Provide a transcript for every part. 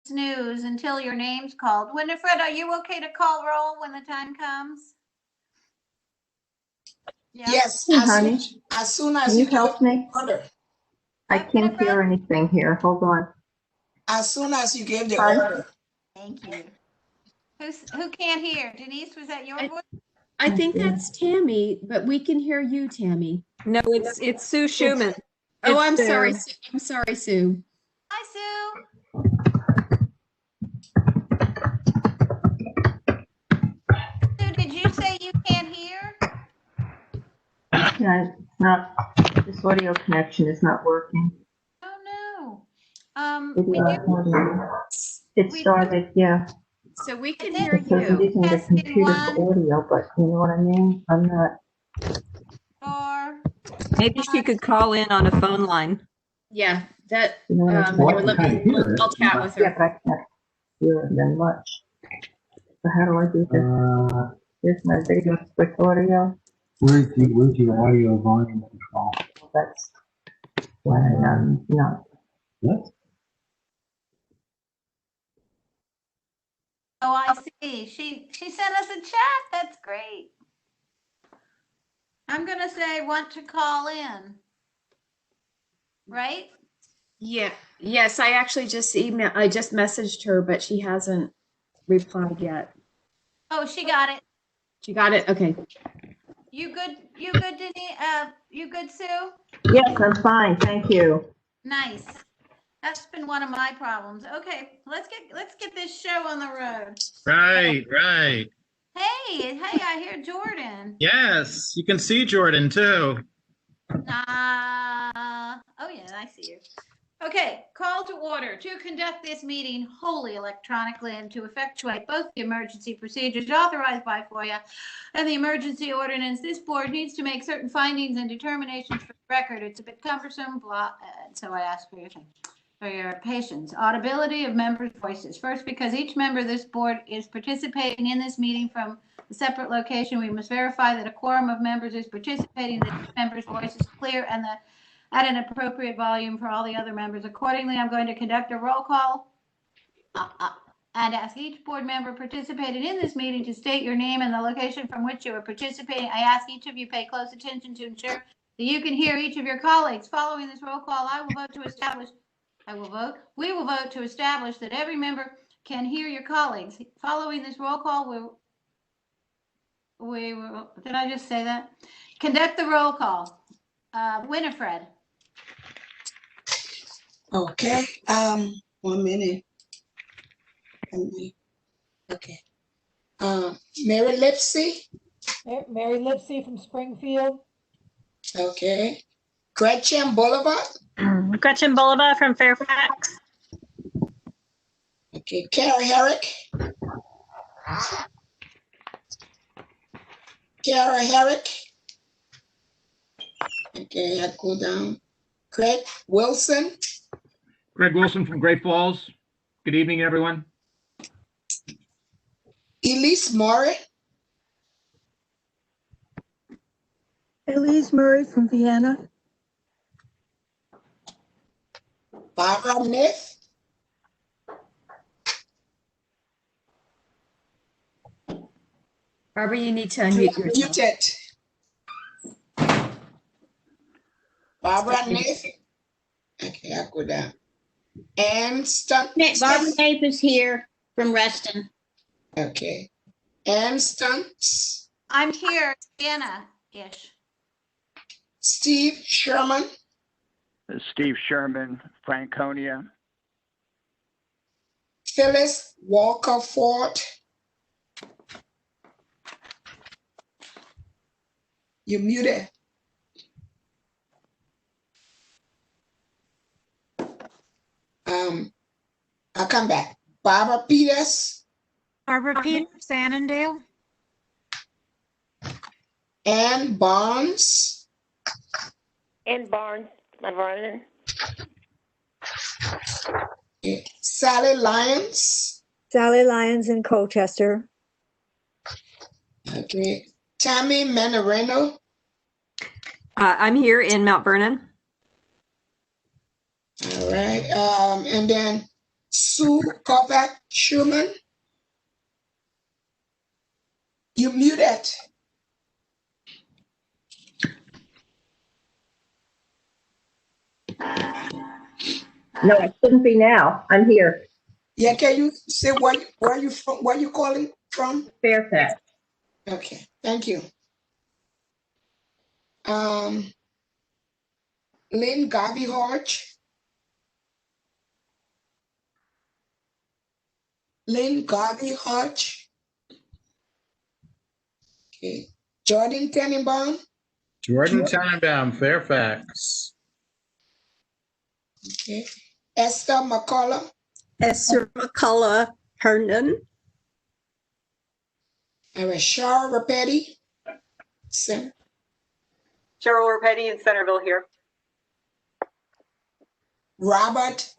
snooze until your name's called. Winifred, are you okay to call roll when the time comes? Yeah. Yes, Hey, honey. as soon as Can you help me? order. I can't hear anything here. Hold on. As soon as you gave the Hi. order. Thank you. Who can't hear? Denise, was that your voice? I think that's Tammy, but we can hear you, Tammy. No, it's Sue Schumann. Oh, It's I'm Sue. sorry. I'm sorry, Sue. Hi, Sue. Sue, did you say you can't hear? Yeah, it's not. This audio connection is not working. Oh, Audio. It started, yeah. So we can It hear It says I'm you. using the Testing computer one. for audio, but you know what I mean? I'm not. Or Maybe she could call in on a phone line. Yeah, that. You know what I mean? I'll chat with Yeah, her. but I can't hear it then much. So how do I do this? Here's my video with audio. Where's your audio volume control? That's why I'm not. What? oh, I see. She sent us a chat. That's great. I'm gonna say want to call in. Right? Yeah. Yes, I actually just messaged her, but she hasn't replied yet. Oh, she got it. She got it? Okay. You good, Denise? You good, Sue? Yes, I'm fine. Thank you. Nice. That's been one of my problems. Okay, let's get this show on the road. Right. Hey, I hear Jordan. Yes, you can see Jordan too. Oh yeah, I see you. Okay, call to order to conduct this meeting wholly electronically and to effectuate both the emergency procedures authorized by FOIA and the emergency ordinance. This board needs to make certain findings and determinations for the record. It's a bit cumbersome, so I ask for your patience. Audibility of members' voices. First, because each member of this board is participating in this meeting from a separate location, we must verify that a quorum of members is participating, that each member's voice is clear and at an appropriate volume for all the other members. Accordingly, I'm going to conduct a roll call and ask each board member participating in this meeting to state your name and the location from which you are participating. I ask each of you pay close attention to ensure that you can hear each of your colleagues. Following this roll call, we will vote to establish that every member can hear your colleagues. Following this roll call, we will, did I just say that? Conduct the roll call. Winifred. Okay, 1 minute. Okay. Mary Lipsy. Mary Lipsy from Springfield. Okay. Gretchen Boulevard. Gretchen Boulevard from Fairfax. Okay. Kara Herrick. Kara Herrick. Okay, I go down. Greg Wilson. Greg Wilson from Great Falls. Good evening, everyone. Elise Murray. Elise Murray from Vienna. Barbara Neff. Barbara, you need to unmute yourself. Muted. Barbara Neff. Okay, I'll go down. Ann Stuntz. Barbara Nape is here from Reston. Okay. Ann Stuntz. I'm here, Anna-ish. Steve Sherman. Steve Sherman, Franconia. Phyllis Walker Ford. You're muted. I'll come back. Barbara Peters. Barbara Peters, Annandale. Ann Barnes. Ann Barnes, Vernon. Sally Lyons. Sally Lyons in Colchester. Okay. Tammy Manarino. I'm here in Mount Vernon. All right. And then Sue Kovac Schumann. You muted. No, it shouldn't be now. I'm here. Yeah, can you say where you from? Where you calling from? Fairfax. Okay, thank you. Lynn Garvey Hodge. Lynn Garvey Hodge. Okay. Jordan Tenenbaum. Jordan Tannenbaum, Fairfax. Okay. Esther McCullough. Esther McCullough, Vernon. Cheryl Rapetti. Cheryl Rapetti in Centerville here. Robert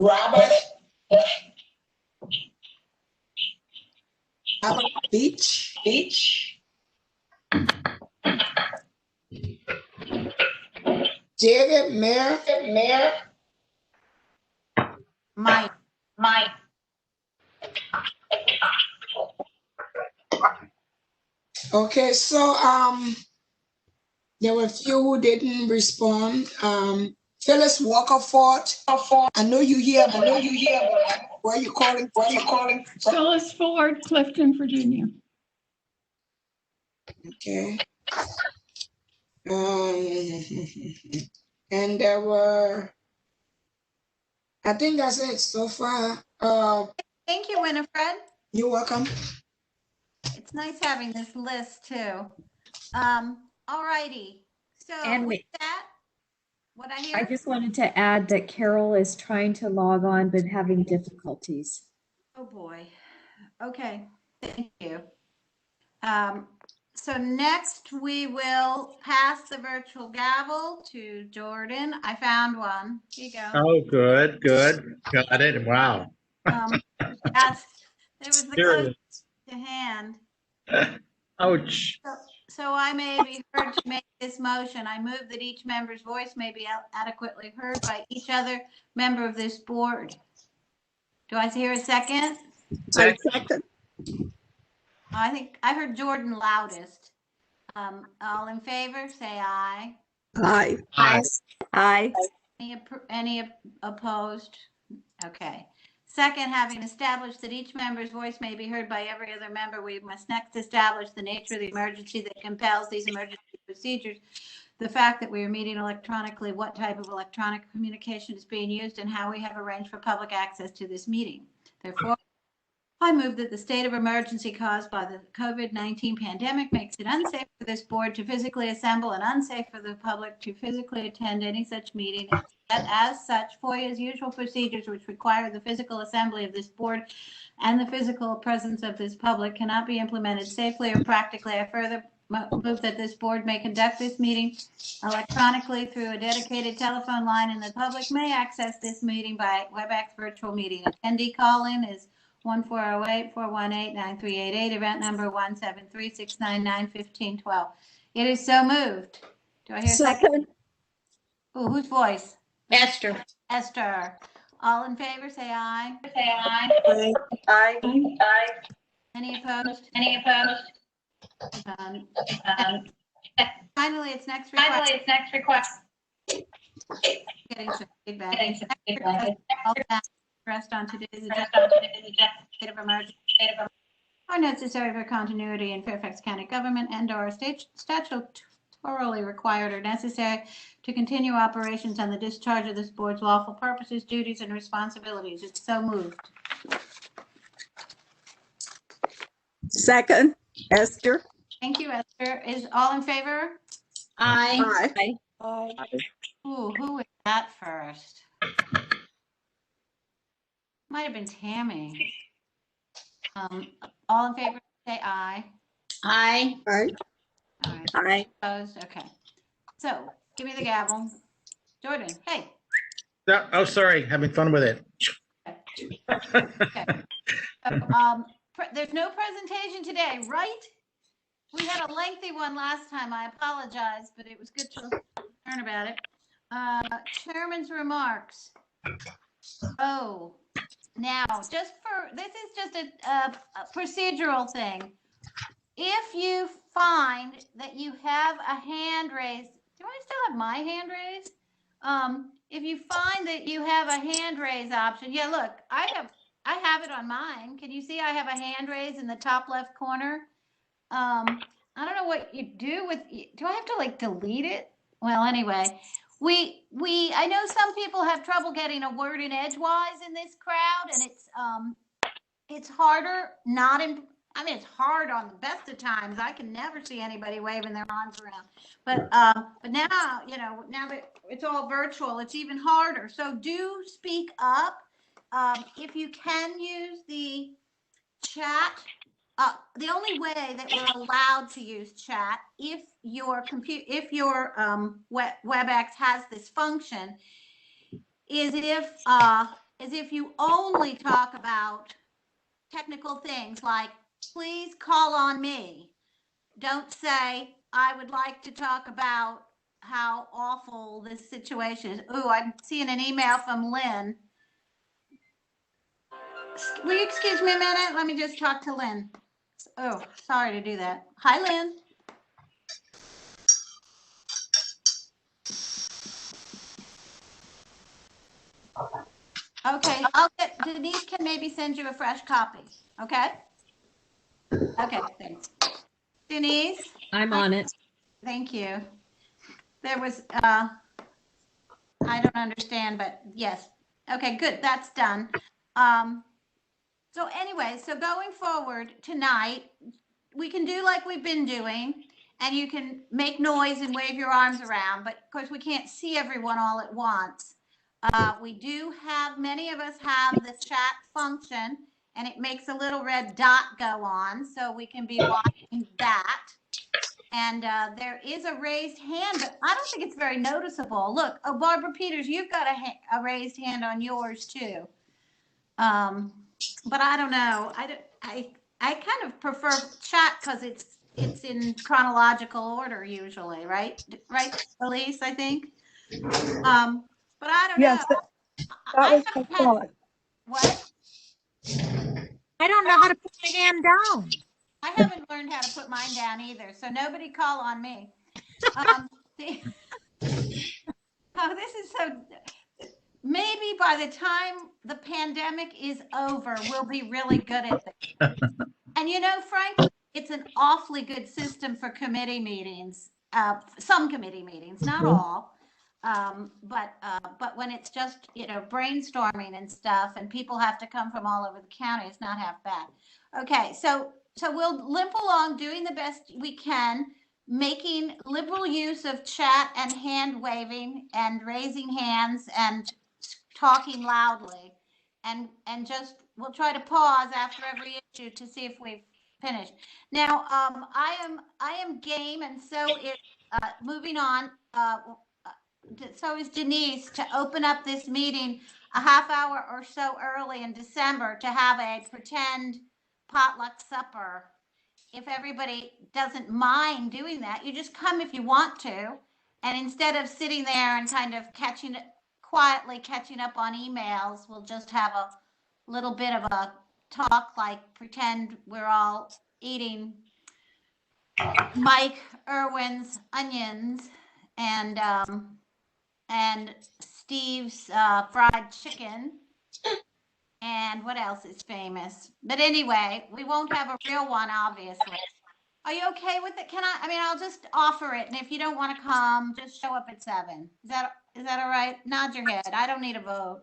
Beach. David Mayer. Mike. Okay, so there were a few who didn't respond. Phyllis Walker Ford. I know you here. Where you calling? Phyllis Ford, Clifton, Virginia. Okay. And there were, I think that's it so far. Thank you, Winifred. You're welcome. It's nice having this list too. All righty. So And with that, what I hear? I just wanted to add that Carol is trying to log on but having difficulties. Oh boy. Okay. Thank you. So next we will pass the virtual gavel to Jordan. I found one. Here you go. Oh, good. Got it. Wow. Yes, it was the closest to hand. Ouch. So I may be heard to make this motion. I move that each member's voice may be adequately heard by each other member of this board. Do I hear a second? Second. I think I heard Jordan loudest. All in favor, say aye. Aye. Aye. Any opposed? Okay. Second, having established that each member's voice may be heard by every other member, we must next establish the nature of the emergency that compels these emergency procedures, the fact that we are meeting electronically, what type of electronic communication is being used, and how we have arranged for public access to this meeting. Therefore, I move that the state of emergency caused by the COVID-19 pandemic makes it unsafe for this board to physically assemble and unsafe for the public to physically attend any such meeting. That as such, FOIA's usual procedures which require the physical assembly of this board and the physical presence of this public cannot be implemented safely or practically. I further move that this board may conduct this meeting electronically through a dedicated telephone line, and the public may access this meeting by WebEx virtual meeting. Attendee call-in is 1408-418-9388, event number 173-699-1512. It is so moved. Do I hear a second? Oh, whose voice? Esther. Esther. All in favor, say aye. Aye. Any opposed? Finally, it's next request. Getting some feedback. All that rest on today's agenda. State of emergency are necessary for continuity in Fairfax County government and/or statutorily required or necessary to continue operations on the discharge of this board's lawful purposes, duties, and responsibilities. It's so moved. Second, Esther. Thank you, Esther. Is all in favor? Aye. Aye. Ooh, who was that first? Might have been Tammy. All in favor, say aye. Aye. Aye. All right. Aye. Opposed? Okay. So give me the gavel. Jordan, hey. Oh, sorry. Having fun with it. Okay. There's no presentation today, right? We had a lengthy one last time. I apologize, but it was good to learn about it. Chairman's remarks. Oh, Now, this is just a procedural thing. If you find that you have a hand raised, do I still have my hand raised? If you find that you have a hand raise option, yeah, look, I have it on mine. Can you see I have a hand raise in the top left corner? I don't know what you do with, do I have to like delete it? Well, anyway, I know some people have trouble getting a word in edgewise in this crowd, and it's harder, not in, I mean, it's hard on the best of times. I can never see anybody waving their arms around. But now, now that it's all virtual, it's even harder. So do speak up. If you can use the chat, the only way that we're allowed to use chat, if your WebEx has this function, is if you only talk about technical things like, please call on me. Don't say, I would like to talk about how awful this situation is. Ooh, I'm seeing an email from Lynn. Will you excuse me a minute? Let me just talk to Lynn. Oh, sorry to do that. Hi, Lynn. Okay, Denise can maybe send you a fresh copy. Okay? Okay, thanks. Denise? I'm on it. Thank you. There was, I don't understand, but yes. Okay, good, that's done. So anyway, so going forward tonight, we can do like we've been doing, and you can make noise and wave your arms around, but of course we can't see everyone all at once. We do have, many of us have the chat function, and it makes a little red dot go on, so we can be watching that. And there is a raised hand, but I don't think it's very noticeable. Look, oh, Barbara Peters, you've got a raised hand on yours too. But I don't know. I kind of prefer chat because it's in chronological order usually, right? Right, Elise, I think. But I don't Yes, know. that was my thought. What? I don't know how to put my hand down. I haven't learned how to put mine down either, so nobody call on me. Oh, this is so. Maybe by the time the pandemic is over, we'll be really good at this. And frankly, it's an awfully good system for committee meetings. Some committee meetings, not all. But when it's just brainstorming and stuff, and people have to come from all over the county, it's not half bad. Okay, so we'll limp along, doing the best we can, making liberal use of chat and hand waving and raising hands and talking loudly, and just we'll try to pause after every issue to see if we've finished. Now, I am game, and so is moving on. So is Denise, to open up this meeting a half hour or so early in December to have a pretend potluck supper. If everybody doesn't mind doing that, you just come if you want to, and instead of sitting there and kind of quietly catching up on emails, we'll just have a little bit of a talk, like pretend we're all eating Mike Irwin's onions and Steve's fried chicken, and what else is famous. But anyway, we won't have a real one, obviously. Are you okay with it? I'll just offer it, and if you don't want to come, just show up at 7. Is that all right? Nod your head. I don't need a vote.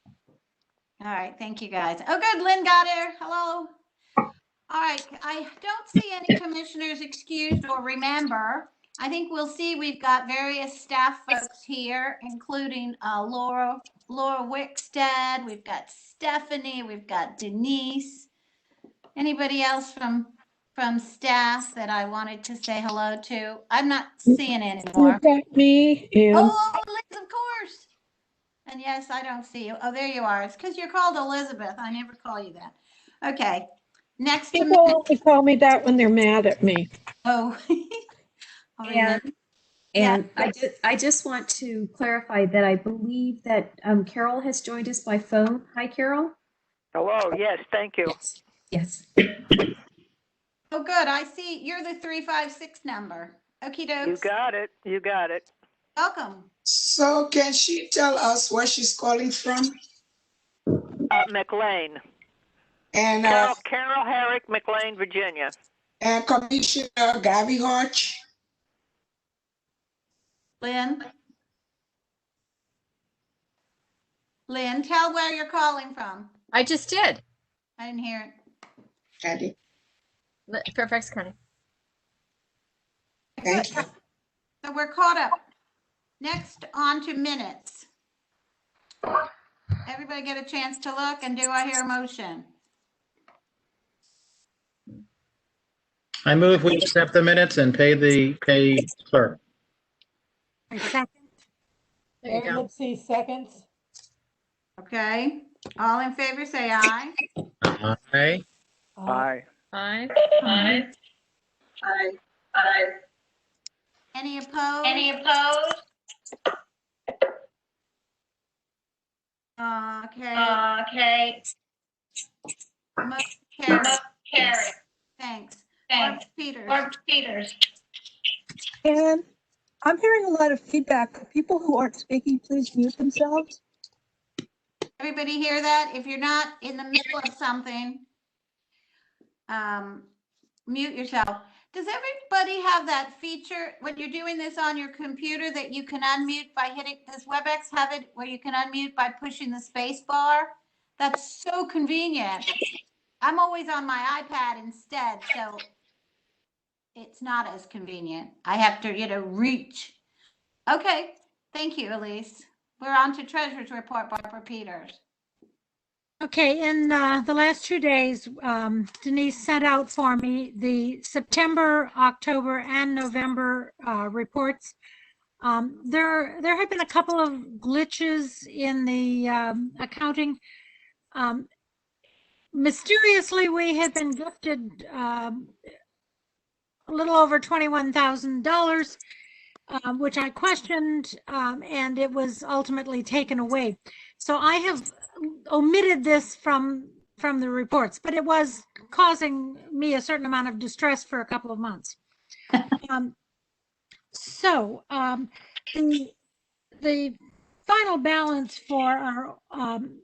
All right, thank you guys. Oh, good, Lynn got here. Hello. All right, I don't see any commissioners excused or remember. I think we'll see we've got various staff folks here, including Laura Wickstead. We've got Stephanie. We've got Denise. Anybody else from staff that I wanted to say hello to? I'm not seeing anymore. Me. And Oh, Liz, of course. And yes, I don't see you. Oh, there you are. It's because you're called Elizabeth. I never call you that. Okay. Next to people only call me that when they're mad at me. Oh. And And I just want to clarify that I believe that Carol has joined us by phone. Hi, Carol. Hello, yes, thank you. Yes. Oh, good. I see you're the 356 number. Okie dokes. You got it, you got it. Welcome. So can she tell us where she's calling from? McLean. And Carol Herrick, McLean, Virginia. and Commissioner Gabby Hodge. Lynn, tell where you're calling from. I just did. I didn't hear it. Gabby. Fairfax County. Thank you. So we're caught up. Next, on to minutes. Everybody get a chance to look, and do I hear a motion? I move we accept the minutes and pay clerk. A second. There you go. Let's see, seconds. Okay, all in favor, say aye. Aye. Aye. Aye. Aye. Any opposed? Okay. Motion carried. Thanks. Peters. And I'm hearing a lot of feedback. People who aren't speaking, please mute themselves. Everybody hear that? If you're not in the middle of something, mute yourself. Does everybody have that feature when you're doing this on your computer that you can unmute by hitting, does WebEx have it where you can unmute by pushing the space bar? That's so convenient. I'm always on my iPad instead, so it's not as convenient. I have to, reach. Okay, thank you, Elise. We're on to Treasurer's Report, Barbara Peters. Okay, in the last 2 days, Denise sent out for me the September, October, and November reports. There have been a couple of glitches in the accounting. Mysteriously, we had been gifted a little over $21,000, which I questioned, and it was ultimately taken away. So I have omitted this from the reports, but it was causing me a certain amount of distress for a couple of months. The final balance for our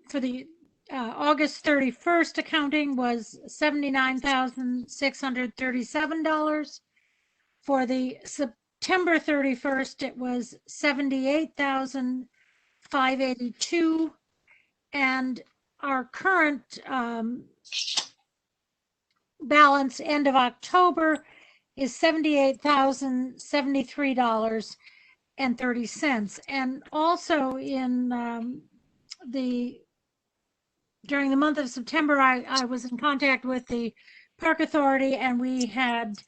for the August 31st accounting was $79,637. For the September 31st, it was $78,582. And our current balance end of October is $78,073.30. And also in during the month of September, I was in contact with the Park Authority, and we had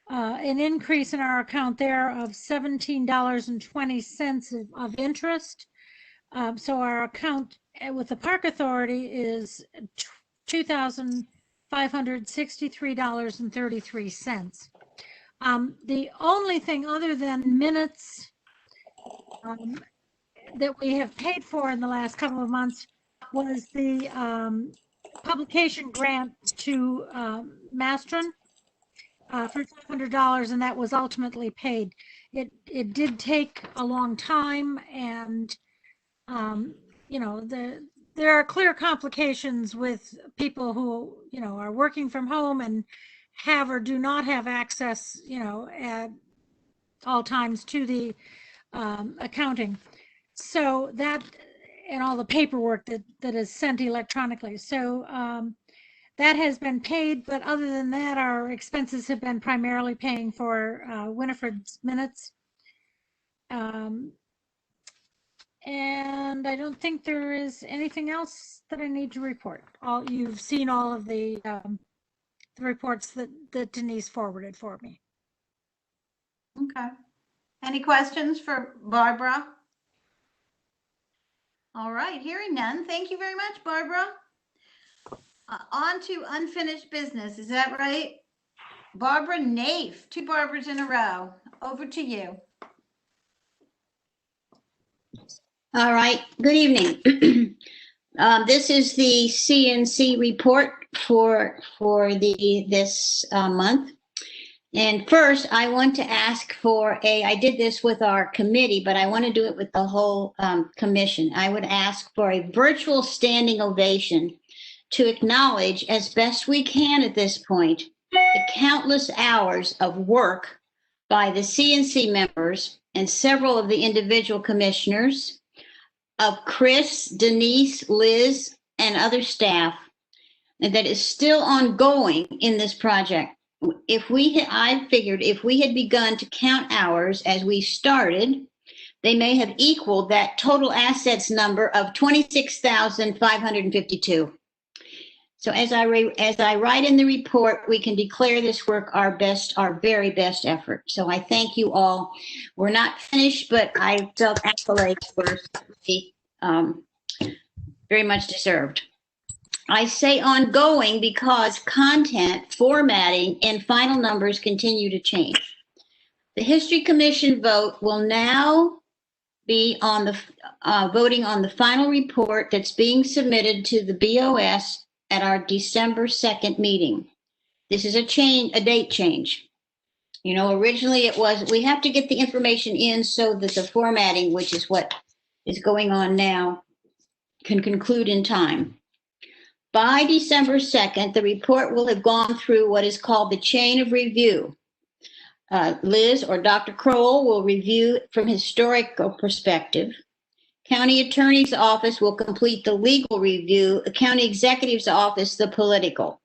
an increase in our account there of $17.20 of interest. So our account with the Park Authority is $2,563.33. The only thing other than minutes that we have paid for in the last couple of months was the publication grant to Mastron for $500, and that was ultimately paid. It did take a long time, and there are clear complications with people who, are working from home and have or do not have access, at all times to the accounting. So that, and all the paperwork that is sent electronically. So that has been paid, but other than that, our expenses have been primarily paying for Winifred's minutes. And I don't think there is anything else that I need to report. You've seen all of the reports that Denise forwarded for me. Okay. Any questions for Barbara? All right, hearing none. Thank you very much, Barbara. On to unfinished business. Is that right? Barbara Naif, 2 Barbaras in a row. Over to you. All right, good evening. This is the CNC report for this month. And first, I want to ask for I did this with our committee, but I want to do it with the whole commission. I would ask for a virtual standing ovation to acknowledge as best we can at this point the countless hours of work by the CNC members and several of the individual commissioners, of Chris, Denise, Liz, and other staff that is still ongoing in this project. I figured if we had begun to count hours as we started, they may have equaled that total assets number of 26,552. So as I write in the report, we can declare this work our very best effort. So I thank you all. We're not finished, but I felt accolades were very much deserved. I say ongoing because content, formatting, and final numbers continue to change. The History Commission vote will now be on the voting on the final report that's being submitted to the BOS at our December 2nd meeting. This is a date change. You know, originally it was, we have to get the information in so that the formatting, which is what is going on now, can conclude in time. By December 2nd, the report will have gone through what is called the chain of review. Liz or Dr. Kroll will review from historical perspective. County Attorney's Office will complete the legal review. The County Executive's Office, the political.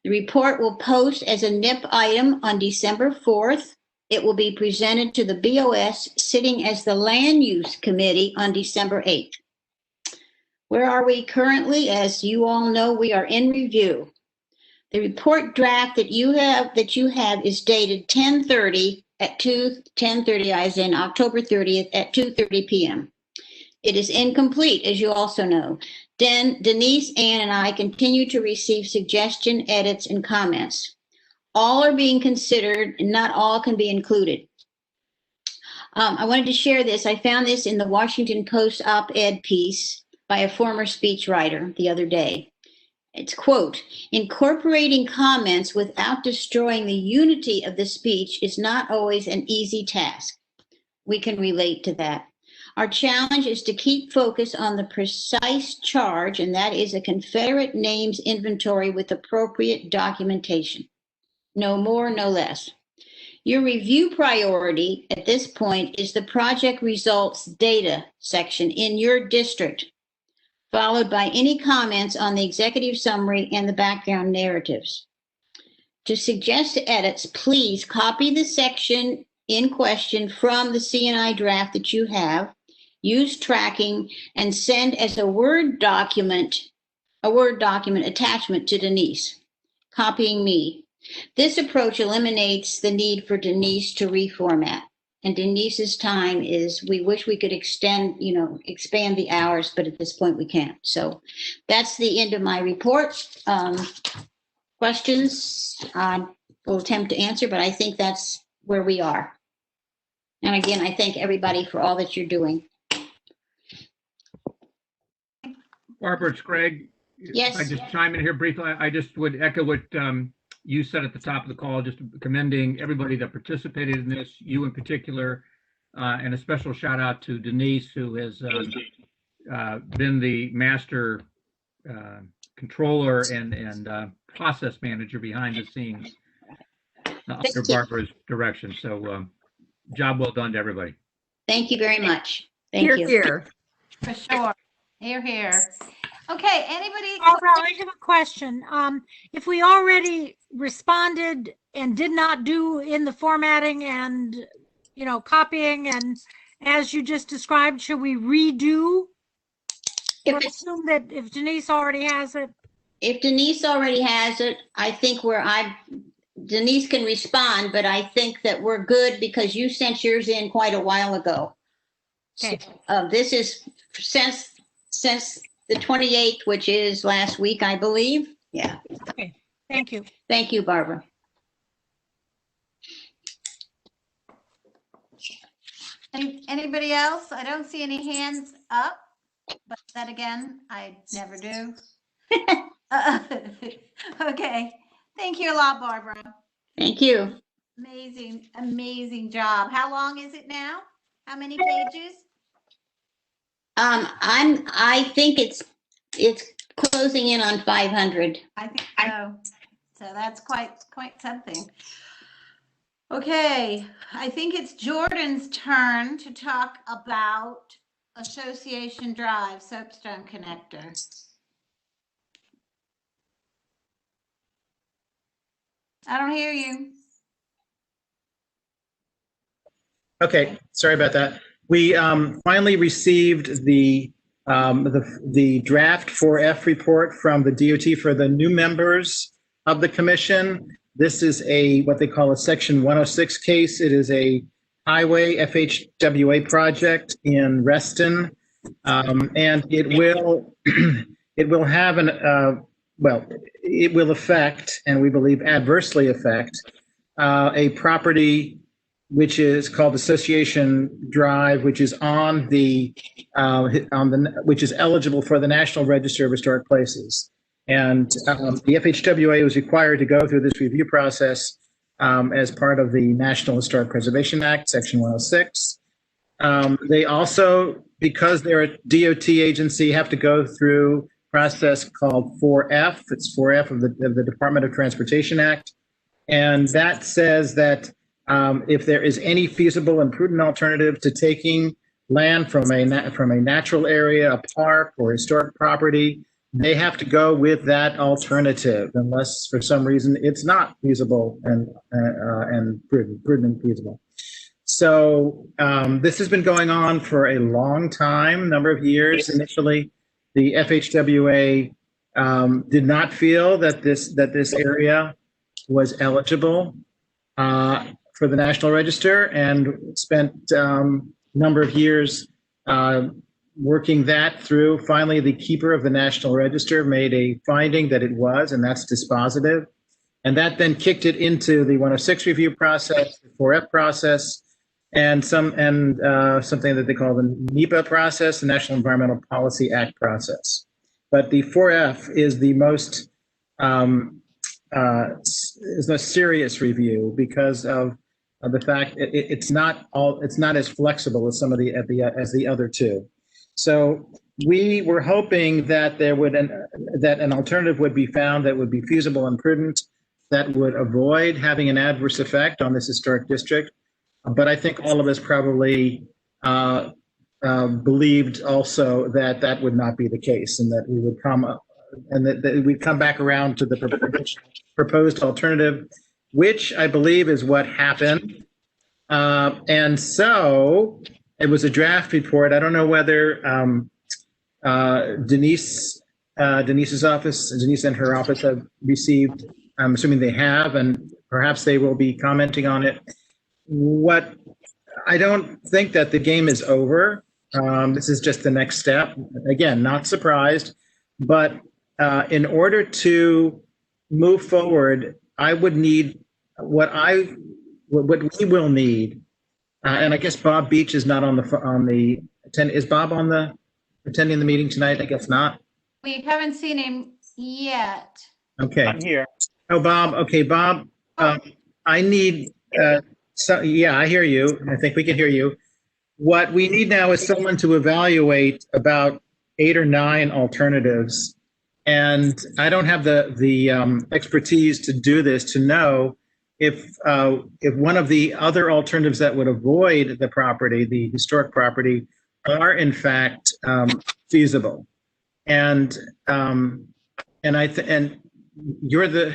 The report will post as a NIP item on December 4th. It will be presented to the BOS sitting as the Land Use Committee on December 8th. Where are we currently? As you all know, we are in review. The report draft that you have is dated 10:30 as in October 30th at 2:30 p.m. It is incomplete, as you also know. Denise, Ann, and I continue to receive suggestion, edits, and comments. All are being considered, and not all can be included. I wanted to share this. I found this in the Washington Post op-ed piece by a former speechwriter the other day. It's, quote, incorporating comments without destroying the unity of the speech is not always an easy task. We can relate to that. Our challenge is to keep focus on the precise charge, and that is a Confederate names inventory with appropriate documentation. No more, no less. Your review priority at this point is the project results data section in your district, followed by any comments on the executive summary and the background narratives. To suggest edits, please copy the section in question from the CNI draft that you have, use tracking, and send as a Word document attachment to Denise, copying me. This approach eliminates the need for Denise to reformat. And Denise's time is, we wish we could expand the hours, but at this point we can't. So that's the end of my report. Questions, I will attempt to answer, but I think that's where we are. And again, I thank everybody for all that you're doing. Barbara, it's Greg. Yes. I just chime in here briefly. I just would echo what you said at the top of the call, just commending everybody that participated in this, you in particular, and a special shout out to Denise, who has been the master controller and process manager behind the scenes under Barbara's direction. So job well done to everybody. Thank you very much. Thank you. Here. For sure. Hear, hear. Okay, anybody? Barbara, I have a question. If we already responded and did not do in the formatting and, copying and as you just described, should we redo? Or assume that if Denise already has it? If Denise already has it, I think Denise can respond, but I think that we're good because you sent yours in quite a while ago. Okay. So, this is since the 28th, which is last week, I believe. Yeah. Okay. Thank you. Thank you, Barbara. Anybody else? I don't see any hands up, but then again, I never do. Okay. Thank you a lot, Barbara. Thank you. Amazing, amazing job. How long is it now? How many pages? I think it's closing in on 500. I think so. So that's quite something. Okay, I think it's Jordan's turn to talk about Association Drive, Soapstone Connector. I don't hear you. Okay, sorry about that. We finally received the draft 4F report from the DOT for the new members of the commission. This is what they call a Section 106 case. It is a highway FHWA project in Reston, and it will have it will affect, and we believe adversely affect, a property which is called Association Drive, which is which is eligible for the National Register of Historic Places. And the FHWA was required to go through this review process as part of the National Historic Preservation Act, Section 106. They also, because they're a DOT agency, have to go through a process called 4F. It's 4F of the Department of Transportation Act. And that says that if there is any feasible and prudent alternative to taking land from a natural area, a park, or historic property, they have to go with that alternative, unless for some reason it's not feasible and prudent and feasible. So this has been going on for a long time, number of years. Initially, the FHWA did not feel that this area was eligible for the National Register, and spent a number of years working that through. Finally, the keeper of the National Register made a finding that it was, and that's dispositive. And that then kicked it into the 106 review process, the 4F process, and something that they call the NEPA process, the National Environmental Policy Act process. But the 4F is the most serious review because of the fact it's not as flexible as some of the other two. So we were hoping that that an alternative would be found that would be feasible and prudent, that would avoid having an adverse effect on this historic district. But I think all of us probably believed also that that would not be the case, and that we would that we'd come back around to the proposed alternative, which I believe is what happened. And so it was a draft report. I don't know whether Denise's office, Denise and her office have received, I'm assuming they have, and perhaps they will be commenting on it. I don't think that the game is over. This is just the next step. Again, not surprised, but in order to move forward, I would need what we will need, and I guess Bob Beach is not is Bob attending the meeting tonight? I guess not. We haven't seen him yet. Okay. I'm here. Oh, Bob. Okay, Bob. I need. Yeah, I hear you. I think we can hear you. What we need now is someone to evaluate about 8 or 9 alternatives. And I don't have the expertise to do this, to know if one of the other alternatives that would avoid the property, the historic property, are in fact feasible. And you're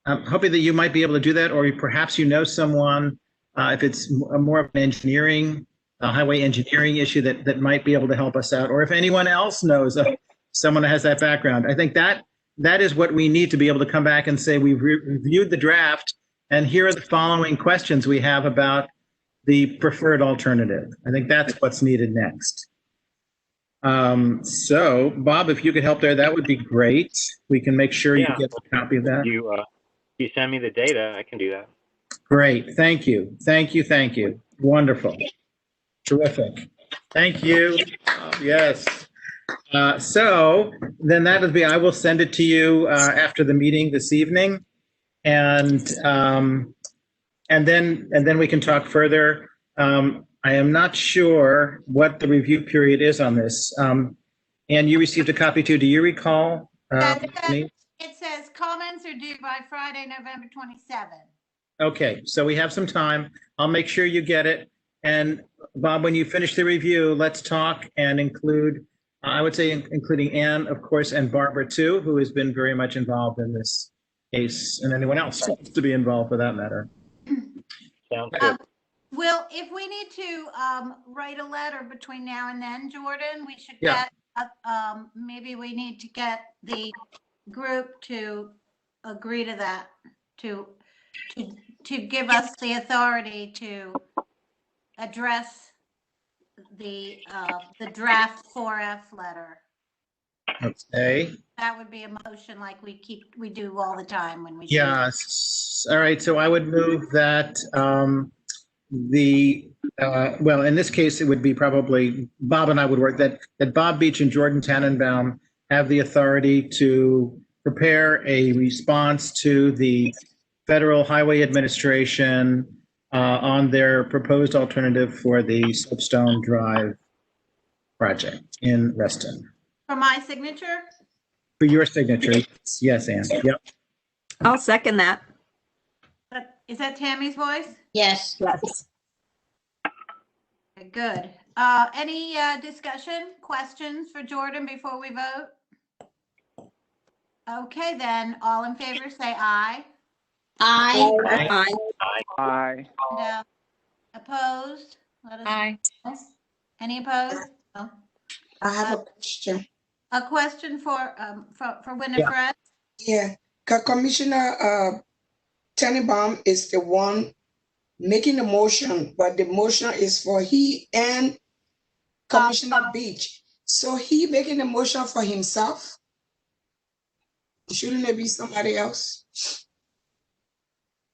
I'm hoping that you might be able to do that, or perhaps you know someone, if it's more of an highway engineering issue that might be able to help us out, or if anyone else knows someone that has that background. I think that is what we need to be able to come back and say, we've reviewed the draft, and here are the following questions we have about the preferred alternative. I think that's what's needed next. So, Bob, if you could help there, that would be great. We can make sure you get a copy of that. You send me the data, I can do that. Great. Thank you. Thank you. Thank you. Wonderful. Terrific. Thank you. Yes. So then that'll be, I will send it to you after the meeting this evening. And then we can talk further. I am not sure what the review period is on this. And you received a copy too. Do you recall? It says comments are due by Friday, November 27th. Okay, so we have some time. I'll make sure you get it. And Bob, when you finish the review, let's talk and include, I would say including Anne, of course, and Barbara too, who has been very much involved in this case, and anyone else to be involved for that matter. Sounds good. Will, if we need to write a letter between now and then, Jordan, we should Yeah. get, maybe we need to get the group to agree to that, to give us the authority to address the draft 4F letter. Okay. That would be a motion like we do all the time when we. Yes. All right. So I would move that well, in this case, it would be probably Bob and I would work that Bob Beach and Jordan Tannenbaum have the authority to prepare a response to the Federal Highway Administration on their proposed alternative for the Soapstone Drive project in Reston. For my signature? For your signature. Yes, Anne. Yep. I'll second that. Is that Tammy's voice? Yes. Yes. Okay, good. Any discussion, questions for Jordan before we vote? Okay, then, all in favor, say aye. Aye. Aye. Aye. And, opposed? Let us Aye. know. Any opposed? No. I have a question. A question for Winifred? Yeah, Commissioner Tannenbaum is the one making the motion, but the motion is for he and Commissioner Beach. So he making the motion for himself? Shouldn't it be somebody else?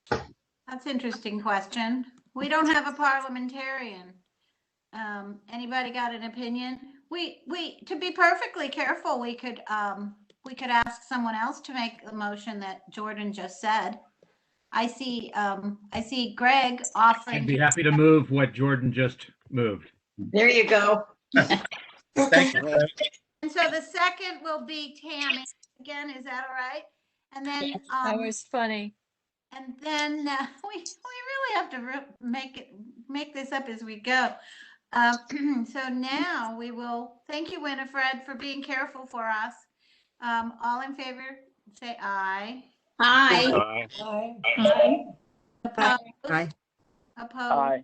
That's an interesting question. We don't have a parliamentarian. Anybody got an opinion? We to be perfectly careful, we could ask someone else to make the motion that Jordan just said. I see Greg offering. I'd be happy to move what Jordan just moved. There you go. Thank you. And so the second will be Tammy again. Is that all right? And then That was funny. and then we really have to make this up as we go. So now we will thank you, Winifred, for being careful for us. All in favor, say aye. Aye. Aye. Opposed? Aye. Opposed? Aye.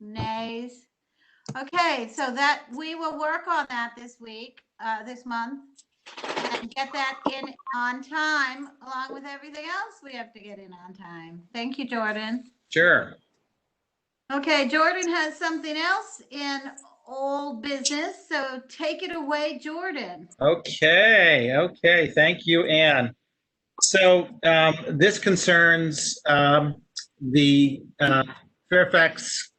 Nays? Okay, so that we will work on that this week, this month, and get that in on time, along with everything else we have to get in on time. Thank you, Jordan. Sure. Okay, Jordan has something else in old business, so take it away, Jordan. Okay. Okay. Thank you, Anne. So this concerns the Fairfax,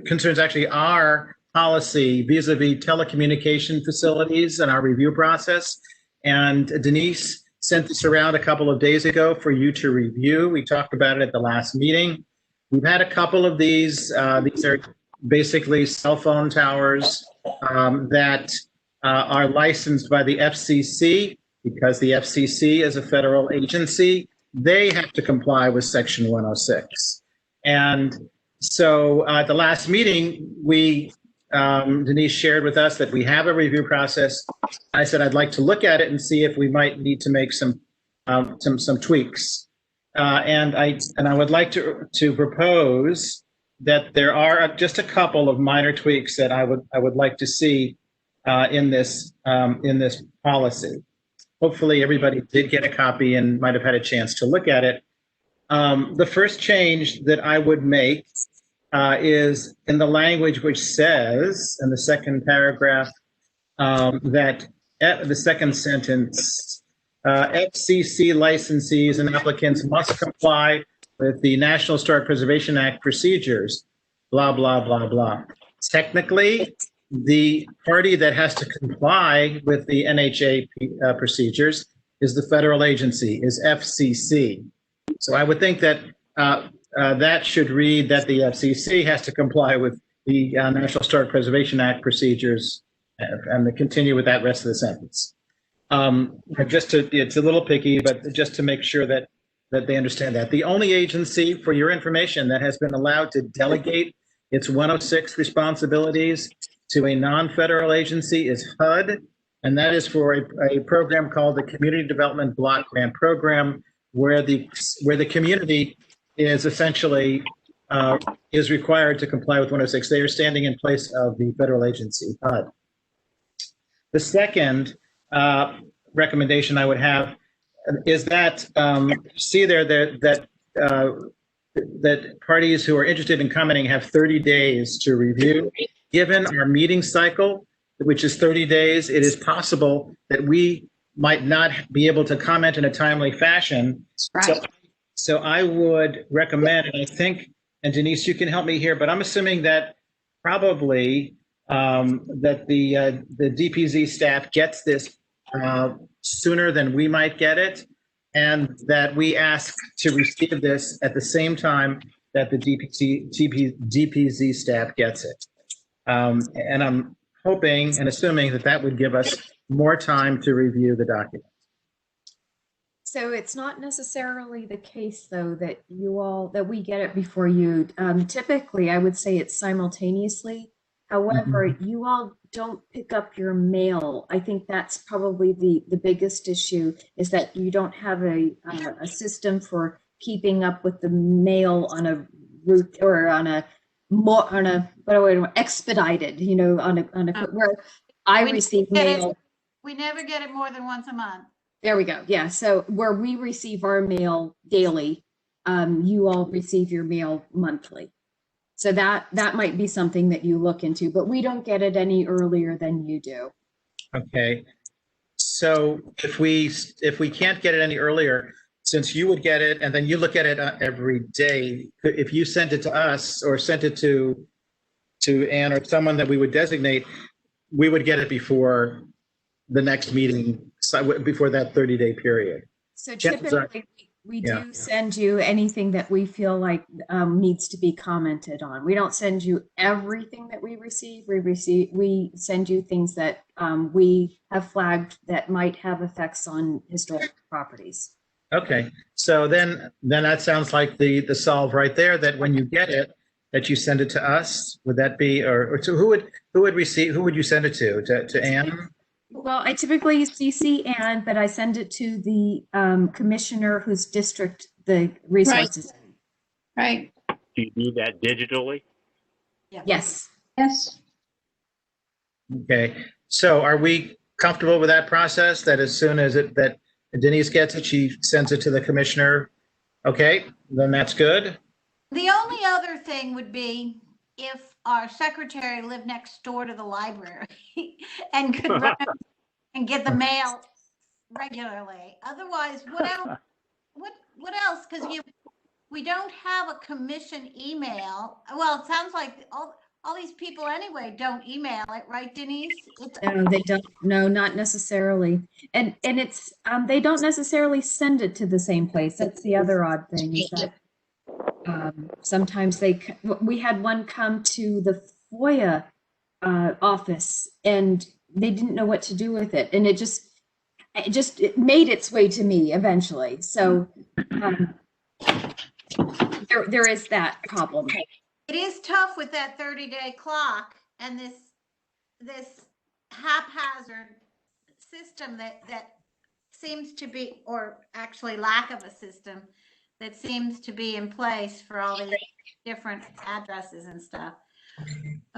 concerns actually our policy vis-a-vis telecommunication facilities and our review process. And Denise sent this around a couple of days ago for you to review. We talked about it at the last meeting. We've had a couple of these. These are basically cell phone towers that are licensed by the FCC. Because the FCC is a federal agency, they have to comply with Section 106. And so at the last meeting, Denise shared with us that we have a review process. I said I'd like to look at it and see if we might need to make some tweaks. And I would like to propose that there are just a couple of minor tweaks that I would like to see in this policy. Hopefully everybody did get a copy and might have had a chance to look at it. The first change that I would make is in the language which says, in the second paragraph, that the second sentence, FCC licensees and applicants must comply with the National Historic Preservation Act procedures, blah, blah, blah, blah. Technically, the party that has to comply with the NHA procedures is the federal agency, is FCC. So I would think that that should read that the FCC has to comply with the National Historic Preservation Act procedures and to continue with that rest of the sentence. It's a little picky, but just to make sure that they understand that. The only agency, for your information, that has been allowed to delegate its 106 responsibilities to a non-federal agency is HUD, and that is for a program called the Community Development Block Grant Program, where the community is essentially is required to comply with 106. They are standing in place of the federal agency, HUD. The second recommendation I would have is that see there that parties who are interested in commenting have 30 days to review. Given our meeting cycle, which is 30 days, it is possible that we might not be able to comment in a timely fashion. Right. So I would recommend, and I think, and Denise, you can help me here, but I'm assuming that probably that the DPZ staff gets this sooner than we might get it, and that we ask to receive this at the same time that the DPZ staff gets it. And I'm hoping and assuming that that would give us more time to review the document. So it's not necessarily the case, though, that that we get it before you. Typically, I would say it's simultaneously. However, you all don't pick up your mail. I think that's probably the biggest issue, is that you don't have a system for keeping up with the mail on a route or on a expedited, where I receive mail. We never get it more than once a month. There we go. Yeah. So where we receive our mail daily, you all receive your mail monthly. So that might be something that you look into, but we don't get it any earlier than you do. Okay. So if we can't get it any earlier, since you would get it and then you look at it every day, if you sent it to us or sent it to Anne or someone that we would designate, we would get it before the next meeting, before that 30-day period. So typically we do send you anything that we feel like needs to be commented on. We don't send you everything that we receive. We send you things that we have flagged that might have effects on historic properties. Okay, so then that sounds like the solve right there, that when you get it, that you send it to us. Would that be, or to who would receive, who would you send it to Anne? Well, I typically CC Anne, but I send it to the commissioner whose district the resources. Right. Do you do that digitally? Yes. Yes. Okay, so are we comfortable with that process, that as soon as that Denise gets it, she sends it to the commissioner? Okay, then that's good. The only other thing would be if our secretary lived next door to the library and could run and get the mail regularly. Otherwise, what else? What else? Because we don't have a commission email. Well, it sounds like all these people anyway don't email it, right, Denise? No, they don't. No, not necessarily. And it's they don't necessarily send it to the same place. That's the other odd thing, is that sometimes we had one come to the FOIA office and they didn't know what to do with it, and it made its way to me eventually. So there is that problem. It is tough with that 30-day clock and this haphazard system that seems to be, or actually lack of a system that seems to be in place for all these different addresses and stuff.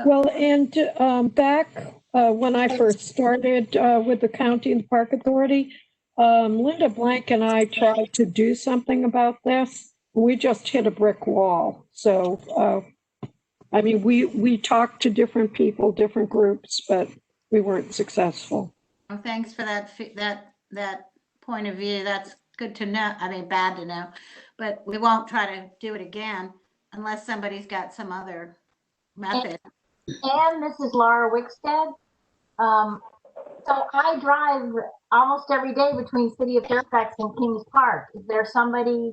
Well, and back when I first started with the county and the park authority, Linda Blank and I tried to do something about this. We just hit a brick wall. So, I mean, we talked to different people, different groups, but we weren't successful. Well, thanks for that point of view. That's good to know. I mean, bad to know, but we won't try to do it again unless somebody's got some other method. And this is Laura Wickstead. So I drive almost every day between City of Fairfax and Kings Park. Is there somebody,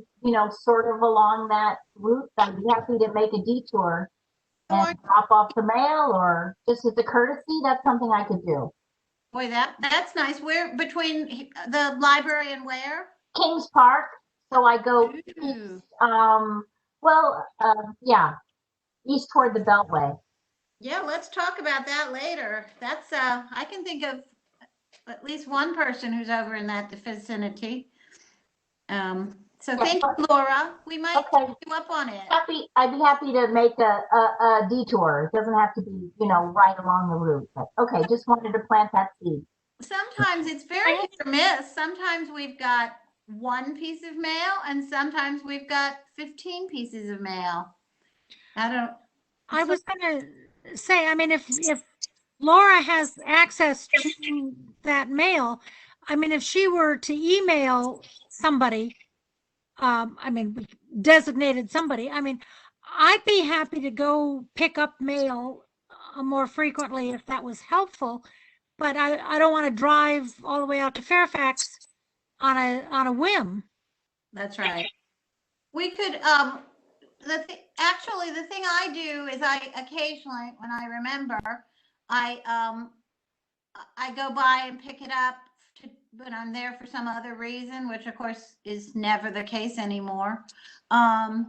sort of along that route? I'd be happy to make a detour and drop off the mail, or just as a courtesy. That's something I could do. Boy, that's nice. Where between the library and where? Kings Park. So I go Ooh. yeah, east toward the Beltway. Yeah, let's talk about that later. That's I can think of at least one person who's over in that vicinity. So thank you, Laura. We might take you up on it. I'd be happy to make a detour. It doesn't have to be, right along the route. But okay, just wanted to plant that seed. Sometimes it's very hit or miss. Sometimes we've got one piece of mail, and sometimes we've got 15 pieces of mail. I was going to say, I mean, if Laura has access to that mail, I mean, if she were to email somebody, I mean, we designated somebody, I mean, I'd be happy to go pick up mail more frequently if that was helpful, but I don't want to drive all the way out to Fairfax on a whim. That's right. We could, actually, the thing I do is I occasionally, when I remember, I go by and pick it up when I'm there for some other reason, which of course is never the case anymore. Yeah,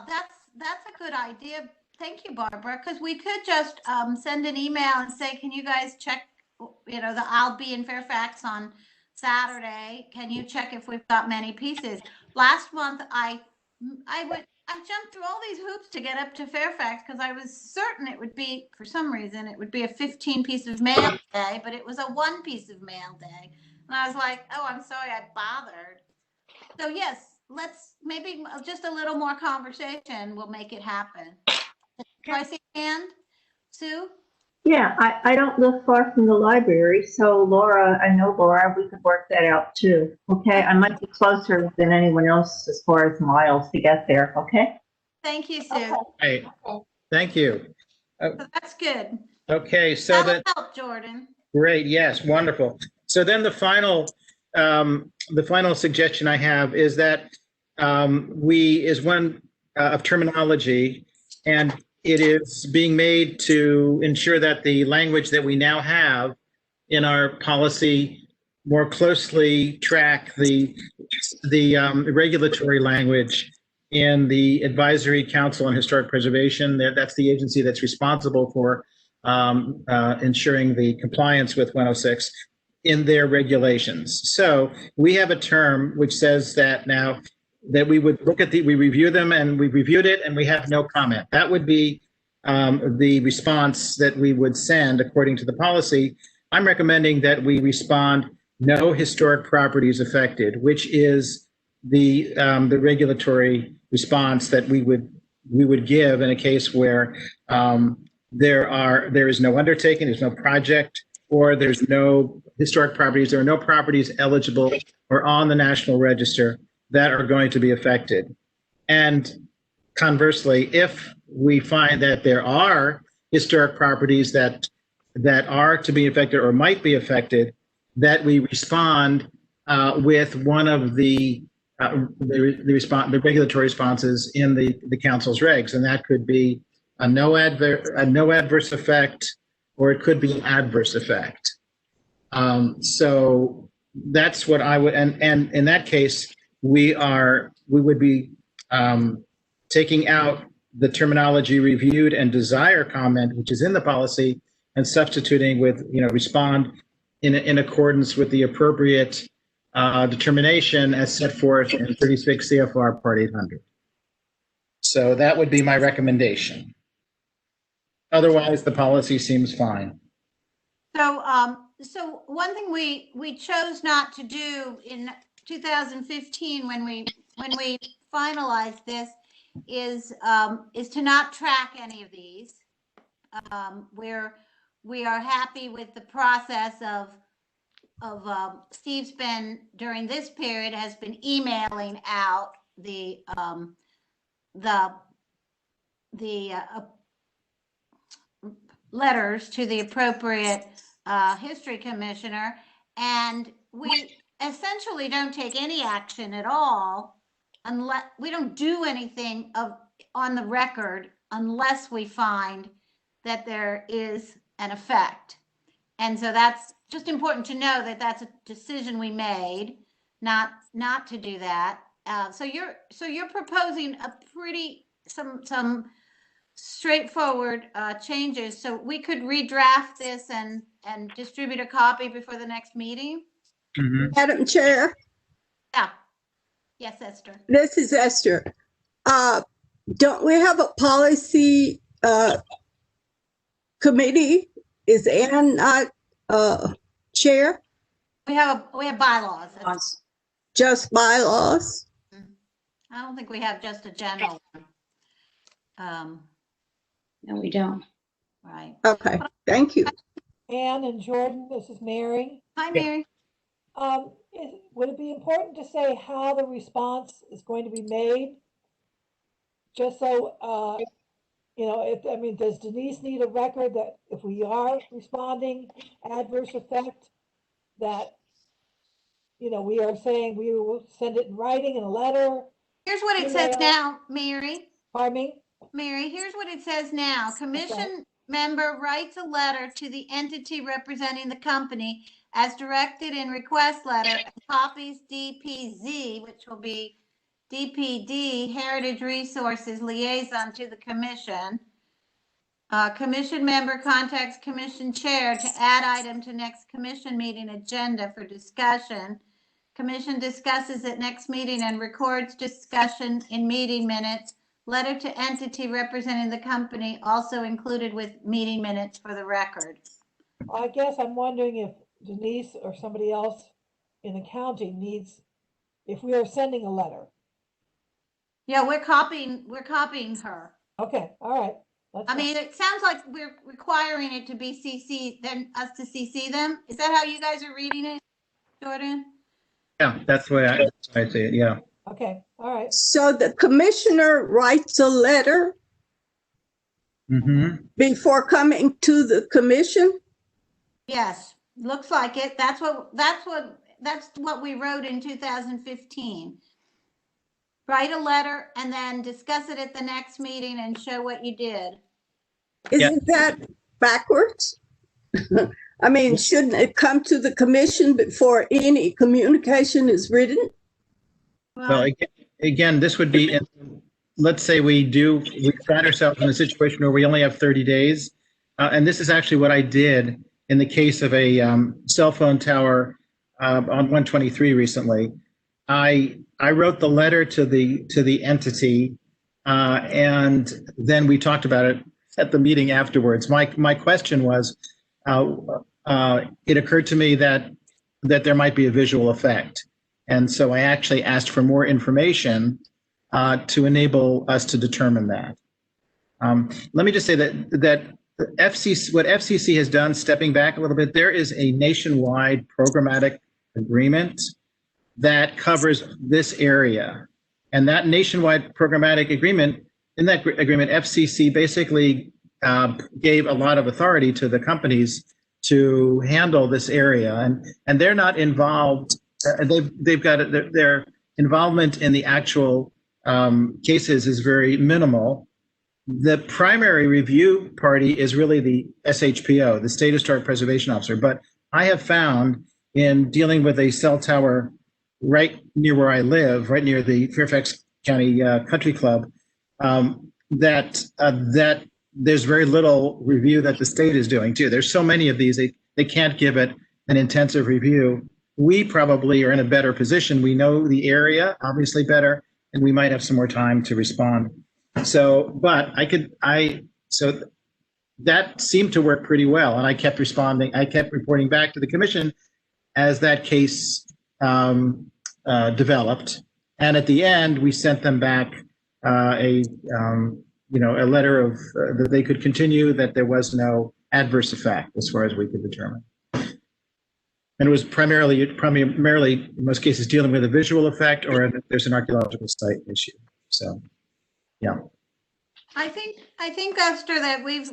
that's a good idea. Thank you, Barbara, because we could just send an email and say, can you guys check, I'll be in Fairfax on Saturday. Can you check if we've got many pieces? Last month, I jumped through all these hoops to get up to Fairfax because I was certain it would be, for some reason, it would be a 15 piece of mail day, but it was a 1 piece of mail day. And I was like, oh, I'm sorry I bothered. So yes, let's maybe just a little more conversation will make it happen. Do I see a hand? Sue? Yeah, I don't live far from the library, so Laura, I know Laura, we could work that out too. Okay, I might be closer than anyone else as far as miles to get there. Okay. Thank you, Sue. Hey, thank you. So that's good. Okay, so that'll help, Jordan. Great. Yes, wonderful. So then the final suggestion I have is that is one of terminology, and it is being made to ensure that the language that we now have in our policy more closely track the regulatory language in the Advisory Council on Historic Preservation. That's the agency that's responsible for ensuring the compliance with 106 in their regulations. So we have a term which says that now that we would look at we review them, and we reviewed it and we have no comment. That would be the response that we would send according to the policy. I'm recommending that we respond, no historic properties affected, which is the regulatory response that we would give in a case where there is no undertaking, there's no project, or there's no historic properties, there are no properties eligible or on the National Register that are going to be affected. And conversely, if we find that there are historic properties that are to be affected or might be affected, that we respond with one of the regulatory responses in the council's regs, and that could be a no adverse effect, or it could be an adverse effect. So that's what I would, and in that case, we would be taking out the terminology reviewed and desire comment, which is in the policy, and substituting with, respond in accordance with the appropriate determination as set forth in 36 CFR Part 800. So that would be my recommendation. Otherwise, the policy seems fine. So one thing we chose not to do in 2015 when we finalized this is to not track any of these. We are happy with the process of Steve's been, during this period, has been emailing out the letters to the appropriate history commissioner, and we essentially don't take any action at all unless we don't do anything on the record unless we find that there is an effect. And so that's just important to know that that's a decision we made, not to do that. So you're proposing a pretty some straightforward changes. So we could redraft this and distribute a copy before the next meeting. Madam Chair, Yeah. Yes, Esther. this is Esther. Don't we have a policy committee? Is Ann not chair? We have bylaws. Just bylaws? I don't think we have just a general one. No, we don't. Right. Okay, thank you. Ann and Jordan, this is Mary. Hi, Mary. Would it be important to say how the response is going to be made? Just so, does Denise need a record that if we are responding adverse effect, that, we are saying we will send it in writing in a letter? Here's what it says now, Mary. Pardon me? Mary, here's what it says now. Commission member writes a letter to the entity representing the company as directed in request letter, and copies DPZ, which will be DPD, Heritage Resources Liaison to the commission. Commission member contacts commission chair to add item to next commission meeting agenda for discussion. Commission discusses at next meeting and records discussion in meeting minutes. Letter to entity representing the company also included with meeting minutes for the record. I guess I'm wondering if Denise or somebody else in accounting needs, if we are sending a letter. Yeah, we're copying her. Okay, all right. I mean, it sounds like we're requiring it to be CC, then us to CC them. Is that how you guys are reading it, Jordan? Yeah, that's the way I see it, yeah. Okay, all right. So the commissioner writes a letter before coming to the commission? Yes, looks like it. That's what we wrote in 2015. Write a letter and then discuss it at the next meeting and show what you did. Isn't that backwards? I mean, shouldn't it come to the commission before any communication is written? Well, again, this would be, let's say we find ourselves in a situation where we only have 30 days. And this is actually what I did in the case of a cell phone tower on 123 recently. I wrote the letter to the entity, and then we talked about it at the meeting afterwards. My question was, it occurred to me that there might be a visual effect. And so I actually asked for more information to enable us to determine that. Let me just say that what FCC has done, stepping back a little bit, there is a nationwide programmatic agreement that covers this area. And that nationwide programmatic agreement, in that agreement, FCC basically gave a lot of authority to the companies to handle this area. And they're not involved. They've got their involvement in the actual cases is very minimal. The primary review party is really the SHPO, the State Historic Preservation Officer. But I have found in dealing with a cell tower right near where I live, right near the Fairfax County Country Club, that there's very little review that the state is doing too. There's so many of these, they can't give it an intensive review. We probably are in a better position. We know the area obviously better, and we might have some more time to respond. So, but so that seemed to work pretty well. And I kept reporting back to the commission as that case developed. And at the end, we sent them back a letter of that they could continue, that there was no adverse effect as far as we could determine. And it was primarily in most cases dealing with a visual effect or if there's an archaeological site issue. So, yeah. I think Esther, that we've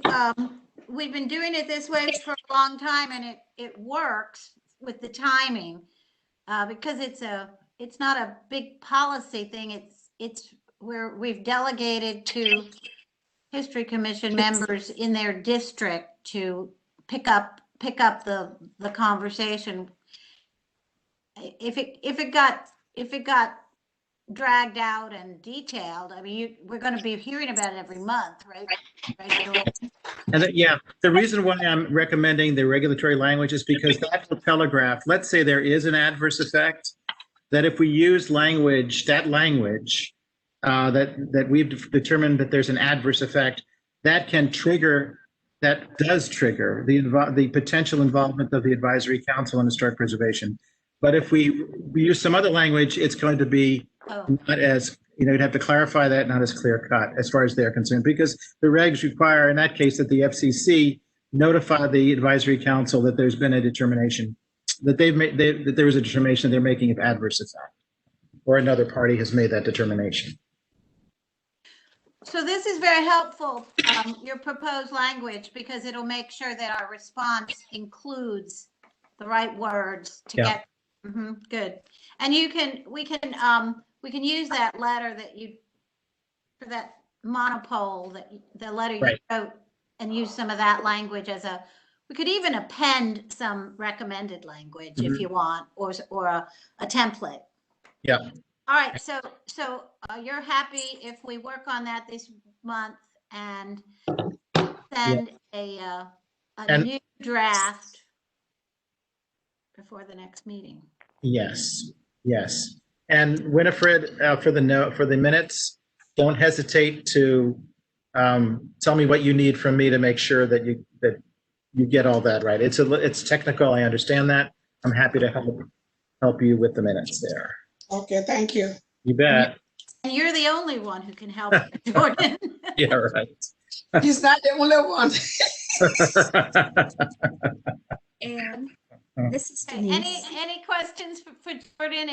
we've been doing it this way for a long time, and it works with the timing, because it's not a big policy thing. It's where we've delegated to History Commission members in their district to pick up the conversation. If it got dragged out and detailed, I mean, we're going to be hearing about it every month, right? And yeah, the reason why I'm recommending the regulatory language is because that will telegraph, let's say there is an adverse effect, that if we use that language, that we've determined that there's an adverse effect, that does trigger the potential involvement of the Advisory Council on Historic Preservation. But if we use some other language, it's going to be not as, you'd have to clarify that, not as clear cut as far as they're concerned, because the regs require in that case that the FCC notify the Advisory Council that there's been a determination, that that there was a determination they're making of adverse effect, or another party has made that determination. So this is very helpful, your proposed language, because it'll make sure that our response includes the right words to get. Good. And we can use that letter for that monopole, the letter you wrote, and use some of that language we could even append some recommended language if you want, or a template. Yeah. All right, so you're happy if we work on that this month and send a new draft before the next meeting? Yes, yes. And Winifred, for the minutes, don't hesitate to tell me what you need from me to make sure that you get all that right. It's technical, I understand that. I'm happy to help you with the minutes there. Okay, thank you. You bet. And you're the only one who can help, Jordan. Yeah, right. He's not the only one. And this is Denise. Any questions for Jordan?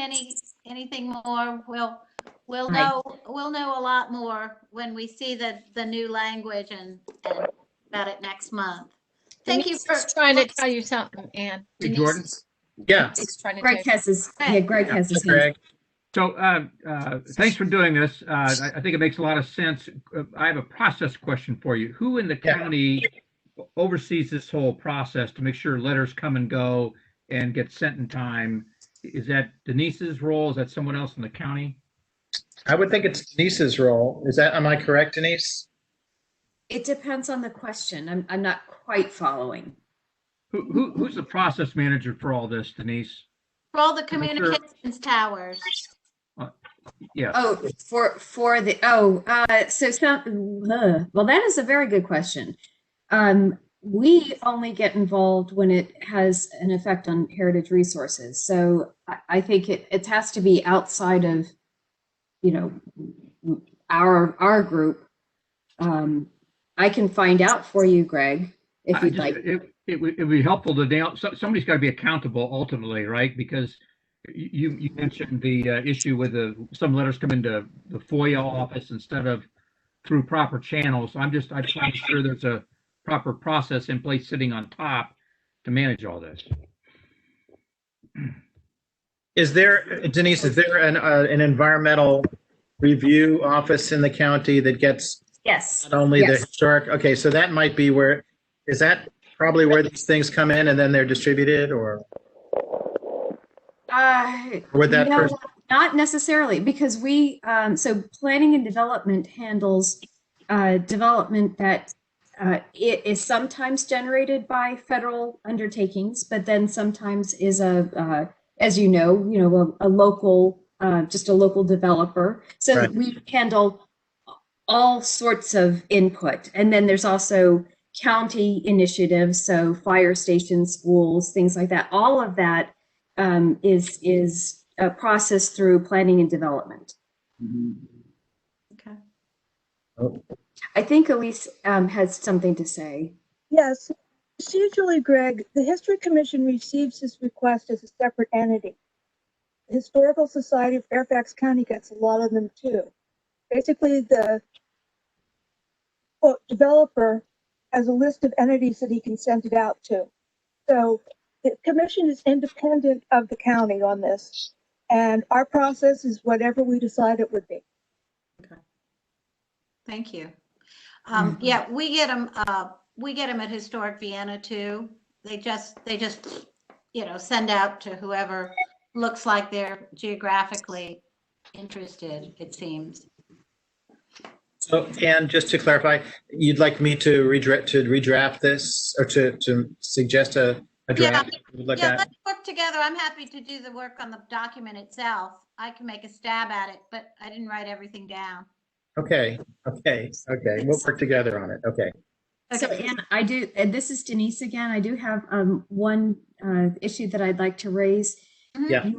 Anything more? We'll know a lot more when we see the new language and about it next month. Thank you for trying to tell you something, Ann. Hey, Jordan. Yeah. Greg has his hand. So thanks for doing this. I think it makes a lot of sense. I have a process question for you. Who in the county oversees this whole process to make sure letters come and go and get sent in time? Is that Denise's role? Is that someone else in the county? I would think it's Denise's role. Am I correct, Denise? It depends on the question. I'm not quite following. Who's the process manager for all this, Denise? For all the communications towers. Yeah. Oh, for the well, that is a very good question. We only get involved when it has an effect on heritage resources. So I think it has to be outside of, our group. I can find out for you, Greg, if you'd like. It would be helpful to nail. Somebody's got to be accountable ultimately, right? Because you mentioned the issue with some letters come into the FOIA office instead of through proper channels. I'm trying to make sure there's a proper process in place sitting on top to manage all this. Is there, Denise, an environmental review office in the county that gets not only the historic? Okay, so that might be is that probably where these things come in and then they're distributed, or would that person? Not necessarily, because we so planning and development handles development that it is sometimes generated by federal undertakings, but then sometimes is as you know, a local, just a local developer. So we handle all sorts of input, and then there's also county initiatives, so fire stations, schools, things like that. All of that is a process through planning and development. Okay. Oh. I think Elise has something to say. Yes. Procedurally, Greg, the History Commission receives this request as a separate entity. The Historical Society of Fairfax County gets a lot of them too. Basically, the developer as a list of entities that he can send it out to. So the commission is independent of the county on this, and our process is whatever we decide it would be. Thank you. Yeah, we get them at Historic Vienna too. They just, send out to whoever looks like they're geographically interested, it seems. So, and just to clarify, you'd like me to redraft this, or to suggest a draft? Let's work together. I'm happy to do the work on the document itself. I can make a stab at it, but I didn't write everything down. Okay. We'll work together on it. Okay. So, Anne, I do, and this is Denise again. I do have one issue that I'd like to raise. Yeah.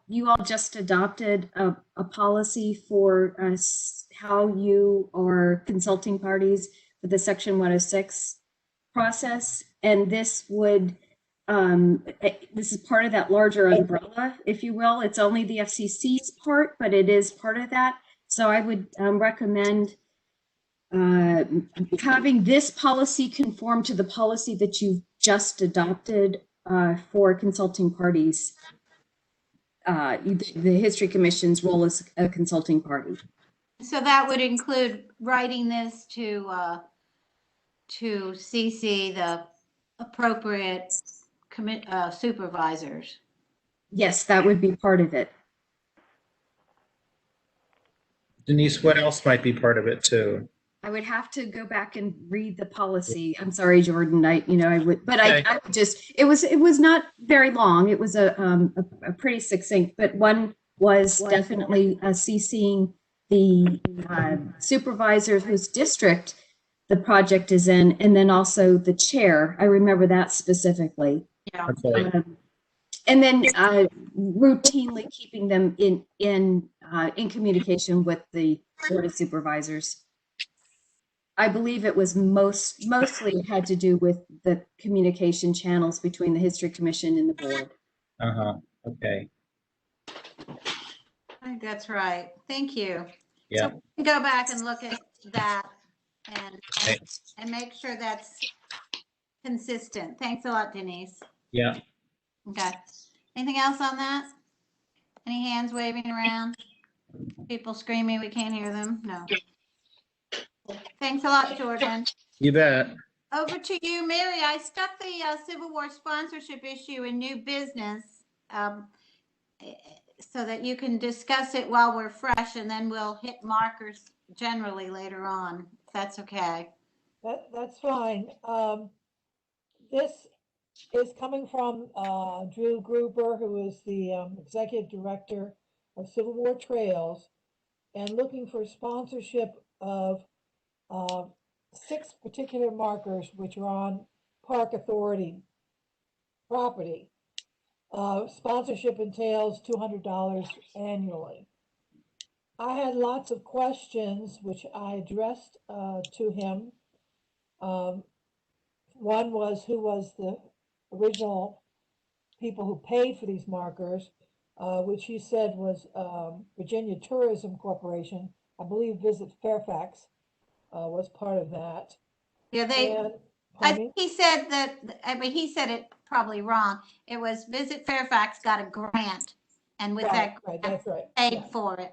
You all just adopted a policy for how you are consulting parties for the Section 106 process, and this would this is part of that larger umbrella, if you will. It's only the FCC's part, but it is part of that. So I would recommend having this policy conform to the policy that you've just adopted for consulting parties. The History Commission's role as a consulting party. So that would include writing this to CC the appropriate supervisors. Yes, that would be part of it. Denise, what else might be part of it too? I would have to go back and read the policy. I'm sorry, Jordan. I would, but okay. I just, it was not very long. It was a pretty succinct, but one was definitely CCing the supervisor whose district the project is in, and then also the chair. I remember that specifically. Yeah. Okay. And then routinely keeping them in communication with the Board of Supervisors. I believe it was mostly it had to do with the communication channels between the History Commission and the board. Okay. I think that's right. Thank you. Yeah. So we can go back and look at that and make sure that's consistent. Thanks a lot, Denise. Yeah. Okay. Anything else on that? Any hands waving around? People screaming, we can't hear them? No. Thanks a lot, Jordan. You bet. Over to you, Mary. I stuck the Civil War sponsorship issue in new business so that you can discuss it while we're fresh, and then we'll hit markers generally later on, if that's okay. That's fine. This is coming from Drew Gruber, who is the executive director of Civil War Trails, and looking for sponsorship of 6 particular markers which are on Park Authority property. Sponsorship entails $200 annually. I had lots of questions which I addressed to him. One was, who was the original people who paid for these markers, which he said was Virginia Tourism Corporation. I believe Visit Fairfax was part of that. Yeah, he said that, I mean, he said it probably wrong. It was Visit Fairfax got a grant, and with that grant, that's right. paid for it.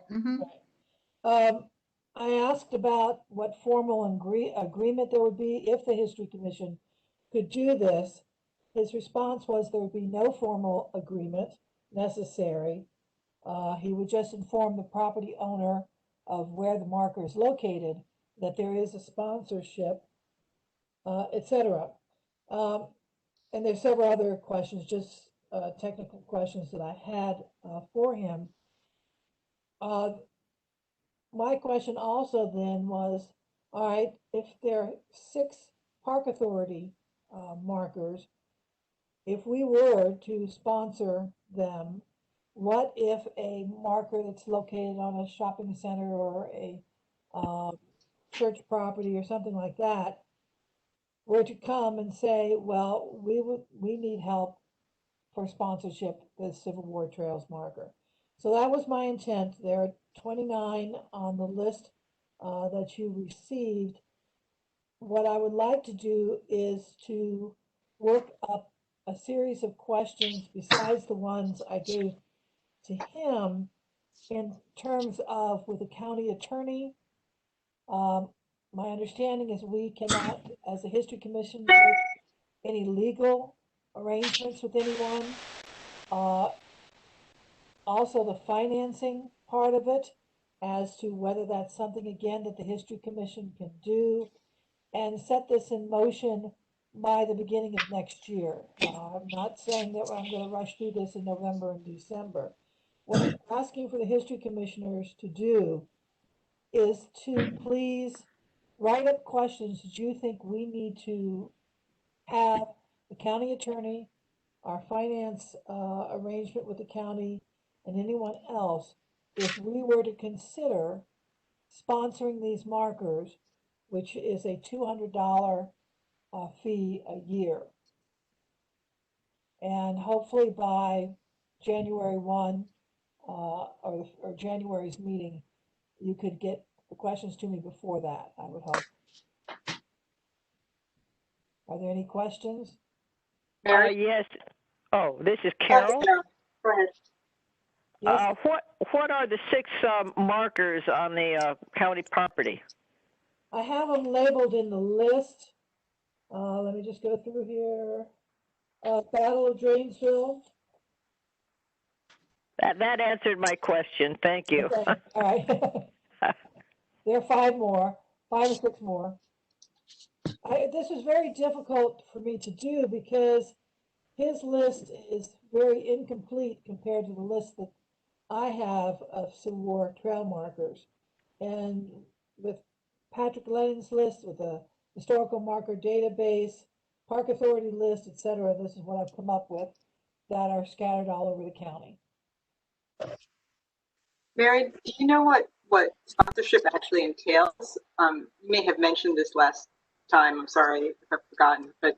Right. I asked about what formal agreement there would be if the History Commission could do this. His response was there would be no formal agreement necessary. He would just inform the property owner of where the marker is located, that there is a sponsorship, etc. And there's several other questions, just technical questions that I had for him. My question also then was, all right, if there are 6 Park Authority markers, if we were to sponsor them, what if a marker that's located on a shopping center or a church property or something like that were to come and say, well, we need help for sponsorship with Civil War Trails marker. So that was my intent. There are 29 on the list that you received. what I would like to do is to work up a series of questions besides the ones I gave to him in terms of with the county attorney. My understanding is we cannot, as a history commission, make any legal arrangements with anyone. Also the financing part of it as to whether that's something again that the history commission can do and set this in motion by the beginning of next year. I'm not saying that I'm going to rush through this in November and December. What I'm asking for the history commissioners to do is to please write up questions that you think we need to have the county attorney, our finance arrangement with the county, and anyone else, if we were to consider sponsoring these markers, which is a $200 fee a year. And hopefully by January 1 or January's meeting, you could get the questions to me before that, I would hope. Are there any questions? Yes. Oh, this is Carol. Go ahead. Yes. What are the 6 markers on the county property? I have them labeled in the list. Let me just go through here. Battle of Drainsville. That answered my question. Thank you. Okay. All right. There are 5 more, 5 or 6 more. This was very difficult for me to do because his list is very incomplete compared to the list that I have of Civil War trail markers. And with Patrick Lennon's list, with the historical marker database, Park Authority list, etc., this is what I've come up with that are scattered all over the county. Mary, do you know what sponsorship actually entails? You may have mentioned this last time. I'm sorry if I've forgotten, but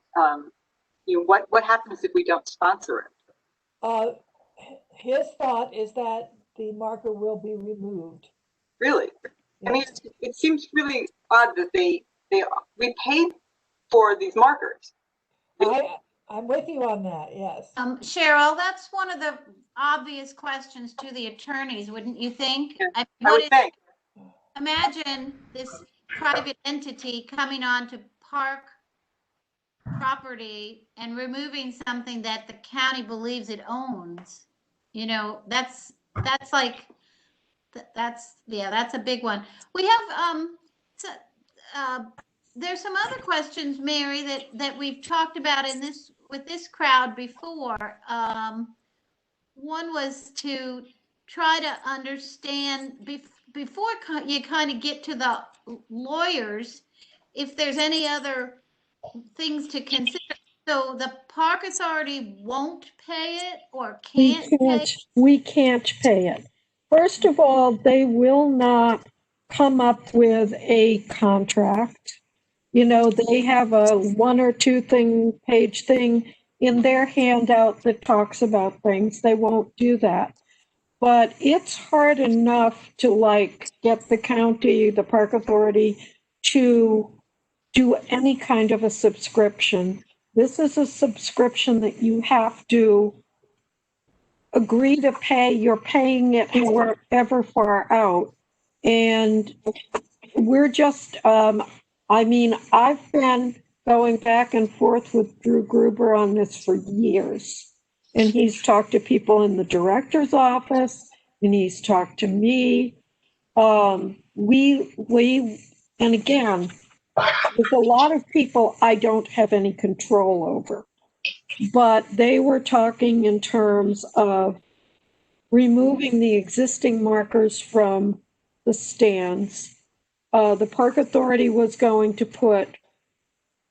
what happens if we don't sponsor it? His thought is that the marker will be removed. Really? Yes. I mean, it seems really odd that we paid for these markers. I'm with you on that, yes. Cheryl, that's one of the obvious questions to the attorneys, wouldn't you think? Yeah, I would think. Imagine this private entity coming onto park property and removing something that the county believes it owns. You know, that's a big one. We have there's some other questions, Mary, that we've talked about with this crowd before. One was to try to understand before you kind of get to the lawyers, if there's any other things to consider. So the Park Authority won't pay it or can't pay it? We can't pay it. First of all, they will not come up with a contract. You know, they have a 1 or 2 page thing in their handout that talks about things. They won't do that. But it's hard enough to get the county, the Park Authority to do any kind of a subscription. This is a subscription that you have to agree to pay. You're paying it however far out. And we're just, I've been going back and forth with Drew Gruber on this for years. And he's talked to people in the director's office, and he's talked to me. And again, there's a lot of people I don't have any control over. But they were talking in terms of removing the existing markers from the stands. The Park Authority was going to put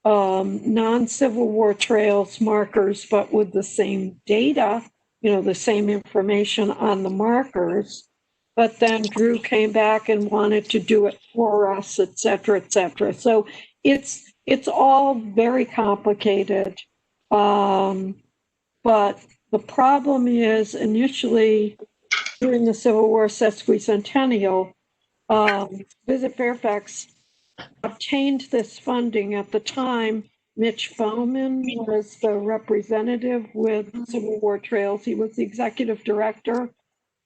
non-Civil War trails markers, but with the same data, the same information on the markers. But then Drew came back and wanted to do it for us, et cetera, et cetera. So it's all very complicated. But the problem is initially during the Civil War sesquicentennial, Visit Fairfax obtained this funding. At the time, Mitch Bowman was the representative with Civil War Trails. He was the executive director.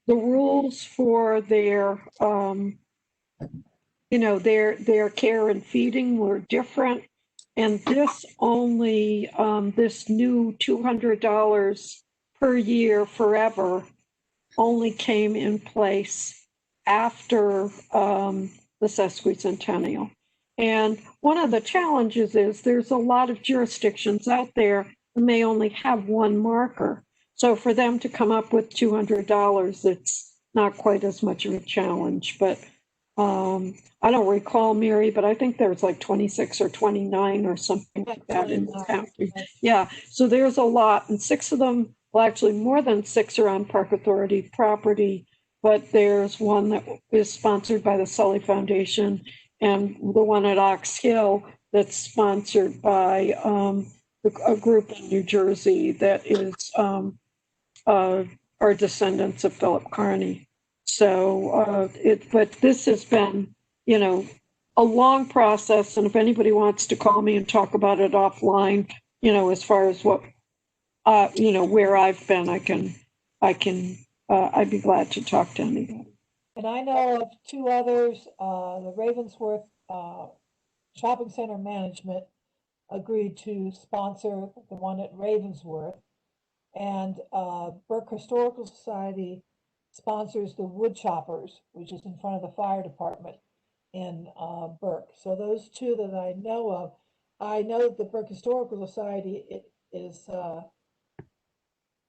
The rules for their, their care and feeding were different. And this only, this new $200 per year forever only came in place after the sesquicentennial. And one of the challenges is there's a lot of jurisdictions out there that may only have one marker. So for them to come up with $200, it's not quite as much of a challenge. But I don't recall, Mary, but I think there's like 26 or 29 or something like that in the county. Yeah, so there's a lot, and 6 of them, well, actually more than 6 are on Park Authority property, but there's one that is sponsored by the Sully Foundation, and the one at Ox Hill that's sponsored by a group in New Jersey that is our descendants of Philip Kearney. So but this has been, a long process. And if anybody wants to call me and talk about it offline, as far as what, where I've been, I'd be glad to talk to anybody. And I know of 2 others, the Ravensworth Shopping Center Management agreed to sponsor the one at Ravensworth, and Burke Historical Society sponsors the Wood Choppers, which is in front of the fire department in Burke. So those 2 that I know of, I know that the Burke Historical Society is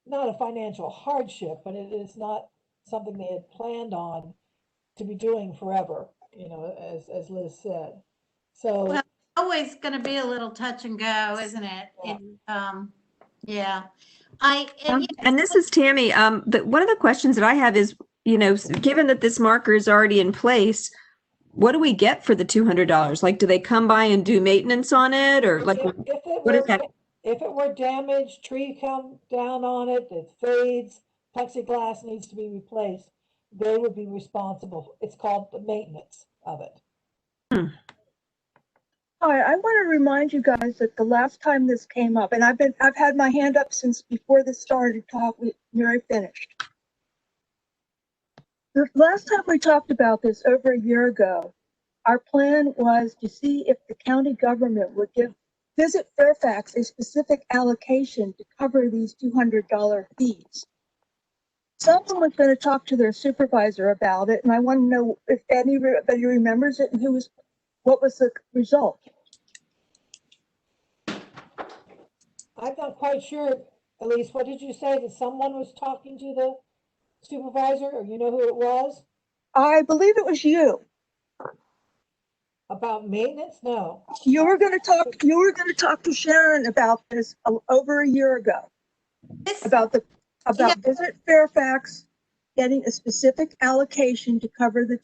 not a financial hardship, but it is not something they had planned on to be doing forever, as Liz said. So well, always going to be a little touch and go, isn't it? Yeah. And this is Tammy. One of the questions that I have is, given that this marker is already in place, what do we get for the $200? Like, do they come by and do maintenance on it, or like, what is that? If it were damaged, tree come down on it, it fades, plexiglass needs to be replaced, they would be responsible. It's called the maintenance of it. Hi, I want to remind you guys that the last time this came up, and I've had my hand up since before this started talking, Mary finished. The last time we talked about this over a year ago, our plan was to see if the county government would give Visit Fairfax a specific allocation to cover these $200 fees. Someone was going to talk to their supervisor about it, and I want to know if anybody remembers it and what was the result. I'm not quite sure, Elise, what did you say? That someone was talking to the supervisor, or you know who it was? I believe it was you. About maintenance? No. You were going to talk to Sharon about this over a year ago. About Visit Fairfax getting a specific allocation to cover the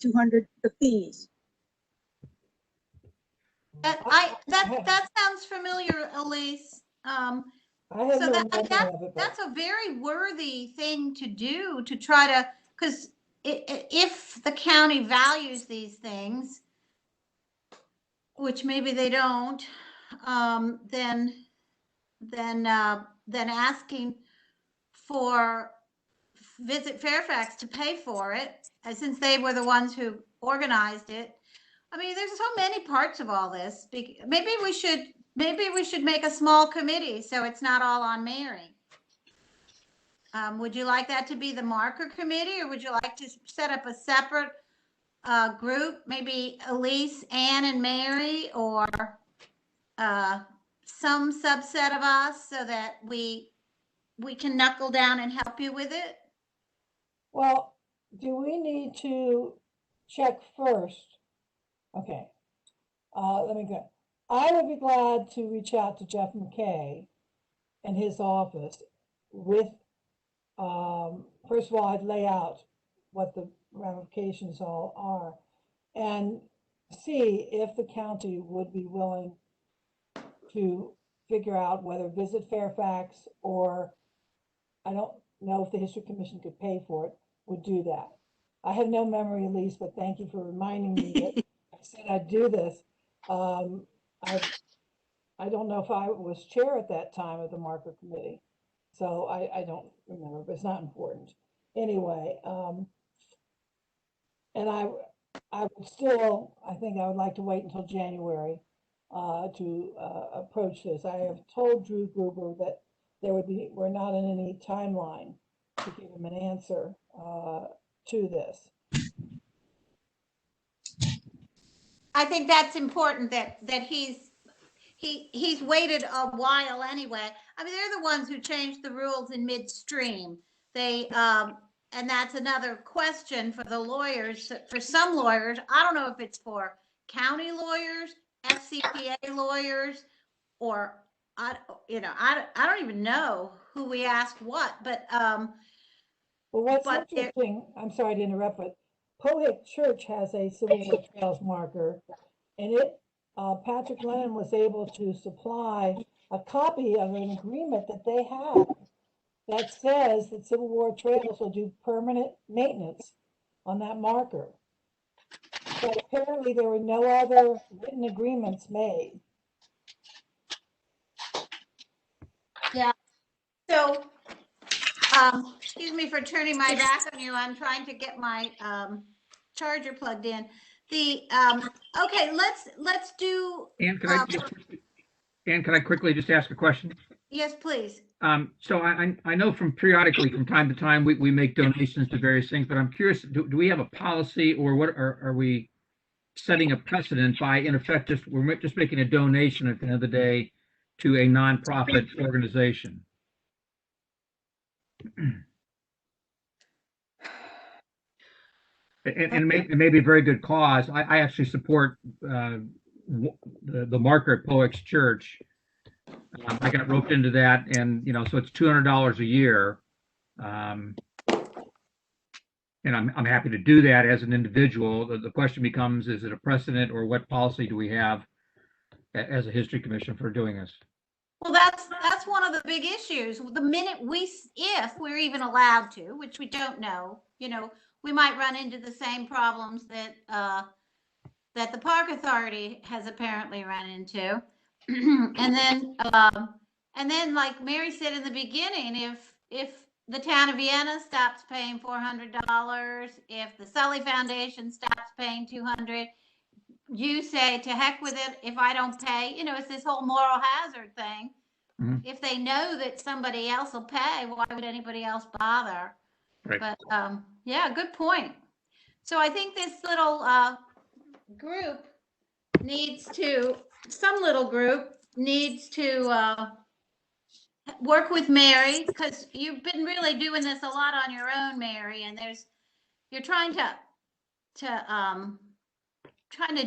fees. That sounds familiar, Elise. That's a very worthy thing to do, to try to, because if the county values these things, which maybe they don't, then asking for Visit Fairfax to pay for it, since they were the ones who organized it. I mean, there's so many parts of all this. Maybe we should make a small committee so it's not all on Mary. Would you like that to be the marker committee, or would you like to set up a separate group, maybe Elise, Ann, and Mary, or some subset of us, so that we can knuckle down and help you with it? Well, do we need to check first? Okay, let me go. I would be glad to reach out to Jeff McKay and his office with, first of all, I'd lay out what the ramifications all are, and see if the county would be willing to figure out whether Visit Fairfax, or I don't know if the History Commission could pay for it, would do that. I have no memory, Elise, but thank you for reminding me that I said I'd do this. I don't know if I was chair at that time of the marker committee, so I don't remember, but it's not important. Anyway, and I would still, I think I would like to wait until January to approach this. I have told Drew Gruber that we're not in any timeline to give him an answer to this. I think that's important that he's waited a while anyway. I mean, they're the ones who changed the rules in midstream. They and that's another question for the lawyers. For some lawyers, I don't know if it's for county lawyers, FCPA lawyers, or I don't even know who we asked what, but well, what's interesting, I'm sorry to interrupt, but Pohick Church has a Civil War Trails marker, and Patrick Lennon was able to supply a copy of an agreement that they have that says that Civil War Trails will do permanent maintenance on that marker. But apparently there were no other written agreements made. Yeah. So, excuse me for turning my back on you. I'm trying to get my charger plugged in. The okay, let's do. Ann, can I quickly just ask a question? Yes, please. So I know periodically from time to time we make donations to various things, but I'm curious, do we have a policy, or what are we setting a precedent by, in effect, we're just making a donation at the end of the day to a nonprofit organization? And it may be a very good cause. I actually support the marker at Pohick's Church. I got roped into that, and so it's $200 a year, and I'm happy to do that as an individual. The question becomes: is it a precedent, or what policy do we have as a history commission for doing this? Well, that's one of the big issues. The minute if we're even allowed to, which we don't know, we might run into the same problems that that the Park Authority has apparently run into. And then like Mary said in the beginning, if the town of Vienna stops paying $400, if the Sully Foundation stops paying $200, you say to heck with it. If I don't pay, it's this whole moral hazard thing. Mm-hmm. If they know that somebody else will pay, why would anybody else bother? Right. But yeah, good point. So I think this little group needs to work with Mary, because you've been really doing this a lot on your own, Mary, and you're trying to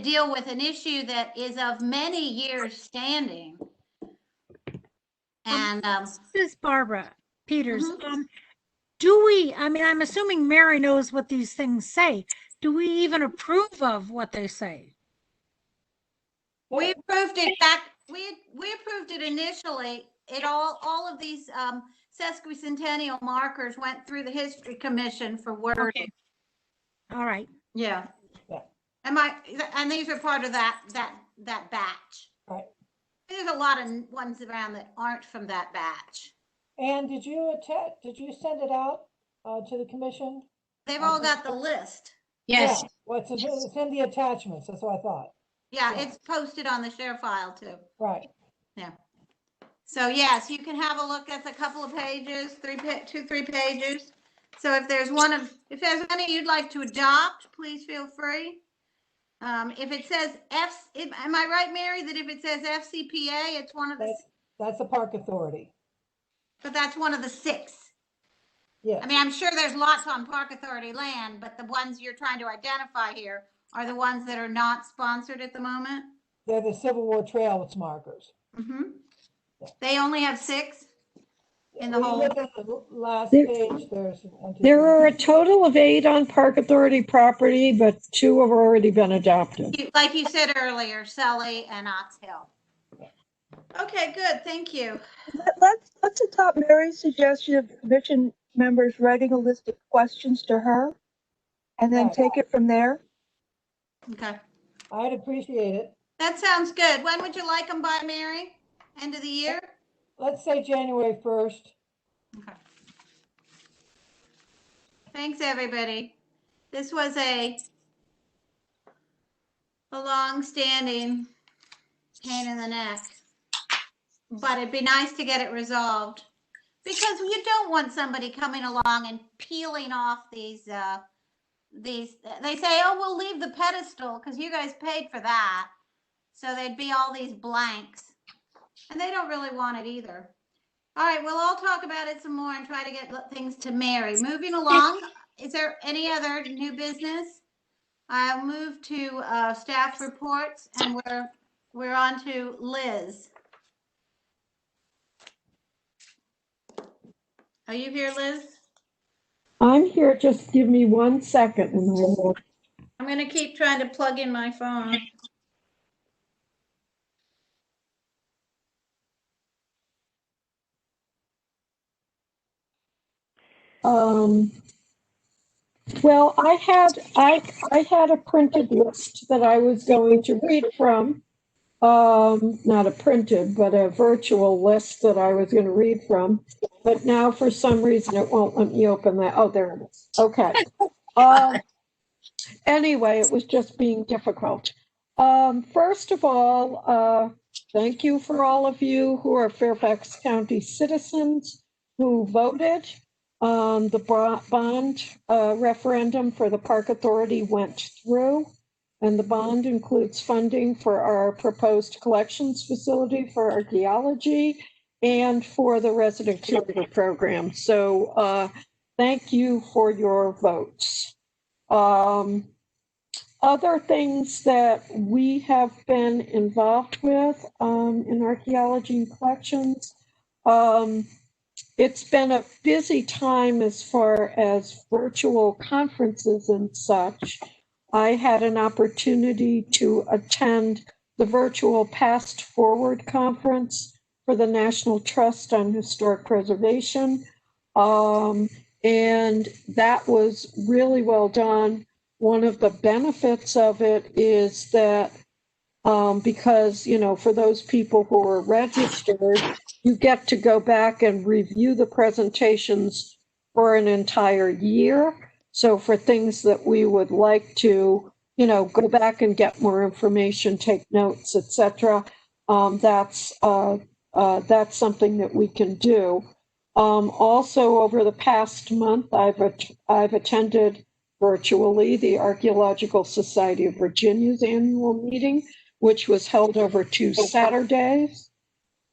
deal with an issue that is of many years standing. And this is Barbara Peters. Mm-hmm. I'm assuming Mary knows what these things say. Do we even approve of what they say? We approved it back. We approved it initially. All of these sesquicentennial markers went through the History Commission for wording. Okay. All right. Yeah. And these are part of that batch. Right. There's a lot of ones around that aren't from that batch. And did you send it out to the commission? They've all got the list. Yes. Yeah. It's in the attachments. That's what I thought. Yeah, it's posted on the share file too. Right. Yeah. So yes, you can have a look. That's a couple of pages, 3 pages. So if there's any you'd like to adopt, please feel free. If it says am I right, Mary, that if it says FCPA, it's one of the. That's the Park Authority. But that's one of the 6. Yeah. I mean, I'm sure there's lots on Park Authority land, but the ones you're trying to identify here are the ones that are not sponsored at the moment. They're the Civil War Trails markers. Mm-hmm. Yeah. They only have 6 in the whole. Look at the last page. There are a total of 8 on Park Authority property, but 2 have already been adopted. Like you said earlier, Sully and Ox Hill. Okay, good. Thank you. Let's adopt Mary's suggestion of commission members writing a list of questions to her and then take it from there. Okay. I'd appreciate it. That sounds good. When would you like them by, Mary? End of the year? Let's say January 1st. Okay. Thanks, everybody. This was a long-standing pain in the neck, but it'd be nice to get it resolved because you don't want somebody coming along and peeling off these. They say, "Oh, we'll leave the pedestal because you guys paid for that." So they'd be all these blanks, and they don't really want it either. All right, we'll all talk about it some more and try to get things to Mary. Moving along, is there any other new business? I'll move to staff reports, and we're on to Liz. Are you here, Liz? I'm here. Just give me 1 second. And I'm going to keep trying to plug in my phone. Well, I had a printed list that I was going to read from. Not a printed, but a virtual list that I was going to read from. But now for some reason it won't let me open that. Oh, there it is. Okay. Anyway, it was just being difficult. First of all, thank you for all of you who are Fairfax County citizens who voted. The bond referendum for the Park Authority went through, and the bond includes funding for our proposed collections facility for archaeology and for the resident curator program. So thank you for your votes. Other things that we have been involved with in archaeology and collections, it's been a busy time as far as virtual conferences and such. I had an opportunity to attend the virtual Past Forward conference for the National Trust on Historic Preservation, and that was really well done. One of the benefits of it is that because, you know, for those people who are registered, you get to go back and review the presentations for an entire year. So for things that we would like to, you know, go back and get more information, take notes, etc., that's something that we can do. Also, over the past month, I've attended virtually the Archaeological Society of Virginia's annual meeting, which was held over 2 Saturdays,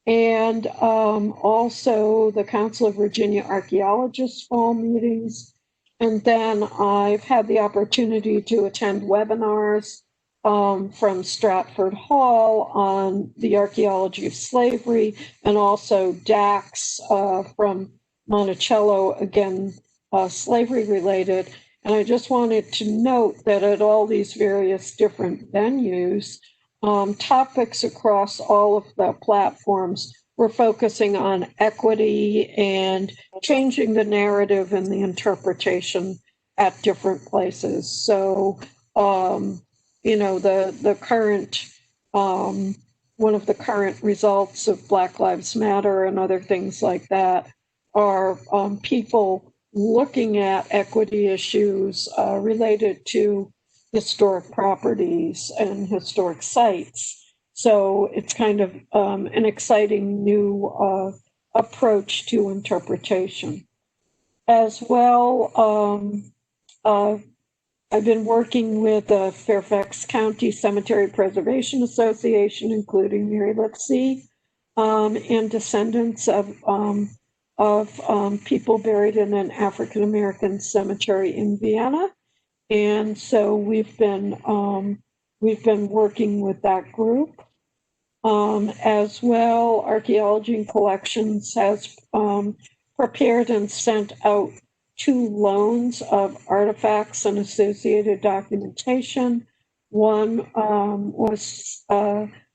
and also the Council of Virginia Archaeologists fall meetings. And then I've had the opportunity to attend webinars from Stratford Hall on the archaeology of slavery, and also DAX from Monticello, again, slavery related. And I just wanted to note that at all these various different venues, topics across all of the platforms were focusing on equity and changing the narrative and the interpretation at different places. So, you know, the current, one of the current results of Black Lives Matter and other things like that are people looking at equity issues related to historic properties and historic sites. So it's kind of an exciting new approach to interpretation. As well, I've been working with the Fairfax County Cemetery Preservation Association, including Mary Lipsey, and descendants of people buried in an African American cemetery in Vienna. And so we've been working with that group. As well, Archaeology Collections has prepared and sent out 2 loans of artifacts and associated documentation. One was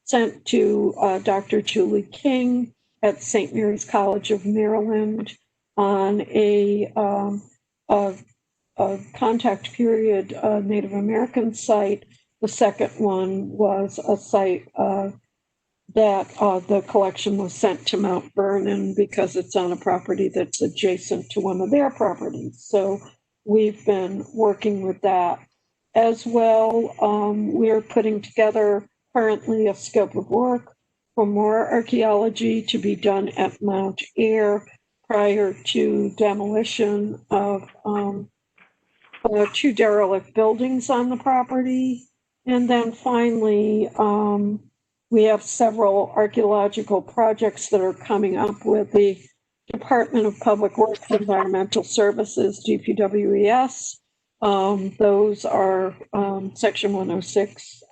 sent to Dr. Julie King at St. Mary's College of Maryland on a contact period Native American site, The second one was a site that the collection was sent to Mount Vernon because it's on a property that's adjacent to one of their properties. So we've been working with that as well. We're putting together currently a scope of work for more archaeology to be done at Mount Air prior to demolition of 2 derelict buildings on the property. And then finally, we have several archaeological projects that are coming up with the Department of Public Works Environmental Services, DPWES. Those are Section 106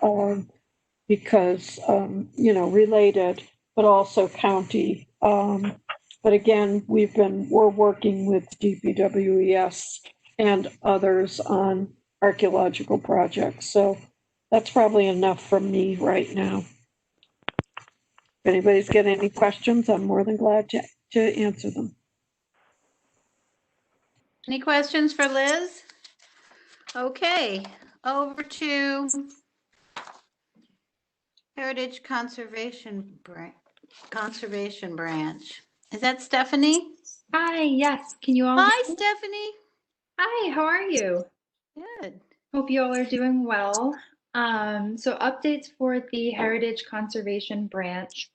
because, related, but also county. But again, we're working with DPWES and others on archaeological projects. So that's probably enough from me right now. If anybody's got any questions, I'm more than glad to answer them. Any questions for Liz? Okay, over to Heritage Conservation Branch. Is that Stephanie? Hi, yes. Can you all? Hi, Stephanie. Hi, how are you? Good. Hope you all are doing well. So updates for the Heritage Conservation Branch.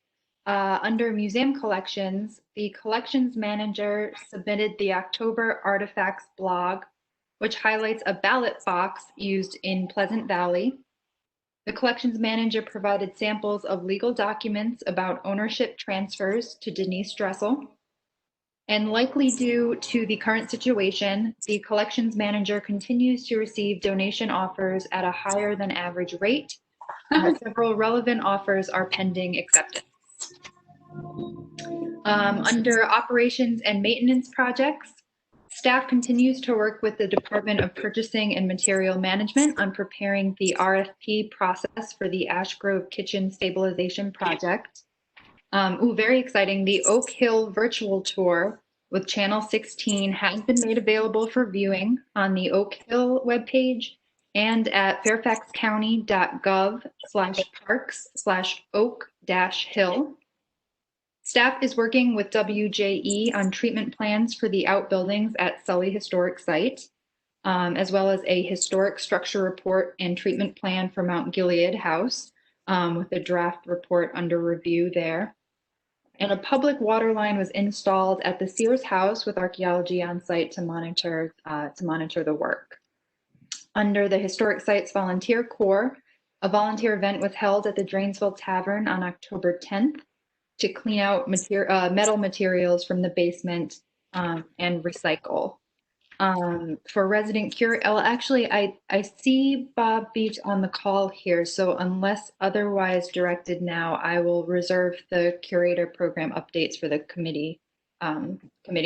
Under Museum Collections, the collections manager submitted the October Artifacts blog, which highlights a ballot box used in Pleasant Valley. The collections manager provided samples of legal documents about ownership transfers to Denise Dressel. And likely due to the current situation, the collections manager continues to receive donation offers at a higher than average rate. Several relevant offers are pending acceptance. Under operations and maintenance projects, staff continues to work with the Department of Purchasing and Material Management on preparing the RFP process for the Ash Grove Kitchen Stabilization Project. Very exciting. The Oak Hill virtual tour with Channel 16 has been made available for viewing on the Oak Hill webpage and at fairfaxcounty.gov/parks/oak-hill. Staff is working with WJE on treatment plans for the outbuildings at Sully Historic Site, as well as a historic structure report and treatment plan for Mount Gilead House, with a draft report under review there. And a public water line was installed at the Sears House with archaeology on site to monitor the work. Under the Historic Sites Volunteer Corps, a volunteer event was held at the Drainsville Tavern on October 10th to clean out metal materials from the basement and recycle. For resident actually, I see Bob Beach on the call here, so unless otherwise directed now, I will reserve the curator program updates for the committee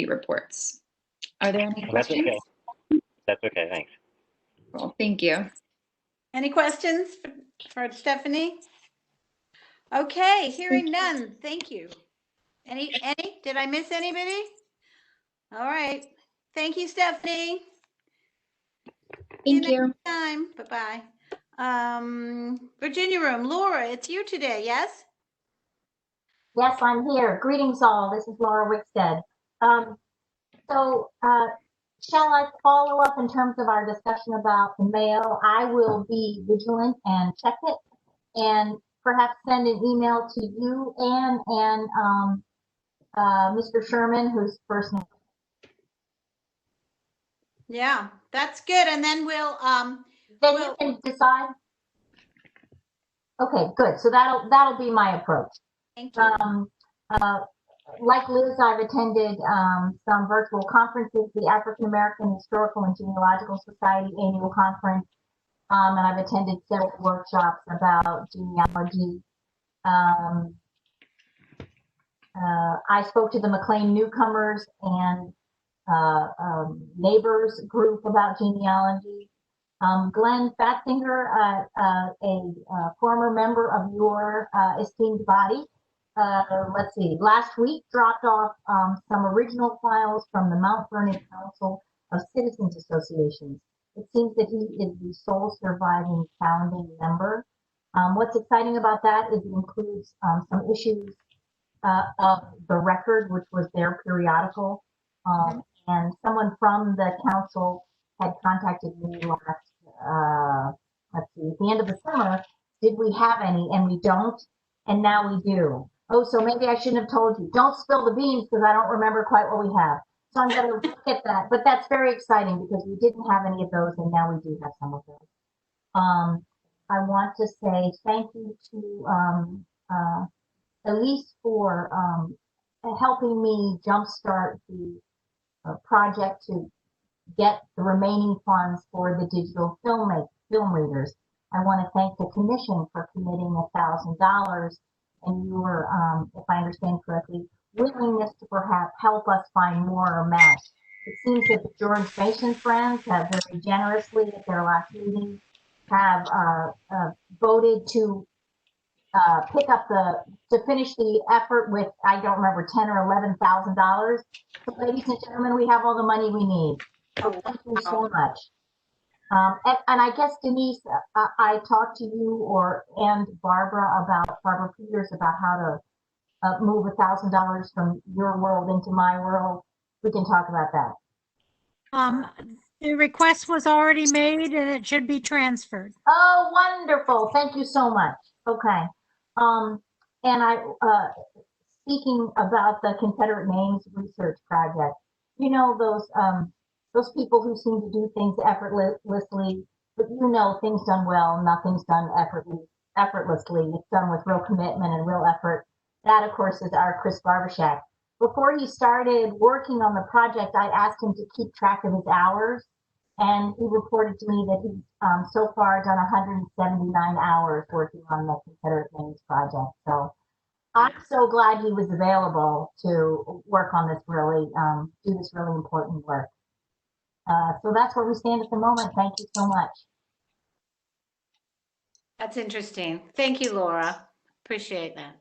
reports. Are there any questions? That's okay. That's okay, thanks. Well, thank you. Any questions for Stephanie? Okay, hearing none. Thank you. Any? Did I miss anybody? All right. Thank you, Stephanie. Thank you. Time. Bye-bye. Virginia Room, Laura, it's you today, yes? Yes, I'm here. Greetings all. This is Laura Wickstead. Shall I follow up in terms of our discussion about the mail? I will be vigilant and check it and perhaps send an email to you, Anne, and Mr. Sherman, who's first name. Yeah, that's good. And then we'll you can decide. Okay, good. So that'll be my approach. Thank you. Like Liz, I've attended some virtual conferences, the African American Historical and Genealogical Society annual conference, and I've attended several workshops about genealogy. I spoke to the McLean newcomers and neighbors group about genealogy. Glenn Fatzinger, a former member of your esteemed body, let's see, last week dropped off some original files from the Mount Vernon Council of Citizens Associations. It seems that he is the sole surviving founding member. What's exciting about that is it includes some issues of the record, which was their periodical. And someone from the council had contacted me last, let's see, at the end of the summer, did we have any? And we don't, and now we do. Oh, so maybe I shouldn't have told you. Don't spill the beans because I don't remember quite what we have. So I'm going to look at that. But that's very exciting because we didn't have any of those, and now we do have some of those. I want to say thank you to Elise for helping me jumpstart the project to get the remaining funds for the digital film readers. I want to thank the commission for committing $1,000 and your, if I understand correctly, willingness to perhaps help us find more or match. It seems that the George Mason Friends have very generously at their last meeting have voted to pick up to finish the effort with, I don't remember, $10,000 or $11,000. So ladies and gentlemen, we have all the money we need. So thank you so much. And I guess, Denise, I talked to you and Barbara Peters about how to move $1,000 from your world into my world. We can talk about that. The request was already made and it should be transferred. Oh, wonderful. Thank you so much. Okay. And speaking about the Confederate Names Research Project, you know, those people who seem to do things effortlessly, but you know, things done well, nothing's done effortlessly. It's done with real commitment and real effort. That, of course, is our Chris Barbershak. Before he started working on the project, I asked him to keep track of his hours, and he reported to me that he's so far done 179 hours working on the Confederate Names Project. So I'm so glad he was available to work on this really, do this really important work. So that's where we stand at the moment. Thank you so much. That's interesting. Thank you, Laura. Appreciate that.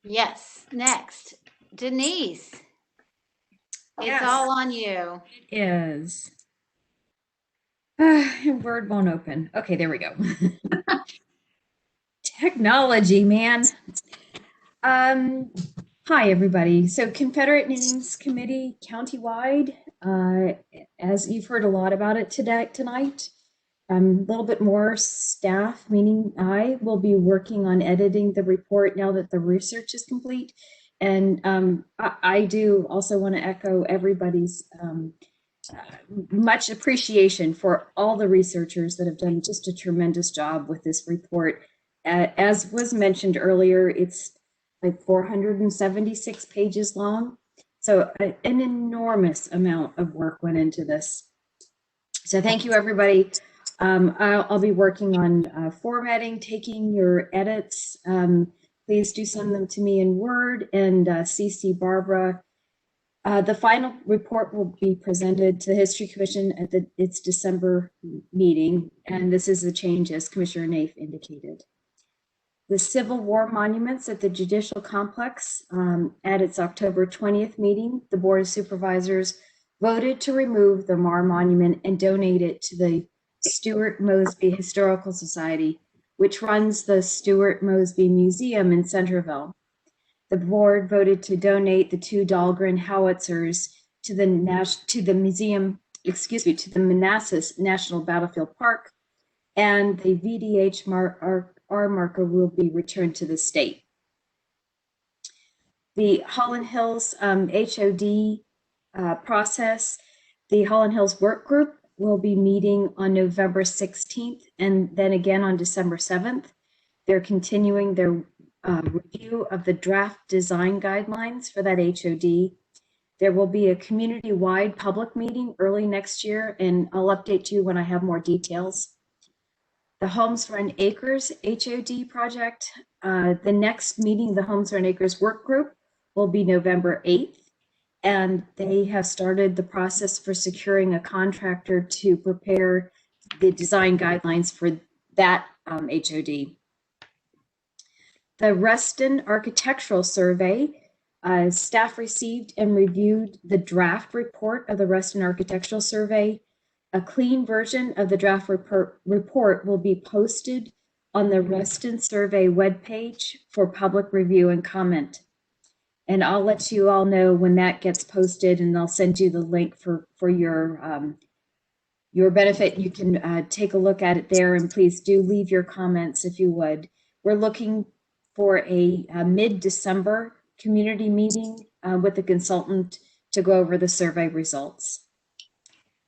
Yes, next, Denise. Yes. It's all on you. It is. Word won't open. Okay, there we go. Technology, man. Hi, everybody. So Confederate Names Committee countywide, as you've heard a lot about it tonight, a little bit more staff, meaning I will be working on editing the report now that the research is complete. And I do also want to echo everybody's much appreciation for all the researchers that have done just a tremendous job with this report. As was mentioned earlier, it's like 476 pages long. So an enormous amount of work went into this. So thank you, everybody. I'll be working on formatting, taking your edits. Please do send them to me in Word and CC Barbara. The final report will be presented to the History Commission at its December meeting, and this is the change as Commissioner Naif indicated. The Civil War monuments at the Judicial Complex at its October 20th meeting, the Board of Supervisors voted to remove the Mar Monument and donate it to the Stuart Mosby Historical Society, which runs the Stuart Mosby Museum in Centerville. The board voted to donate the 2 Dahlgren howitzers to the Manassas National Battlefield Park, and the VDH R marker will be returned to the state. The Holland Hills HOD process, the Holland Hills Work Group will be meeting on November 16th and then again on December 7th. They're continuing their review of the draft design guidelines for that HOD. There will be a community-wide public meeting early next year, and I'll update you when I have more details. The Homes Run Acres HOD project, the next meeting of the Homes Run Acres work group will be November 8th, and they have started the process for securing a contractor to prepare the design guidelines for that HOD. The Reston Architectural Survey Staff received and reviewed the draft report of the Reston Architectural Survey. A clean version of the draft report will be posted on the Reston Survey webpage for public review and comment. And I'll let you all know when that gets posted, and I'll send you the link for your benefit. You can take a look at it there, and please do leave your comments if you would. We're looking for a mid-December community meeting with the consultant to go over the survey results.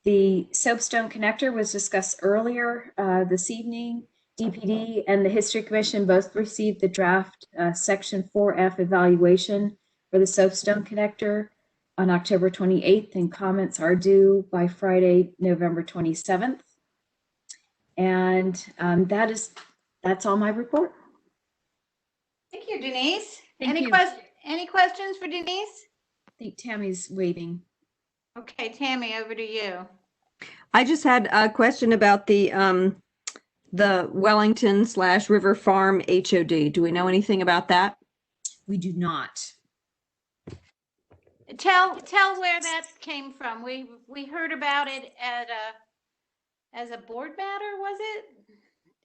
The soapstone connector was discussed earlier this evening. DPD and the History Commission both received the draft Section 4F evaluation for the soapstone connector on October 28th, and comments are due by Friday, November 27th. And that's all my report. Thank you, Denise. Thank you. Any questions for Denise? I think Tammy's waving. Okay, Tammy, over to you. I just had a question about the Wellington/River Farm HOD. Do we know anything about that? We do not. Tell where that came from. We heard about it at as a board matter, was it?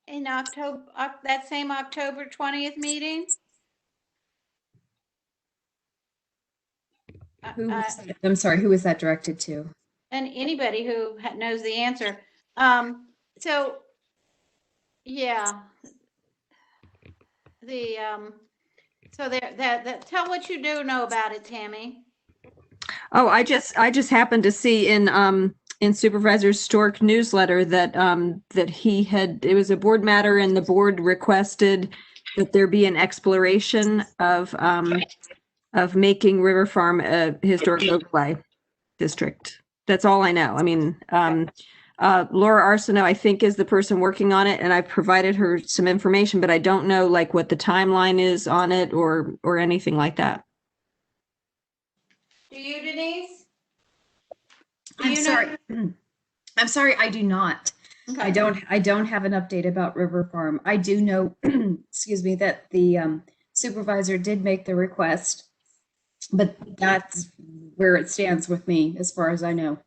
In October, that same October 20th meeting? I'm sorry, who was that directed to? And anybody who knows the answer. So, yeah. So tell what you do know about it, Tammy. Oh, I just happened to see in Supervisor Stork newsletter that it was a board matter, and the board requested that there be an exploration of making River Farm a historic overlay district. That's all I know. I mean, Laura Arsenault, I think, is the person working on it, and I provided her some information, but I don't know like what the timeline is on it or anything like that. Do you, Denise? I'm sorry, I do not. Okay. I don't have an update about River Farm. I do know, excuse me, that the supervisor did make the request, but that's where it stands with me as far as I know.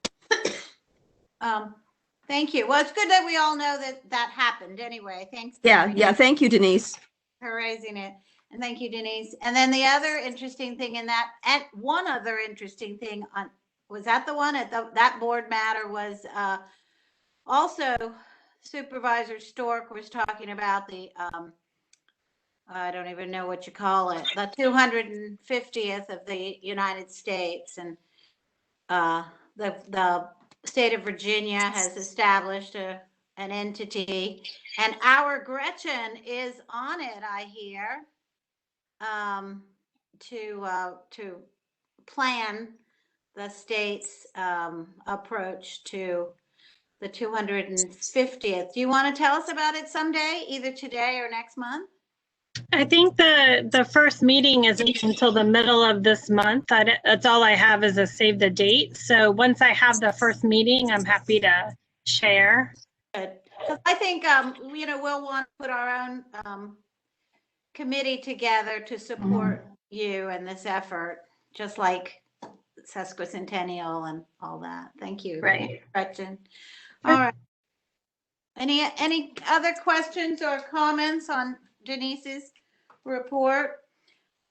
Thank you. Well, it's good that we all know that happened anyway. Thanks. Yeah. Thank you, Denise. For raising it. And thank you, Denise. And then the other interesting thing in that, and one other interesting thing was that the one at that board matter was also Supervisor Stork was talking about the I don't even know what you call it, the 250th of the United States, and the state of Virginia has established an entity, and our Gretchen is on it, I hear, to plan the state's approach to the 250th. Do you want to tell us about it someday, either today or next month? I think the first meeting isn't until the middle of this month. That's all I have is a save the date. So once I have the first meeting, I'm happy to share. Good. I think, we'll want to put our own committee together to support you in this effort, just like sesquicentennial and all that. Thank you. Right. Gretchen. All right. Any other questions or comments on Denise's report?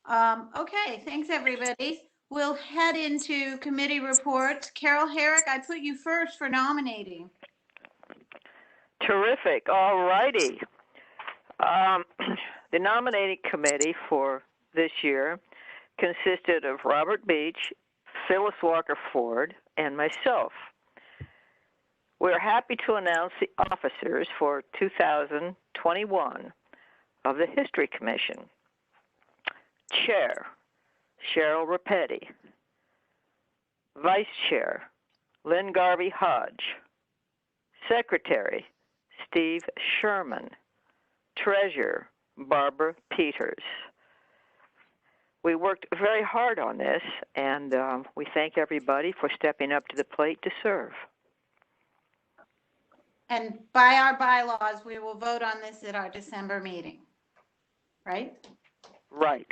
Okay, thanks everybody. We'll head into committee reports. Carol Herrick, I put you first for nominating. Terrific. All righty. The nominating committee for this year consisted of Robert Beach, Phyllis Walker Ford, and myself. We're happy to announce the officers for 2021 of the History Commission. Chair, Cheryl Rapetti. Vice Chair, Lynn Garvey Hodge. Secretary, Steve Sherman. Treasurer, Barbara Peters. We worked very hard on this, and we thank everybody for stepping up to the plate to serve. And by our bylaws, we will vote on this at our December meeting, right? Right.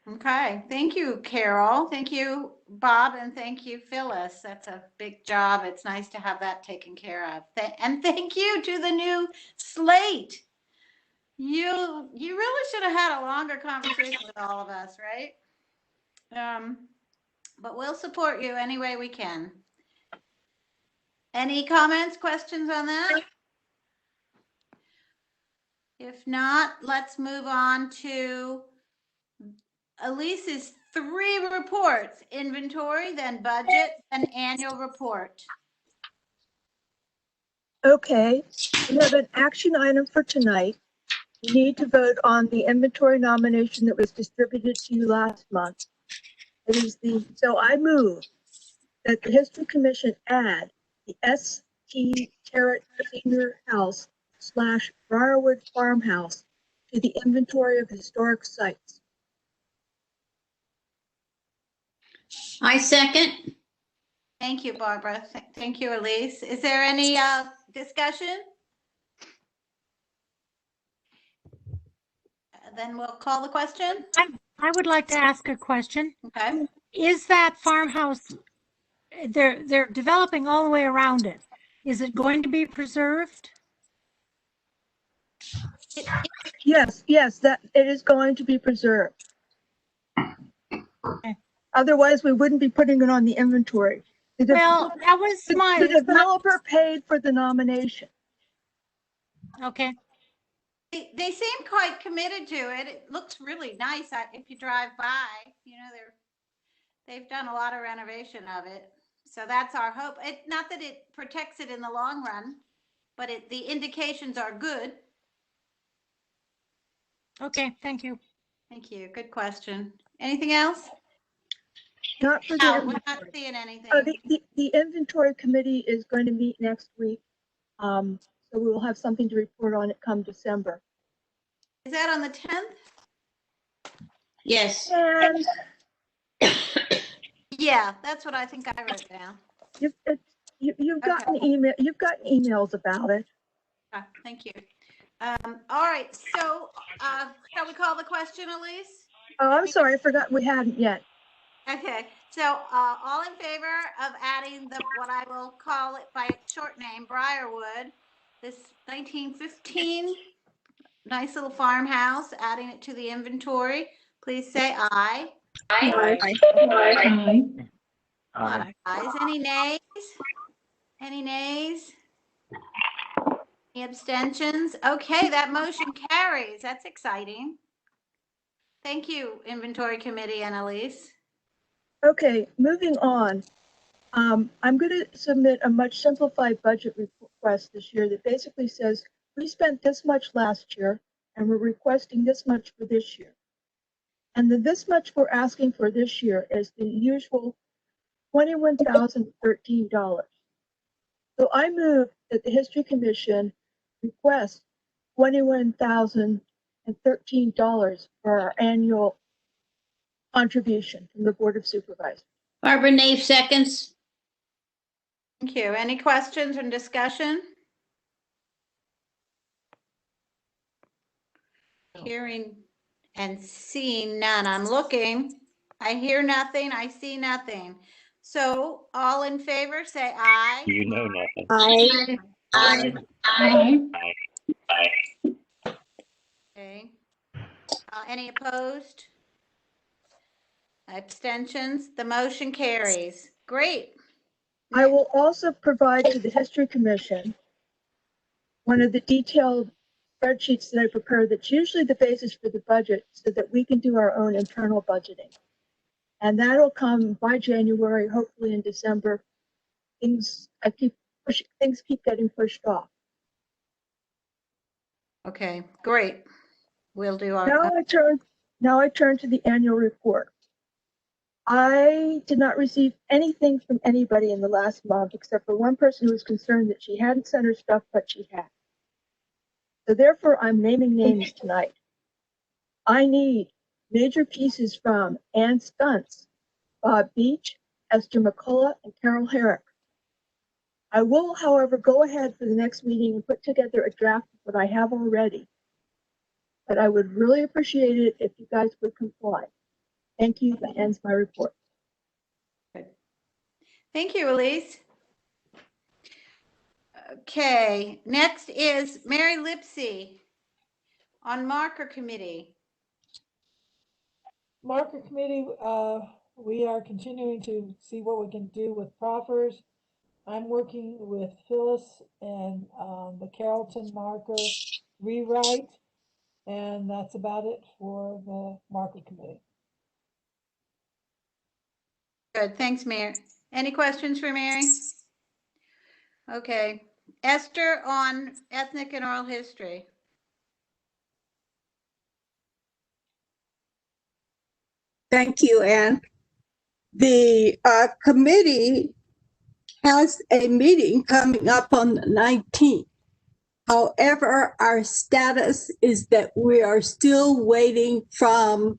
Okay, thank you, Carol. Thank you, Bob, and thank you, Phyllis. That's a big job. It's nice to have that taken care of. And thank you to the new slate. You really should have had a longer conversation with all of us, right? But we'll support you any way we can. Any comments, questions on that? If not, let's move on to Elise's 3 reports: inventory, then budget, and annual report. Okay, we have an action item for tonight. We need to vote on the inventory nomination that was distributed to you last month. It is so I move that the History Commission add the S.T. Terrace Senior House / Briarwood Farmhouse to the inventory of historic sites. I second. Thank you, Barbara. Thank you, Elise. Is there any discussion? Then we'll call the question. I would like to ask a question. Okay. Is that farmhouse, they're developing all the way around it. Is it going to be preserved? Yes, that it is going to be preserved. Okay. Otherwise, we wouldn't be putting it on the inventory. Well, that was the developer paid for the nomination. Okay. They seem quite committed to it. It looks really nice if you drive by. You know, they've done a lot of renovation of it. So that's our hope. Not that it protects it in the long run, but the indications are good. Okay, thank you. Thank you. Good question. Anything else? Not for No, we're not seeing anything. The inventory committee is going to meet next week. So we will have something to report on it come December. Is that on the 10th? Yes. And yeah, that's what I think I wrote down. You've gotten email. You've gotten emails about it. Thank you. All right. So, shall we call the question, Elise? Oh, I'm sorry. I forgot we hadn't yet. Okay. So, all in favor of adding what I will call it by its short name, Briarwood, this 1915 nice little farmhouse, adding it to the inventory, please say aye. Aye. Aye. Ayes. Any nays? Any nays? Any abstentions? Okay, that motion carries. That's exciting. Thank you, Inventory Committee and Elise. Okay, moving on. I'm going to submit a much simplified budget request this year that basically says we spent this much last year and we're requesting this much for this year. And this much we're asking for this year is the usual $21,013. So I move that the History Commission request $21,013 for our annual contribution from the Board of Supervisors. Barbara Nave seconds. Thank you. Any questions or discussion? Hearing and seeing none. I'm looking. I hear nothing. I see nothing. So all in favor, say aye. You know nothing. Aye. Aye. Aye. Okay. Any opposed? Abstentions? The motion carries. Great. I will also provide to the History Commission one of the detailed spreadsheets that I prepare that's usually the basis for the budget so that we can do our own internal budgeting. And that'll come by January, hopefully in December. Things keep getting pushed off. Okay, great. We'll do our. Now I turn to the annual report. I did not receive anything from anybody in the last month except for one person who was concerned that she hadn't sent her stuff, but she had. So therefore, I'm naming names tonight. I need major pieces from Ann Stuntz, Bob Beach, Esther McCullough, and Carol Herrick. I will, however, go ahead for the next meeting and put together a draft of what I have already. But I would really appreciate it if you guys would comply. Thank you. That ends my report. Thank you, Elise. Okay, next is Mary Lipsey on Marker Committee. Marker Committee, we are continuing to see what we can do with proffers. I'm working with Phyllis and the Carrollton marker rewrite, and that's about it for the Marker Committee. Good, thanks, Mary. Any questions for Mary? Okay, Esther on Ethnic and Oral History. Thank you, Anne. The committee has a meeting coming up on the 19th. However, our status is that we are still waiting for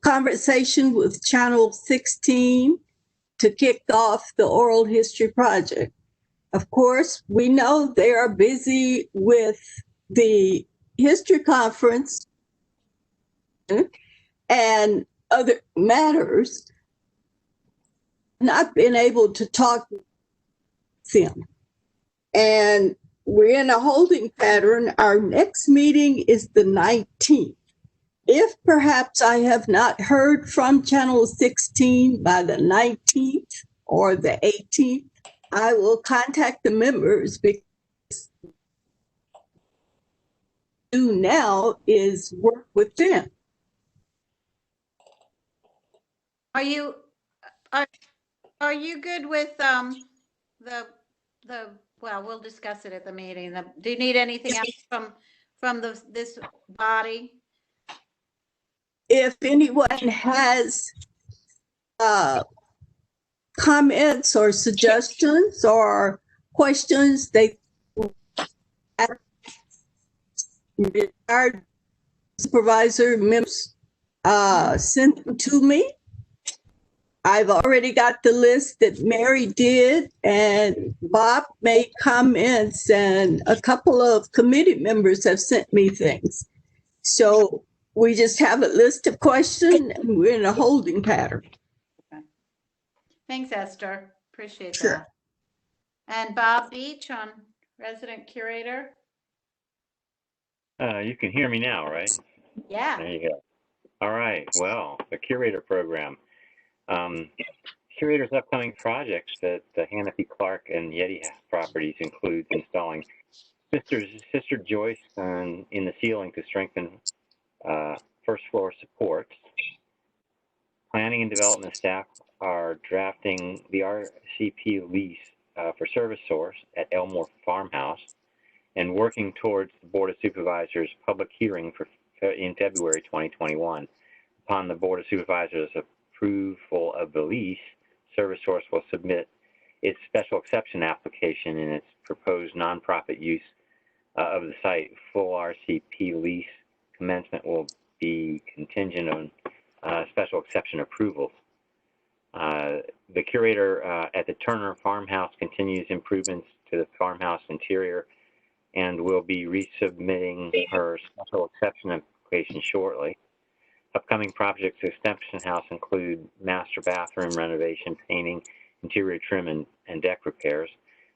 conversation with Channel 16 to kick off the oral history project. Of course, we know they are busy with the history conference and other matters, not been able to talk to them. And we're in a holding pattern. Our next meeting is the 19th. If perhaps I have not heard from Channel 16 by the 19th or the 18th, I will contact the members, because do now is work with them. Are you good with the well, we'll discuss it at the meeting. Do you need anything else from this body? If anyone has comments or suggestions or questions, they our supervisor members sent them to me. I've already got the list that Mary did, and Bob made comments, and a couple of committee members have sent me things. So we just have a list of questions, and we're in a holding pattern. Okay. Thanks, Esther. Appreciate Sure. that. And Bob Beach on resident curator. You can hear me now, right? Yeah. There you go. All right. Well, the curator program. Curator's upcoming projects at the Hannafy Clark and Yeti properties includes installing Sister Joyce in the ceiling to strengthen first floor supports. Planning and development staff are drafting the RCP lease for Service Source at Elmore Farmhouse and working towards the Board of Supervisors public hearing in February 2021. Upon the Board of Supervisors approval of the lease, Service Source will submit its special exception application in its proposed nonprofit use of the site. Full RCP lease commencement will be contingent on special exception approvals. The curator at the Turner Farmhouse continues improvements to the farmhouse interior and will be resubmitting her special exception application shortly. Upcoming projects at Extension House include master bathroom renovation, painting, interior trim, and deck repairs.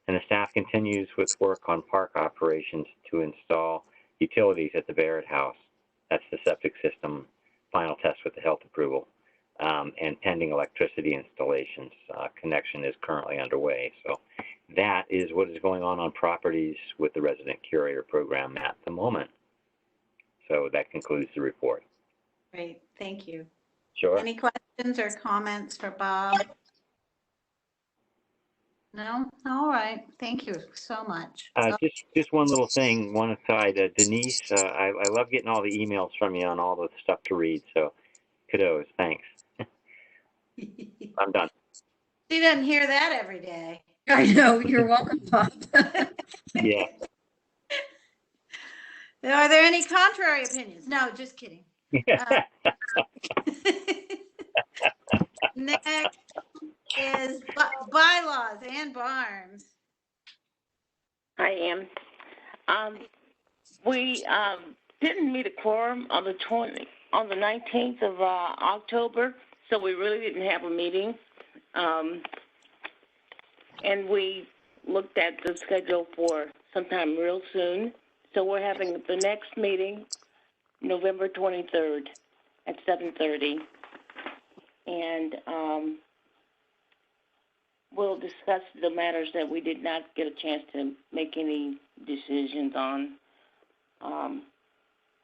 And the staff continues with work on park operations to install utilities at the Barrett House. That's the septic system final test with the health approval. And pending electricity installations. Connection is currently underway. So that is what is going on properties with the resident curator program at the moment. So that concludes the report. Great, thank you. Sure. Any questions or comments for Bob? No? All right, thank you so much. Just one little thing, one aside. Denise, I love getting all the emails from you on all the stuff to read. So kudos, thanks. I'm done. She doesn't hear that every day. I know. You're welcome, Bob. Yeah. Are there any contrary opinions? No, just kidding. Next is bylaws. Ann Barnes. I am. We didn't meet a quorum on the on the 19th of October, so we really didn't have a meeting. And we looked at the schedule for sometime real soon. So we're having the next meeting November 23rd at 7:30. And we'll discuss the matters that we did not get a chance to make any decisions on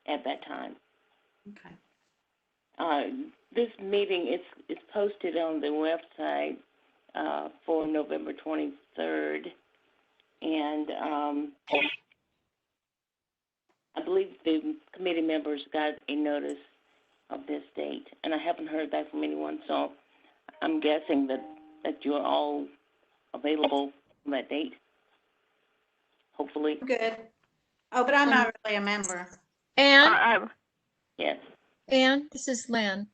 at that time. Okay. This meeting, it's posted on the website for November 23rd. And I believe the committee members got a notice of this date. And I haven't heard back from anyone, so I'm guessing that you're all available on that date. Hopefully. Good. Oh, but I'm not really a member. And yes. And this is Lynn.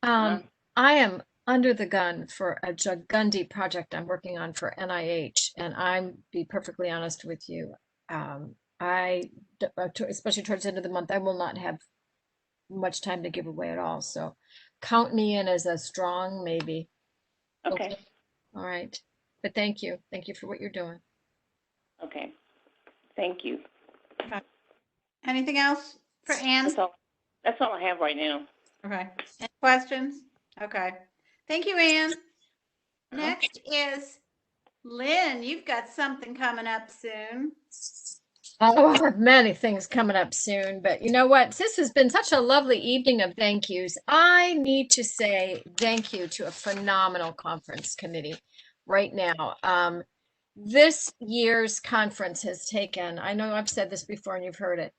I am under the gun for a Jagundi project I'm working on for NIH, and I'm be perfectly honest with you. Especially towards the end of the month, I will not have much time to give away at all. So count me in as a strong maybe. Okay. All right. But thank you. Thank you for what you're doing. Okay. Thank you. Okay. Anything else for Ann? That's all I have right now. Okay. Any questions? Okay. Thank you, Ann. Next is Lynn. You've got something coming up soon. Oh, I have many things coming up soon, but you know what? This has been such a lovely evening of thank yous. I need to say thank you to a phenomenal conference committee right now. This year's conference has taken, I know I've said this before and you've heard it,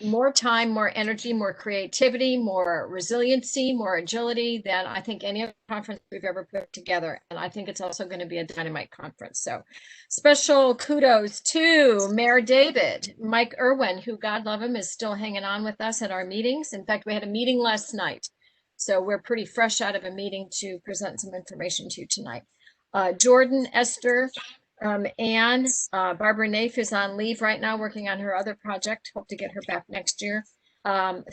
more time, more energy, more creativity, more resiliency, more agility than I think any other conference we've ever put together. And I think it's also going to be a dynamite conference. So special kudos to Mayor David, Mike Irwin, who, God love him, is still hanging on with us at our meetings. In fact, we had a meeting last night. So we're pretty fresh out of a meeting to present some information to you tonight. Jordan, Esther, Anne, Barbara Nafe is on leave right now working on her other project. Hope to get her back next year.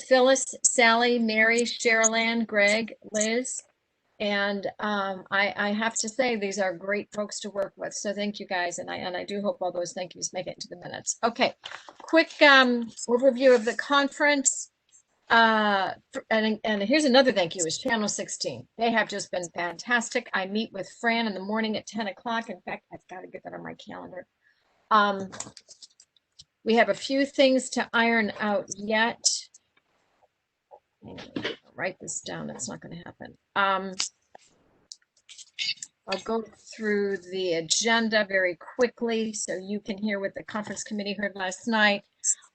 Phyllis, Sally, Mary, Sherilyn, Greg, Liz. And I have to say, these are great folks to work with. So thank you guys. And I do hope all those thank yous make it into the minutes. Okay, quick overview of the conference. And here's another thank you is Channel 16. They have just been fantastic. I meet with Fran in the morning at 10 o'clock. In fact, I've got to get that on my calendar. We have a few things to iron out yet. I'll write this down. That's not going to happen. I'll go through the agenda very quickly so you can hear what the conference committee heard last night.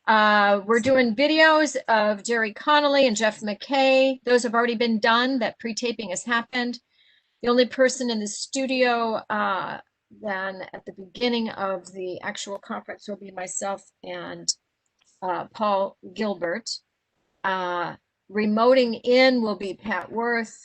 We're doing videos of Jerry Connolly and Jeff McKay. Those have already been done. That pre-taping has happened. The only person in the studio then at the beginning of the actual conference will be myself and Paul Gilbert. Remoting in will be Pat Worth,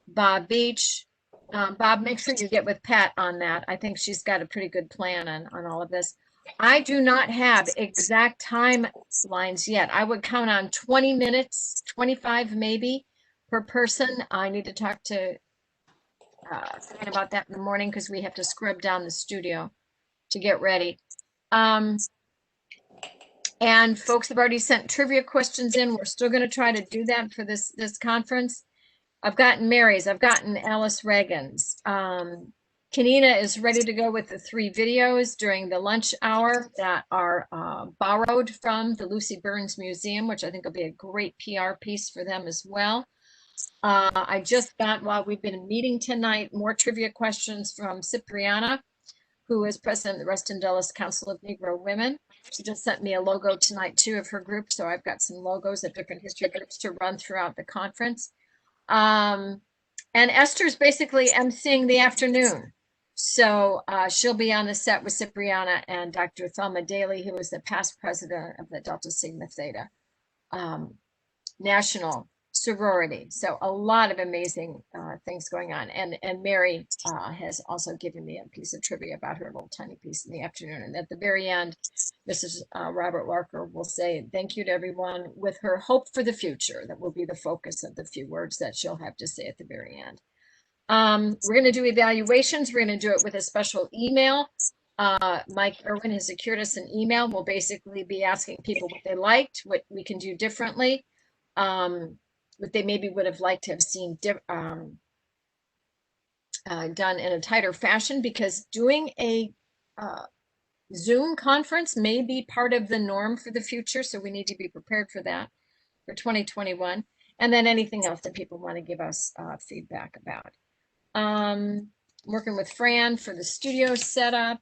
Bob Beach. Bob, make sure you get with Pat on that. I think she's got a pretty good plan on all of this. I do not have exact timelines yet. I would count on 20 minutes, 25 maybe per person. I need to talk to Fran about that in the morning because we have to scrub down the studio to get ready. And folks have already sent trivia questions in. We're still going to try to do that for this conference. I've gotten Mary's. I've gotten Alice Reagan's. Kanina is ready to go with the 3 videos during the lunch hour that are borrowed from the Lucy Burns Museum, which I think will be a great PR piece for them as well. I just got, while we've been meeting tonight, more trivia questions from Cipriana, who is president of the Reston Dulles Council of Negro Women. She just sent me a logo tonight too of her group, so I've got some logos of different history groups to run throughout the conference. And Esther's basically emceeing the afternoon. So she'll be on the set with Cipriana and Dr. Thelma Daly, who is the past president of the Delta Sigma Theta National sorority. So a lot of amazing things going on. And Mary has also given me a piece of trivia about her little tiny piece in the afternoon. And at the very end, Mrs. Robert Walker will say thank you to everyone with her hope for the future. That will be the focus of the few words that she'll have to say at the very end. We're going to do evaluations. We're going to do it with a special email. Mike Irwin has secured us an email. We'll basically be asking people what they liked, what we can do differently, what they maybe would have liked to have seen done in a tighter fashion, because doing a Zoom conference may be part of the norm for the future. So we need to be prepared for that for 2021. And then anything else that people want to give us feedback about. Working with Fran for the studio setup.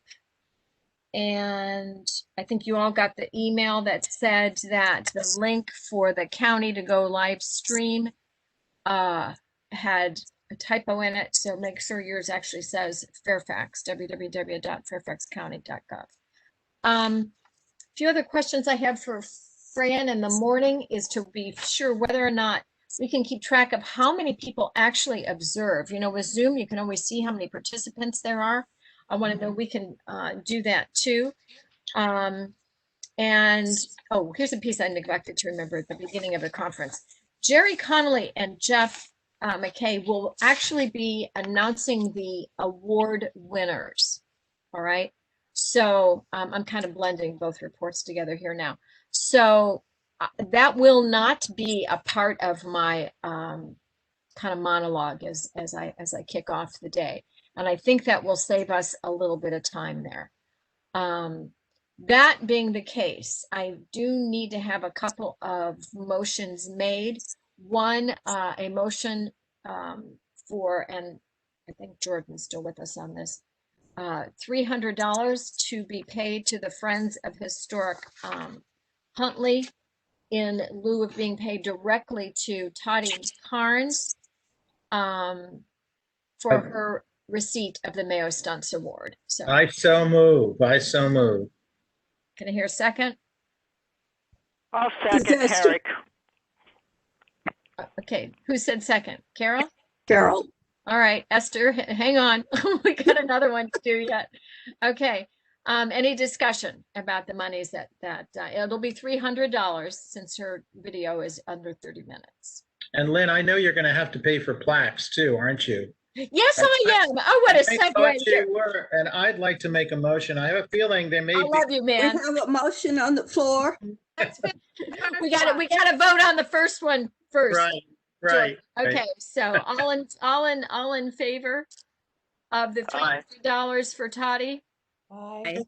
And I think you all got the email that said that the link for the county to go live stream had a typo in it. So make sure yours actually says Fairfax, www.fairfaxcounty.gov. A few other questions I have for Fran in the morning is to be sure whether or not we can keep track of how many people actually observe. You know, with Zoom, you can always see how many participants there are. I want to know we can do that too. And oh, here's a piece I neglected to remember at the beginning of the conference. Jerry Connolly and Jeff McKay will actually be announcing the award winners. All right. So I'm kind of blending both reports together here now. So that will not be a part of my kind of monologue as I kick off the day. And I think that will save us a little bit of time there. That being the case, I do need to have a couple of motions made. One, a motion for, and I think Jordan's still with us on this, $300 to be paid to the Friends of Historic Huntley in lieu of being paid directly to Toddy Carnes for her receipt of the Mayo Stunts Award. So I so move. can I hear a second? I'll second, Herrick. Okay, who said second? Carol? Carol. All right, Esther, hang on. We got another one to do yet. Okay. Any discussion about the monies that it'll be $300 since her video is under 30 minutes. And Lynn, I know you're going to have to pay for plaques too, aren't you? Yes, I am. Oh, what a segue. And I'd like to make a motion. I have a feeling there may be. I love you, man. We have a motion on the floor. We got to vote on the first one first. Right. Okay, so all in favor of the $300 for Toddy? Aye.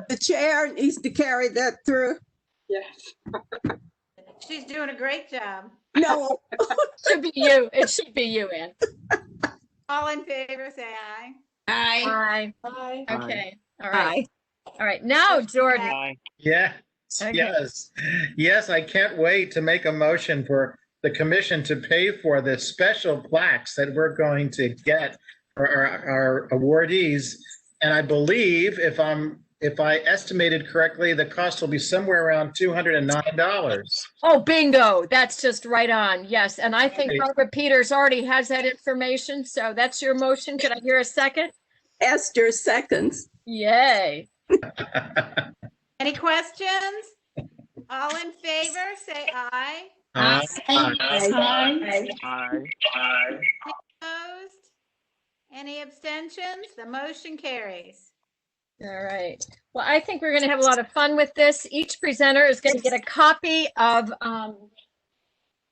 The chair needs to carry that through. Yes. She's doing a great job. No. Should be you. It should be you, Ann. All in favor, say aye. Aye. Aye. Okay. All right. All right. Now, Jordan. Aye. Yeah. Okay. Yes, I can't wait to make a motion for the commission to pay for the special plaques that we're going to get for our awardees. And I believe if I estimated correctly, the cost will be somewhere around $209. Oh, bingo. That's just right on. Yes. And I think Barbara Peters already has that information. So that's your motion. Could I hear a second? Esther seconds. Yay. Any questions? All in favor, say aye. Aye. Opposed? Any abstentions? The motion carries. All right. Well, I think we're going to have a lot of fun with this. Each presenter is going to get a copy of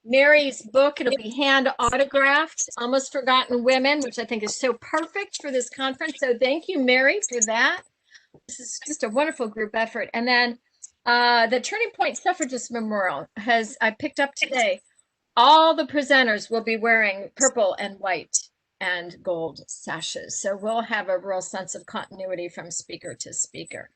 Mary's book. It'll be hand autographed, Almost Forgotten Women, which I think is so perfect for this conference. So thank you, Mary, for that. This is just a wonderful group effort. And then the Turning Point Suffragist Memorial I picked up today. All the presenters will be wearing purple and white and gold sashes. So we'll have a real sense of continuity from speaker to speaker.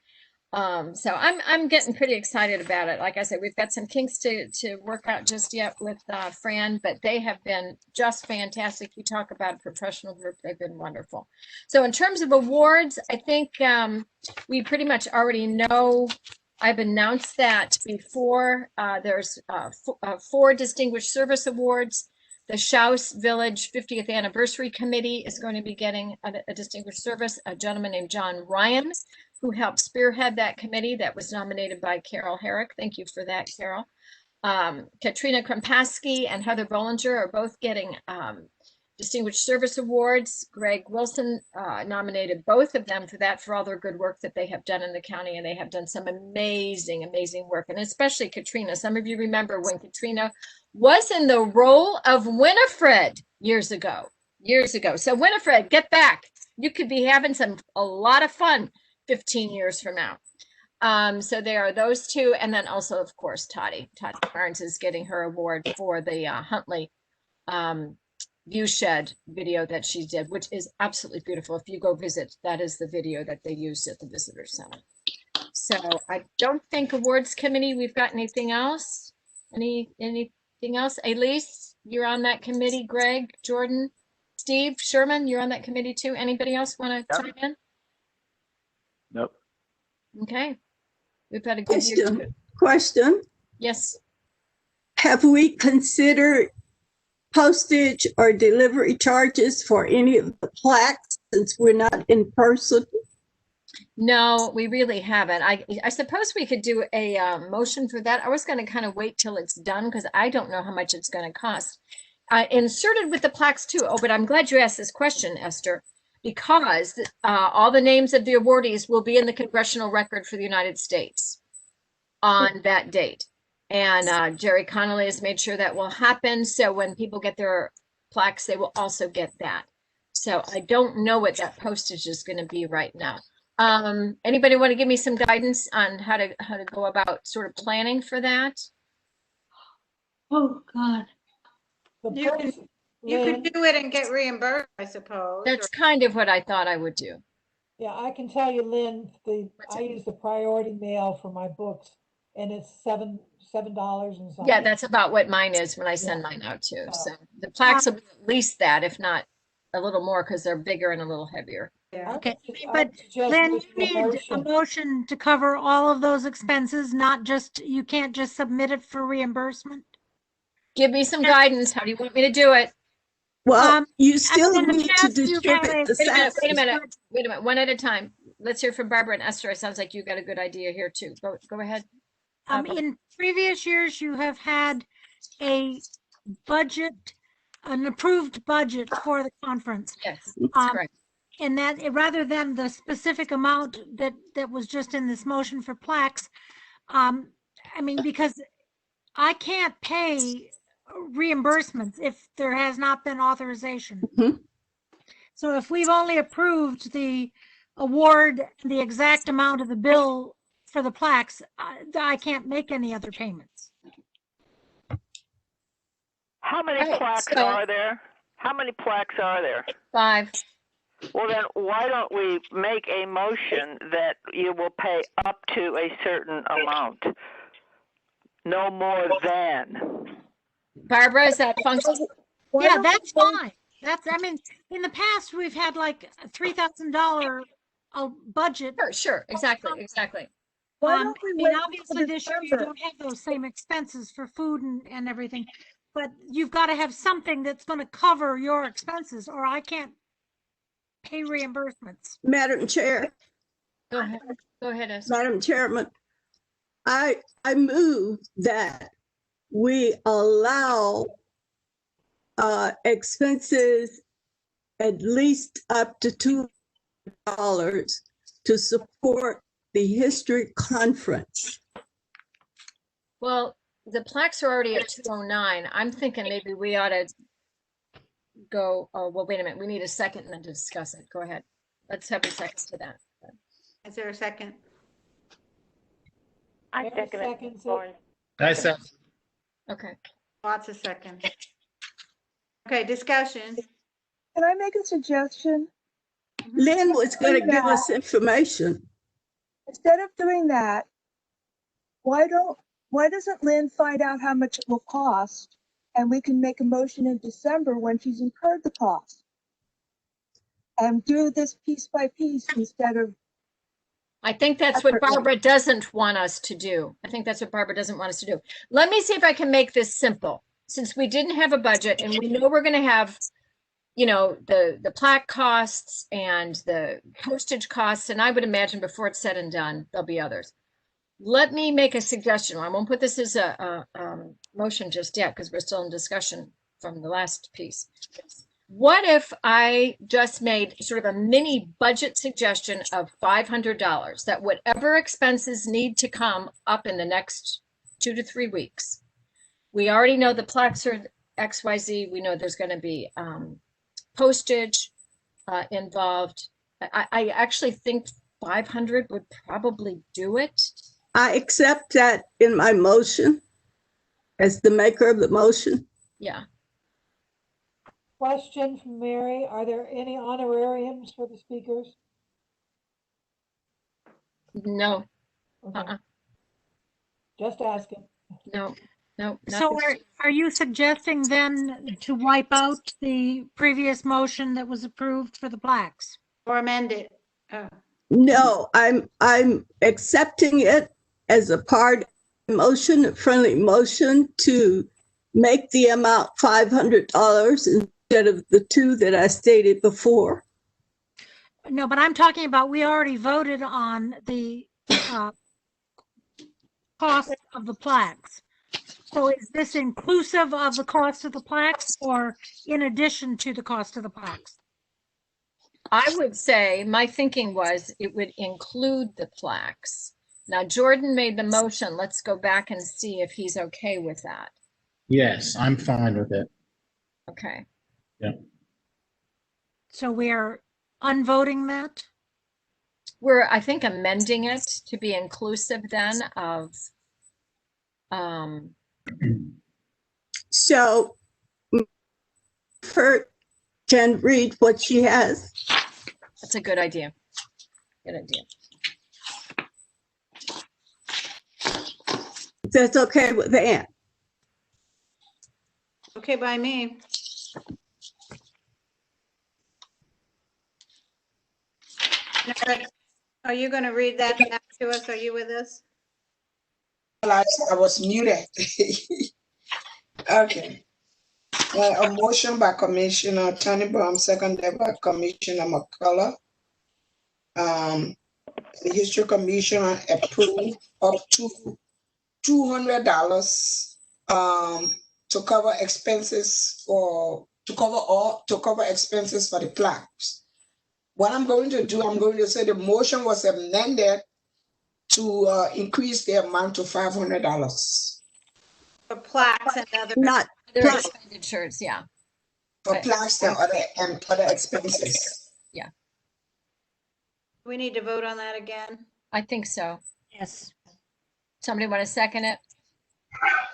So I'm getting pretty excited about it. Like I said, we've got some kinks to work out just yet with Fran, but they have been just fantastic. You talk about a professional group, they've been wonderful. So in terms of awards, I think we pretty much already know I've announced that before. There's 4 Distinguished Service Awards. The Schaus Village 50th Anniversary Committee is going to be getting a distinguished service. A gentleman named John Ryan, who helped spearhead that committee that was nominated by Carol Herrick. Thank you for that, Carol. Katrina Krempaski and Heather Bollinger are both getting Distinguished Service Awards. Greg Wilson nominated both of them for that, for all their good work that they have done in the county, and they have done some amazing, amazing work, and especially Katrina. Some of you remember when Katrina was in the role of Winifred years ago. So Winifred, get back. You could be having a lot of fun 15 years from now. So there are those 2, and then also, of course, Toddy Barnes is getting her award for the Huntley view shed video that she did, which is absolutely beautiful. If you go visit, that is the video that they used at the visitor center. So I don't think awards committee, we've got anything else? Anything else? Elise, you're on that committee. Greg, Jordan, Steve, Sherman, you're on that committee too. Anybody else want to chime in? Nope. Okay. We've had a good year. Question. Yes. Have we considered postage or delivery charges for any of the plaques since we're not in person? No, we really haven't. I suppose we could do a motion for that. I was going to kind of wait till it's done because I don't know how much it's going to cost. Inserted with the plaques too. Oh, but I'm glad you asked this question, Esther, because all the names of the awardees will be in the congressional record for the United States on that date. And Jerry Connolly has made sure that will happen. So when people get their plaques, they will also get that. So I don't know what that postage is going to be right now. Anybody want to give me some guidance on how to go about sort of planning for that? Oh God. You could do it and get reimbursed, I suppose. That's kind of what I thought I would do. Yeah, I can tell you, Lynn, I use the priority mail for my books, and it's $7 and something. Yeah, that's about what mine is when I send mine out too. So the plaques will be at least that, if not a little more, because they're bigger and a little heavier. Yeah. Okay, but then you need a motion to cover all of those expenses, not just, you can't just submit it for reimbursement. Give me some guidance. How do you want me to do it? Well, you still need to distribute the Wait a minute, one at a time. Let's hear from Barbara and Esther. It sounds like you got a good idea here too. Go ahead. In previous years, you have had a budget, an approved budget for the conference. Yes, that's correct. And that rather than the specific amount that was just in this motion for plaques, I mean, because I can't pay reimbursements if there has not been authorization. Mm-hmm. So if we've only approved the award, the exact amount of the bill for the plaques, I can't make any other payments. How many plaques are there? How many plaques are there? 5. Well, then why don't we make a motion that you will pay up to a certain amount? No more than. Barbara, is that functional? Yeah, that's fine. I mean, in the past, we've had like a $3,000 budget. Sure, exactly. I mean, obviously this year you don't have those same expenses for food and everything, but you've got to have something that's going to cover your expenses, or I can't pay reimbursements. Madam Chair. Go ahead, Esther. Madam Chairman, I move that we allow expenses at least up to $2 to support the history conference. Well, the plaques are already at $209. I'm thinking maybe we ought to go, oh, well, wait a minute. We need a second and then discuss it. Go ahead. Let's have a second to that. Is there a second? I second it. I second. Okay. Lots of seconds. Okay, discussion. Can I make a suggestion? Lynn was going to give us information. Instead of doing that, why doesn't Lynn find out how much it will cost, and we can make a motion in December when she's incurred the cost, and do this piece by piece instead of I think that's what Barbara doesn't want us to do. I think that's what Barbara doesn't want us to do. Let me see if I can make this simple. Since we didn't have a budget and we know we're going to have, you know, the plaque costs and the postage costs, and I would imagine before it's said and done, there'll be others. Let me make a suggestion. I won't put this as a motion just yet because we're still in discussion from the last piece. What if I just made sort of a mini budget suggestion of $500 that whatever expenses need to come up in the next 2 to 3 weeks, we already know the plaques are XYZ. We know there's going to be postage involved. I actually think 500 would probably do it. I accept that in my motion as the maker of the motion. Yeah. Question from Mary, are there any honorariums for the speakers? No. Okay. Just asking. No, no. So are you suggesting then to wipe out the previous motion that was approved for the plaques? Or amend it? Oh. No, I'm accepting it as a part motion, a friendly motion to make the amount $500 instead of the 2 that I stated before. No, but I'm talking about, we already voted on the cost of the plaques. So is this inclusive of the cost of the plaques or in addition to the cost of the plaques? I would say my thinking was it would include the plaques. Now, Jordan made the motion. Let's go back and see if he's okay with that. Yes, I'm fine with it. Okay. Yeah. So we're unvoting that? We're, I think, amending it to be inclusive then of So Kurt can read what she has. That's a good idea. Good idea. That's okay with Ann. Okay by me. Eric, are you going to read that back to us? Are you with us? I was muted. Okay. A motion by Commissioner Tannenbaum, seconded by Commissioner McCullough. The History Commission approved up to $200 to cover expenses for expenses for the plaques. What I'm going to do, I'm going to say the motion was amended to increase the amount to $500 for plaques and other expenditures. Yeah, for plaques and other expenses. Yeah. We need to vote on that again. I think so. Yes. Somebody want to second it?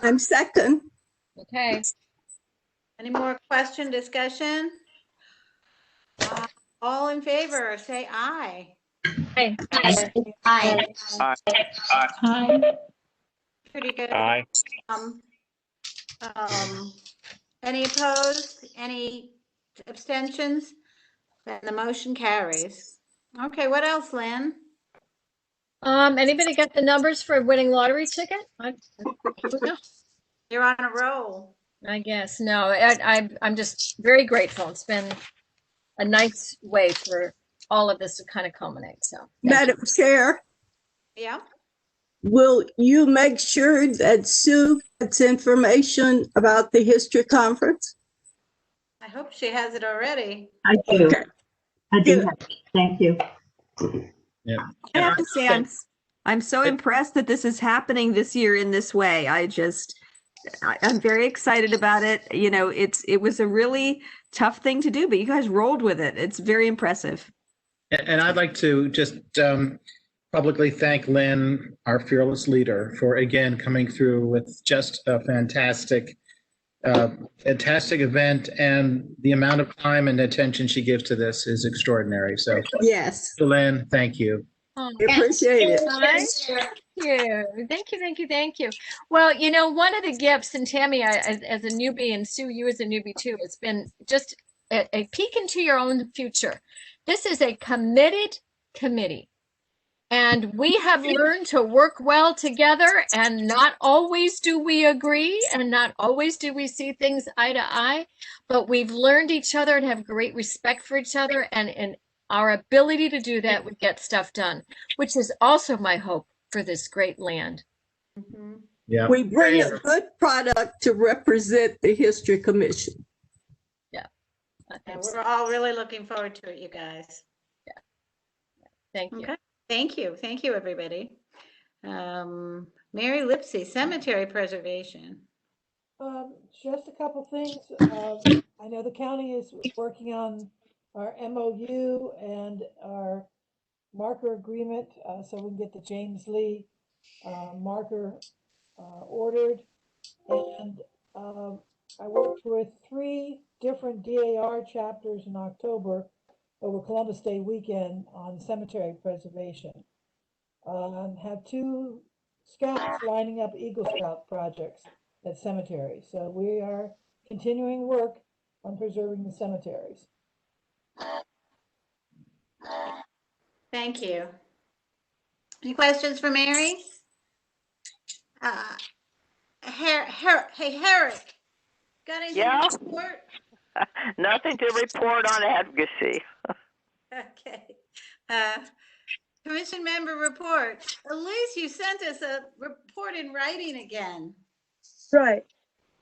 I'm second. Okay. Any more question, discussion? All in favor, say aye. Aye. Aye. Aye. Pretty good. Aye. Any opposed? Any abstentions? Then the motion carries. Okay, what else, Lynn? Anybody got the numbers for a winning lottery ticket? You're on a roll. I guess. No, I'm just very grateful. It's been a nice way for all of this to kind of culminate. So, Madam Chair. Yeah. Will you make sure that Sue gets information about the history conference? I hope she has it already. I do. Okay. I do. Thank you. Yeah. I have to say, I'm so impressed that this is happening this year in this way. I'm very excited about it. You know, it was a really tough thing to do, but you guys rolled with it. It's very impressive. And I'd like to just publicly thank Lynn, our fearless leader, for again coming through with just a fantastic event, and the amount of time and attention she gives to this is extraordinary. So yes, Lynn, thank you. Appreciate it. Thank you. Well, you know, one of the gifts, and Tammy, as a newbie, and Sue, you as a newbie too, it's been just a peek into your own future. This is a committed committee. And we have learned to work well together, and not always do we agree, and not always do we see things eye to eye, but we've learned each other and have great respect for each other, and in our ability to do that, we get stuff done, which is also my hope for this great land. Yeah. We bring a good product to represent the History Commission. Yeah. And we're all really looking forward to it, you guys. Thank you. Okay. Thank you. Thank you, everybody. Mary Lipsey, cemetery preservation. Just a couple things. I know the county is working on our MOU and our marker agreement, so we can get the James Lee marker ordered. And I worked with 3 different DAR chapters in October over Columbus Day weekend on cemetery preservation. Have 2 scouts lining up Eagle Scout projects at cemeteries. So we are continuing work on preserving the cemeteries. Thank you. Any questions for Mary? Hey, Herrick, got anything Yeah. to report? Nothing to report on advocacy. Okay. Commission member report. Elise, you sent us a report in writing again. Right.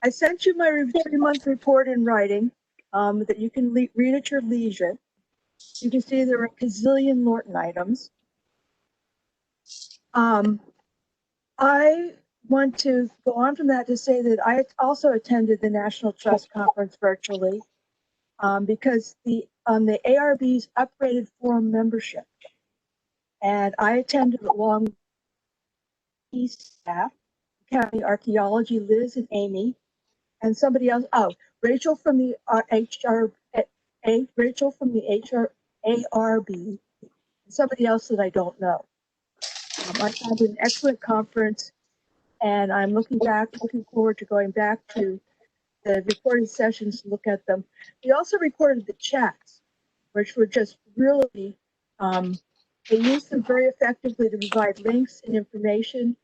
I sent you my 3-month report in writing that you can read at your leisure. You can see there are a gazillion Lorton items. I want to go on from that to say that I also attended the National Trust Conference virtually because the ARB's upgraded forum membership. And I attended along with staff, County Archaeology, Liz and Amy, and somebody else. Oh, Rachel from the Rachel from the ARB, and somebody else that I don't know. I found an excellent conference, and I'm looking forward to going back to the recorded sessions to look at them. We also recorded the chats, which were just really, they used them very effectively to provide links and information,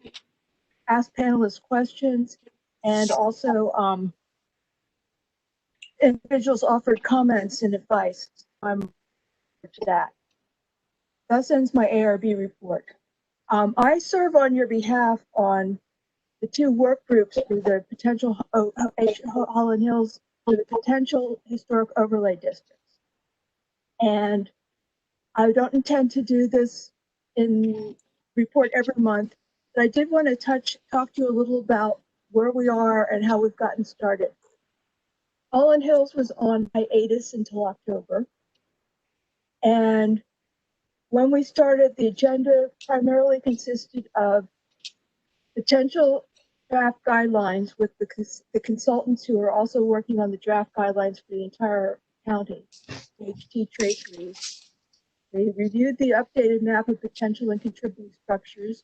ask panelists questions, and also individuals offered comments and advice. I'm to that. That ends my ARB report. I serve on your behalf on the 2 work groups for the potential Holland Hills, for the potential historic overlay districts. And I don't intend to do this in report every month, but I did want to talk to you a little about where we are and how we've gotten started. Holland Hills was on hiatus until October. And when we started, the agenda primarily consisted of potential draft guidelines with the consultants who are also working on the draft guidelines for the entire county, HT traceries. They reviewed the updated map of potential and contributing structures,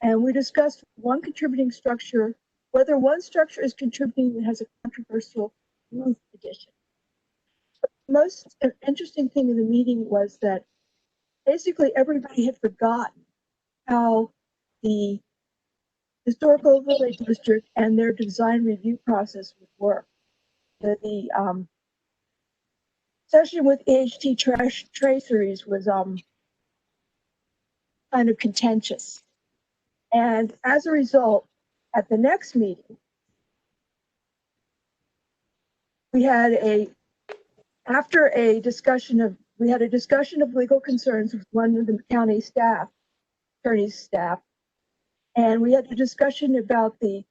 and we discussed one contributing structure, whether one structure is contributing that has a controversial roof addition. But the most interesting thing in the meeting was that basically everybody had forgotten how the historical overlay district and their design review process would work. The session with AHT traceries was kind of contentious. And as a result, at the next meeting, we had a discussion of legal concerns with one of the county staff, attorney's staff, and we had a discussion about the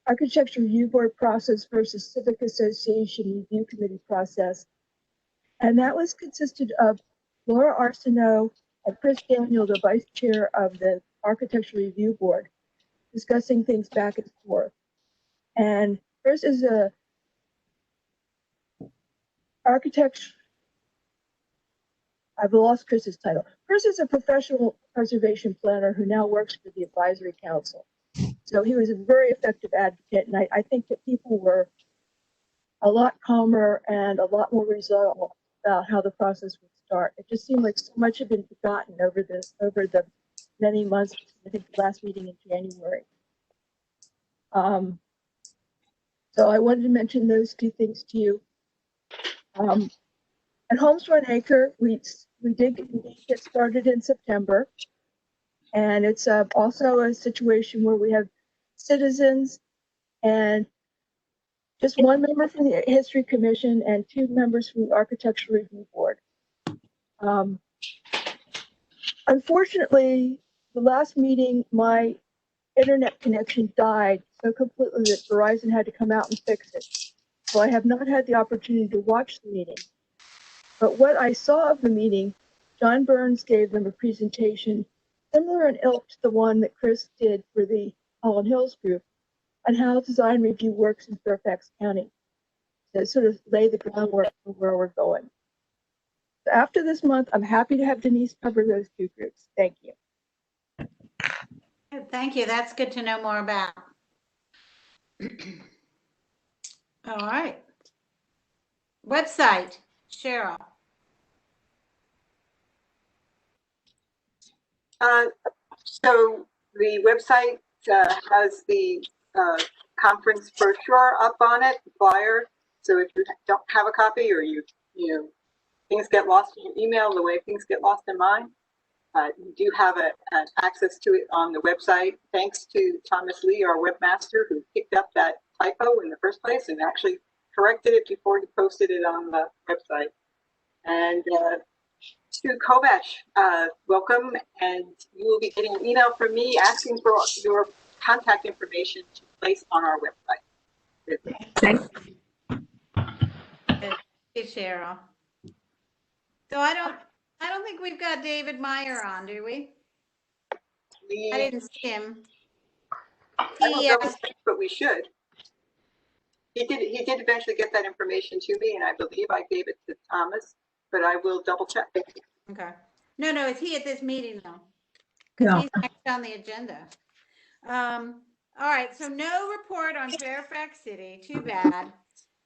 Architecture Review Board process versus Civic Association Review Committee process. And that was consisted of Laura Arsenault and Chris Daniel, the vice chair of the Architecture Review Board, discussing things back and forth. And Chris is a I've lost Chris's title. Chris is a professional preservation planner who now works for the Advisory Council. So he was a very effective advocate, and I think that people were a lot calmer and a lot more resolved about how the process would start. It just seemed like so much had been forgotten over the many months. I think the last meeting in January. So I wanted to mention those two things to you. At Homes for an Acre, we did get started in September, and it's also a situation where we have citizens and just one member from the History Commission and 2 members from the Architectural Review Board. Unfortunately, the last meeting, my internet connection died so completely that Verizon had to come out and fix it. So I have not had the opportunity to watch the meeting. But what I saw of the meeting, John Burns gave them a presentation similar in ilk to the one that Chris did for the Holland Hills group on how design review works in Fairfax County to sort of lay the groundwork for where we're going. So after this month, I'm happy to have Denise cover those 2 groups. Thank you. Thank you. That's good to know more about. All right. Website, Cheryl. So the website has the conference brochure up on it, the flyer. So if you don't have a copy, or you know things get lost in your email the way things get lost in mine, you do have an access to it on the website. Thanks to Thomas Lee, our webmaster, who picked up that typo in the first place and actually corrected it before he posted it on the website. And to Kovash, welcome, and you will be getting an email from me asking for your contact information to place on our website. Thank you, Cheryl. So I don't think we've got David Meyer on, do we? I didn't see him. I don't know, but we should. He did eventually get that information to me, and I believe I gave it to Thomas, but I will double check. Okay. No, is he at this meeting though? No. He's next on the agenda. All right, so no report on Fairfax City. Too bad,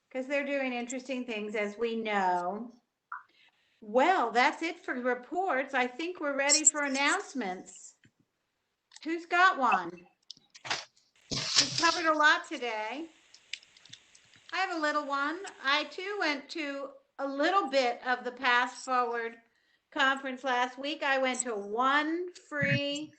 because they're doing interesting things, as we know. Well, that's it for reports. I think we're ready for announcements. Who's got one? We've covered a lot today. I have a little one. I too went to a little bit of the Pass Forward conference last week. I went to one free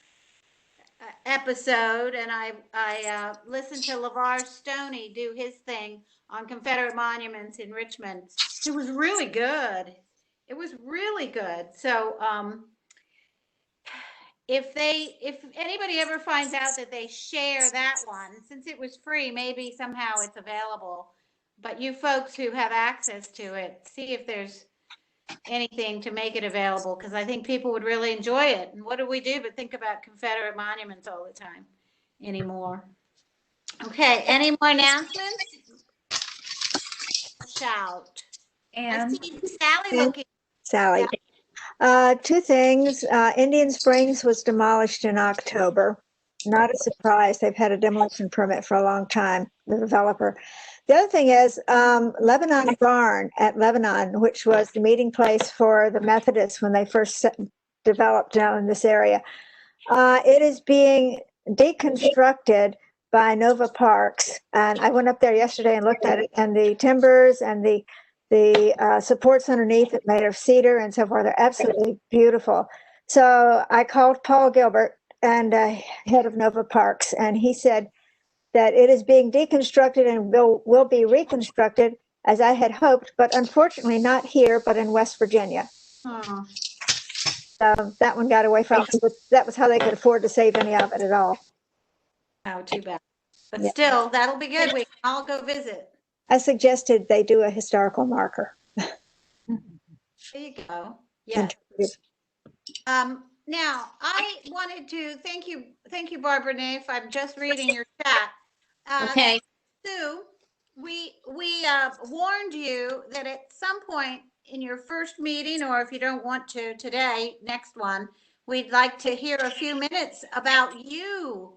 episode, and I listened to LeVar Stoney do his thing on Confederate monuments in Richmond. It was really good. It was really good. So if anybody ever finds out that they share that one, since it was free, maybe somehow it's available. But you folks who have access to it, see if there's anything to make it available, because I think people would really enjoy it. And what do we do but think about Confederate monuments all the time anymore? Okay, any more announcements? Shout. And I see Sally looking. Sally. 2 things. Indian Springs was demolished in October. Not a surprise. They've had a demolition permit for a long time, the developer. The other thing is Lebanon Barn at Lebanon, which was the meeting place for the Methodists when they first developed down in this area. It is being deconstructed by Nova Parks. And I went up there yesterday and looked at it, and the timbers and the supports underneath it made of cedar and so forth. They're absolutely beautiful. So I called Paul Gilbert, and head of Nova Parks, and he said that it is being deconstructed and will be reconstructed as I had hoped, but unfortunately not here, but in West Virginia. Oh. So that one got away from us, but that was how they could afford to save any of it at all. Oh, too bad. But still, that'll be good. We can all go visit. I suggested they do a historical marker. There you go. Yeah. Now, I wanted to thank you, Barbara Naif. I'm just reading your chat. Okay. Sue, we warned you that at some point in your first meeting, or if you don't want to today, next one, we'd like to hear a few minutes about you.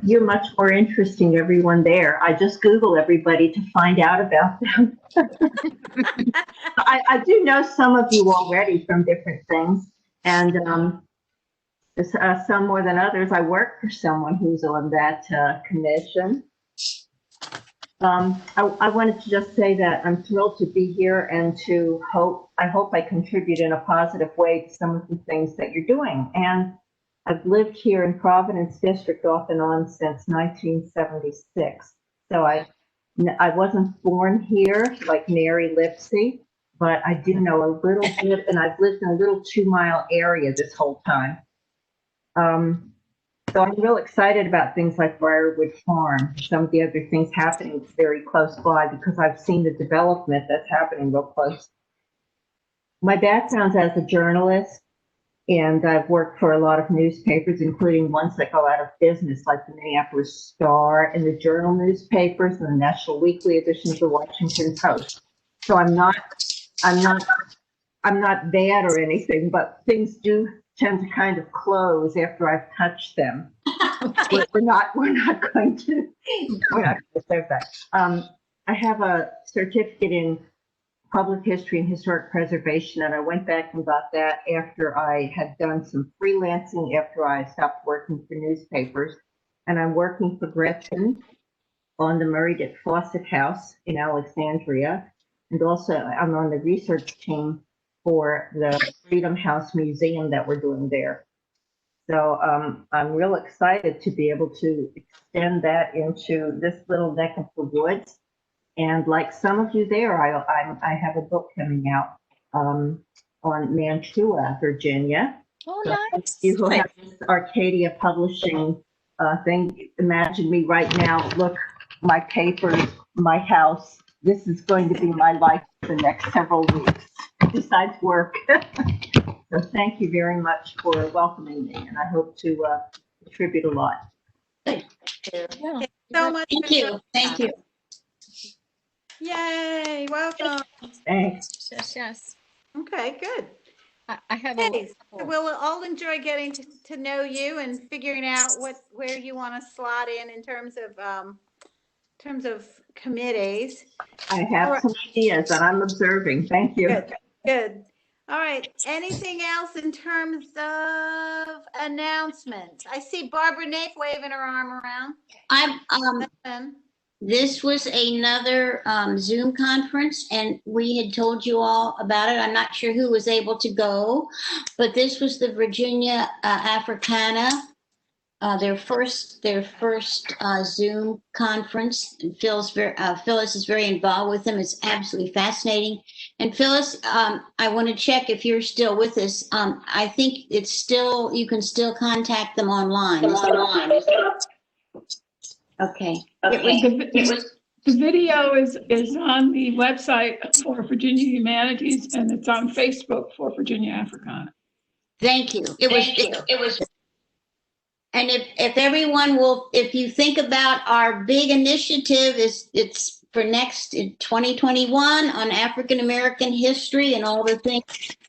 You're much more interesting, everyone there. I just Google everybody to find out about them. I do know some of you already from different things. And some more than others. I work for someone who's on that commission. I wanted to just say that I'm thrilled to be here and I hope I contribute in a positive way to some of the things that you're doing. And I've lived here in Providence District off and on since 1976. So I wasn't born here like Mary Lipsey, but I do know a little bit, and I've lived in a little 2-mile area this whole time. So I'm real excited about things like Briarwood Farm, some of the other things happening very close by, because I've seen the development that's happening real close. My background's as a journalist, and I've worked for a lot of newspapers, including ones that go out of business, like the Minneapolis Star and the Journal newspapers and the National Weekly edition of the Washington Post. So I'm not bad or anything, but things do tend to kind of close after I've touched them. We're not going to say that. I have a certificate in public history and historic preservation, and I went back and got that after I had done some freelancing after I stopped working for newspapers. And I'm working for Gretchen on the Murray Dick Fawcett House in Alexandria, and also I'm on the research team for the Freedom House Museum that we're doing there. So I'm real excited to be able to extend that into this little neck of the woods. And like some of you there, I have a book coming out on Mantua, Virginia. Oh, nice. You who have this Arcadia Publishing thing, imagine me right now, look, my papers, my house. This is going to be my life for the next several weeks, besides work. So thank you very much for welcoming me, and I hope to contribute a lot. Thank you. Yeah. Thank you so much. Thank you. Thank you. Yay, welcome. Thanks. Yes, yes. Okay, good. I have we'll all enjoy getting to know you and figuring out where you want to slot in terms of committees. I have some ideas and I'm observing. Thank you. Good. All right. Anything else in terms of announcements? I see Barbara Nafe waving her arm around. This was another Zoom conference, and we had told you all about it. I'm not sure who was able to go, but this was the Virginia Africana, their first Zoom conference. And Phyllis is very involved with them. It's absolutely fascinating. And Phyllis, I want to check if you're still with us. I think you can still contact them online. Okay. The video is on the website for Virginia Humanities, and it's on Facebook for Virginia Africana. Thank you. It was. And if everyone will, if you think about our big initiative, it's for next in 2021 on African American history and all the things.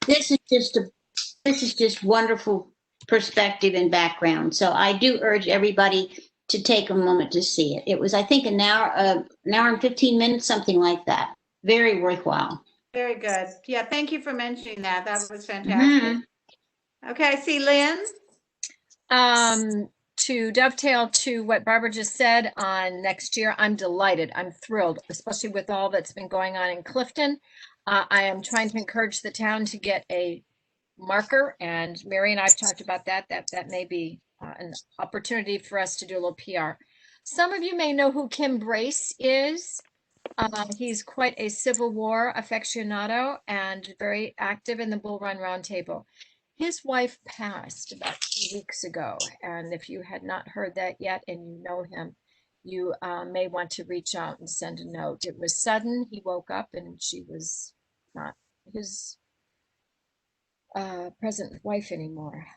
This is just wonderful perspective and background. So I do urge everybody to take a moment to see it. It was, I think, an hour and 15 minutes, something like that. Very worthwhile. Very good. Yeah, thank you for mentioning that. That was fantastic. Okay, I see Lynn. To dovetail to what Barbara just said on next year, I'm delighted. I'm thrilled, especially with all that's been going on in Clifton. I am trying to encourage the town to get a marker, and Mary and I've talked about that may be an opportunity for us to do a little PR. Some of you may know who Kim Brace is. He's quite a Civil War aficionado and very active in the Bull Run Roundtable. His wife passed about 2 weeks ago, and if you had not heard that yet and you know him, you may want to reach out and send a note. It was sudden. He woke up and she was not his present wife anymore.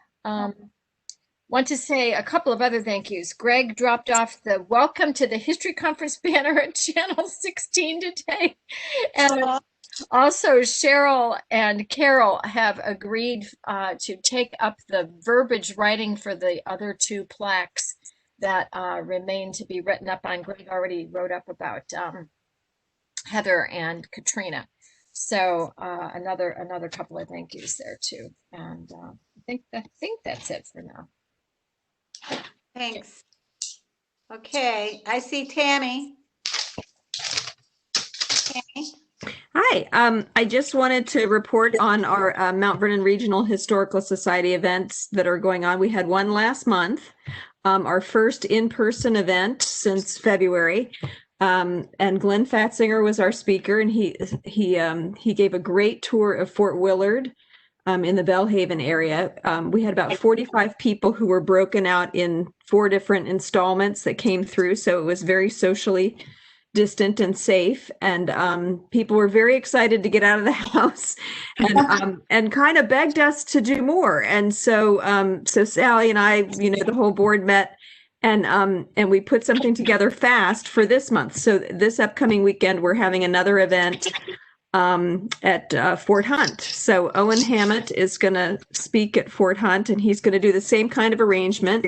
Want to say a couple of other thank yous. Greg dropped off the welcome to the history conference banner at channel 16 today. And also Cheryl and Carol have agreed to take up the verbiage writing for the other 2 plaques that remain to be written up on. Greg already wrote up about Heather and Katrina. So another couple of thank yous there too. And think that's it for now. Thanks. Okay, I see Tammy. Tammy? Hi, I just wanted to report on our Mount Vernon Regional Historical Society events that are going on. We had one last month, our first in-person event since February. And Glenn Fatzinger was our speaker, and he gave a great tour of Fort Willard in the Belhaven area. We had about 45 people who were broken out in 4 different installments that came through, so it was very socially distant and safe, and people were very excited to get out of the house, and kind of begged us to do more. And so Sally and I, the whole board met, and we put something together fast for this month. So this upcoming weekend, we're having another event at Fort Hunt. So Owen Hammett is going to speak at Fort Hunt, and he's going to do the same kind of arrangement.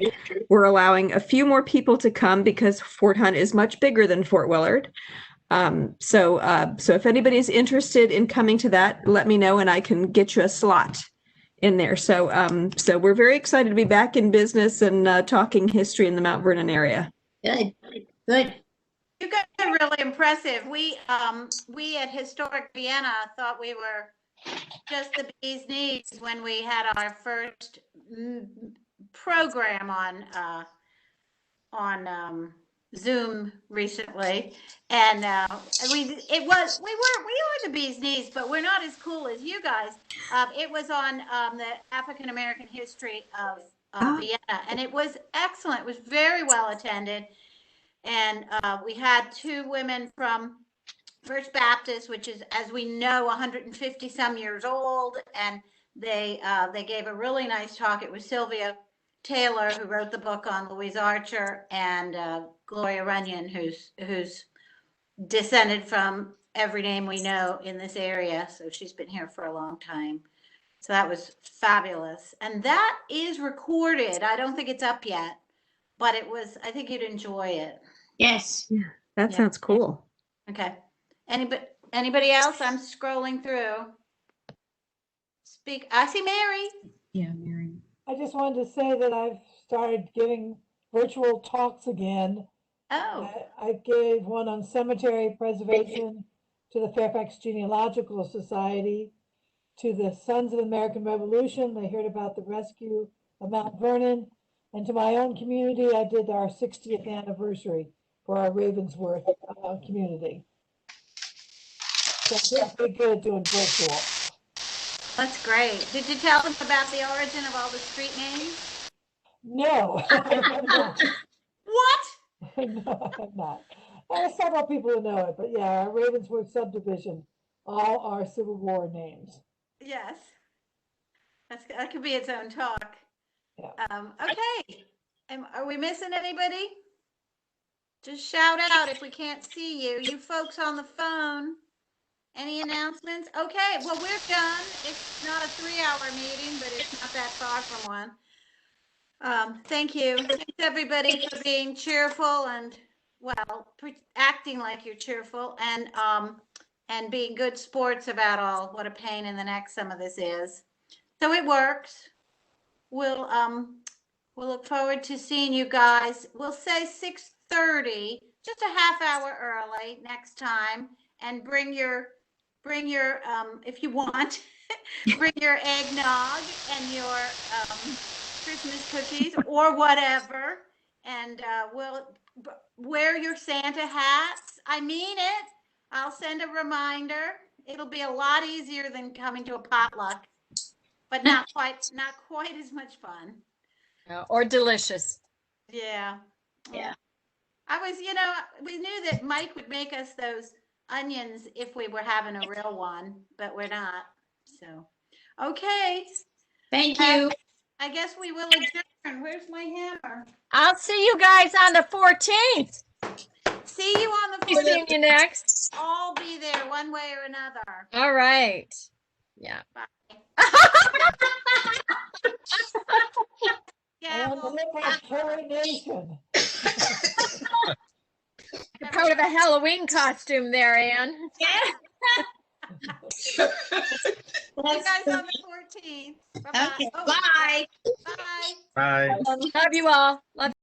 We're allowing a few more people to come because Fort Hunt is much bigger than Fort Willard. So if anybody's interested in coming to that, let me know and I can get you a slot in there. So we're very excited to be back in business and talking history in the Mount Vernon area. Good. You guys are really impressive. We at Historic Vienna thought we were just the bee's knees when we had our first program on Zoom recently, and we were the bee's knees, but we're not as cool as you guys. It was on the African American history of Vienna, and it was excellent. It was very well attended. And we had 2 women from First Baptist, which is, as we know, 150 some years old, and they gave a really nice talk. It was Sylvia Taylor, who wrote the book on Louise Archer, and Gloria Runyon, who's descended from every name we know in this area. So she's been here for a long time. So that was fabulous, and that is recorded. I don't think it's up yet, but it was. I think you'd enjoy it. Yes. Yeah, that sounds cool. Okay. Anybody else? I'm scrolling through. I see Mary. Yeah, Mary. I just wanted to say that I've started giving virtual talks again. Oh. I gave one on cemetery preservation to the Fairfax Genealogical Society, to the Sons of the American Revolution. They heard about the rescue of Mount Vernon. And to my own community, I did our 60th anniversary for our Ravensworth community. So I'm pretty good at doing virtual. That's great. Did you tell them about the origin of all the street names? No. What? No, I'm not. There are several people who know it, but yeah, our Ravensworth subdivision, all are Civil War names. Yes. That could be its own talk. Yeah. Okay. Are we missing anybody? Just shout out if we can't see you. You folks on the phone. Any announcements? Okay, well, we're done. It's not a 3-hour meeting, but it's not that far from one. Thank you. Thanks, everybody, for being cheerful and, well, acting like you're cheerful and being good sports about what a pain in the neck some of this is. So it works. We'll look forward to seeing you guys. We'll say 6:30, just a half hour early next time, and bring your if you want, bring your eggnog and your Christmas cookies or whatever, and we'll wear your Santa hats. I mean it. I'll send a reminder. It'll be a lot easier than coming to a potluck, but not quite as much fun. Or delicious. Yeah. Yeah. I was, we knew that Mike would make us those onions if we were having a real one, but we're not. So, okay. Thank you. I guess we will adjourn. Where's my hammer? I'll see you guys on the 14th. See you on the 14th. Seeing you next. I'll be there one way or another. All right. Yeah. Bye. Yeah, well, look like Carrie Nation. You're part of a Halloween costume there, Anne. Yeah. See you guys on the 14th. Okay, bye. Bye. Bye. Love you all. Love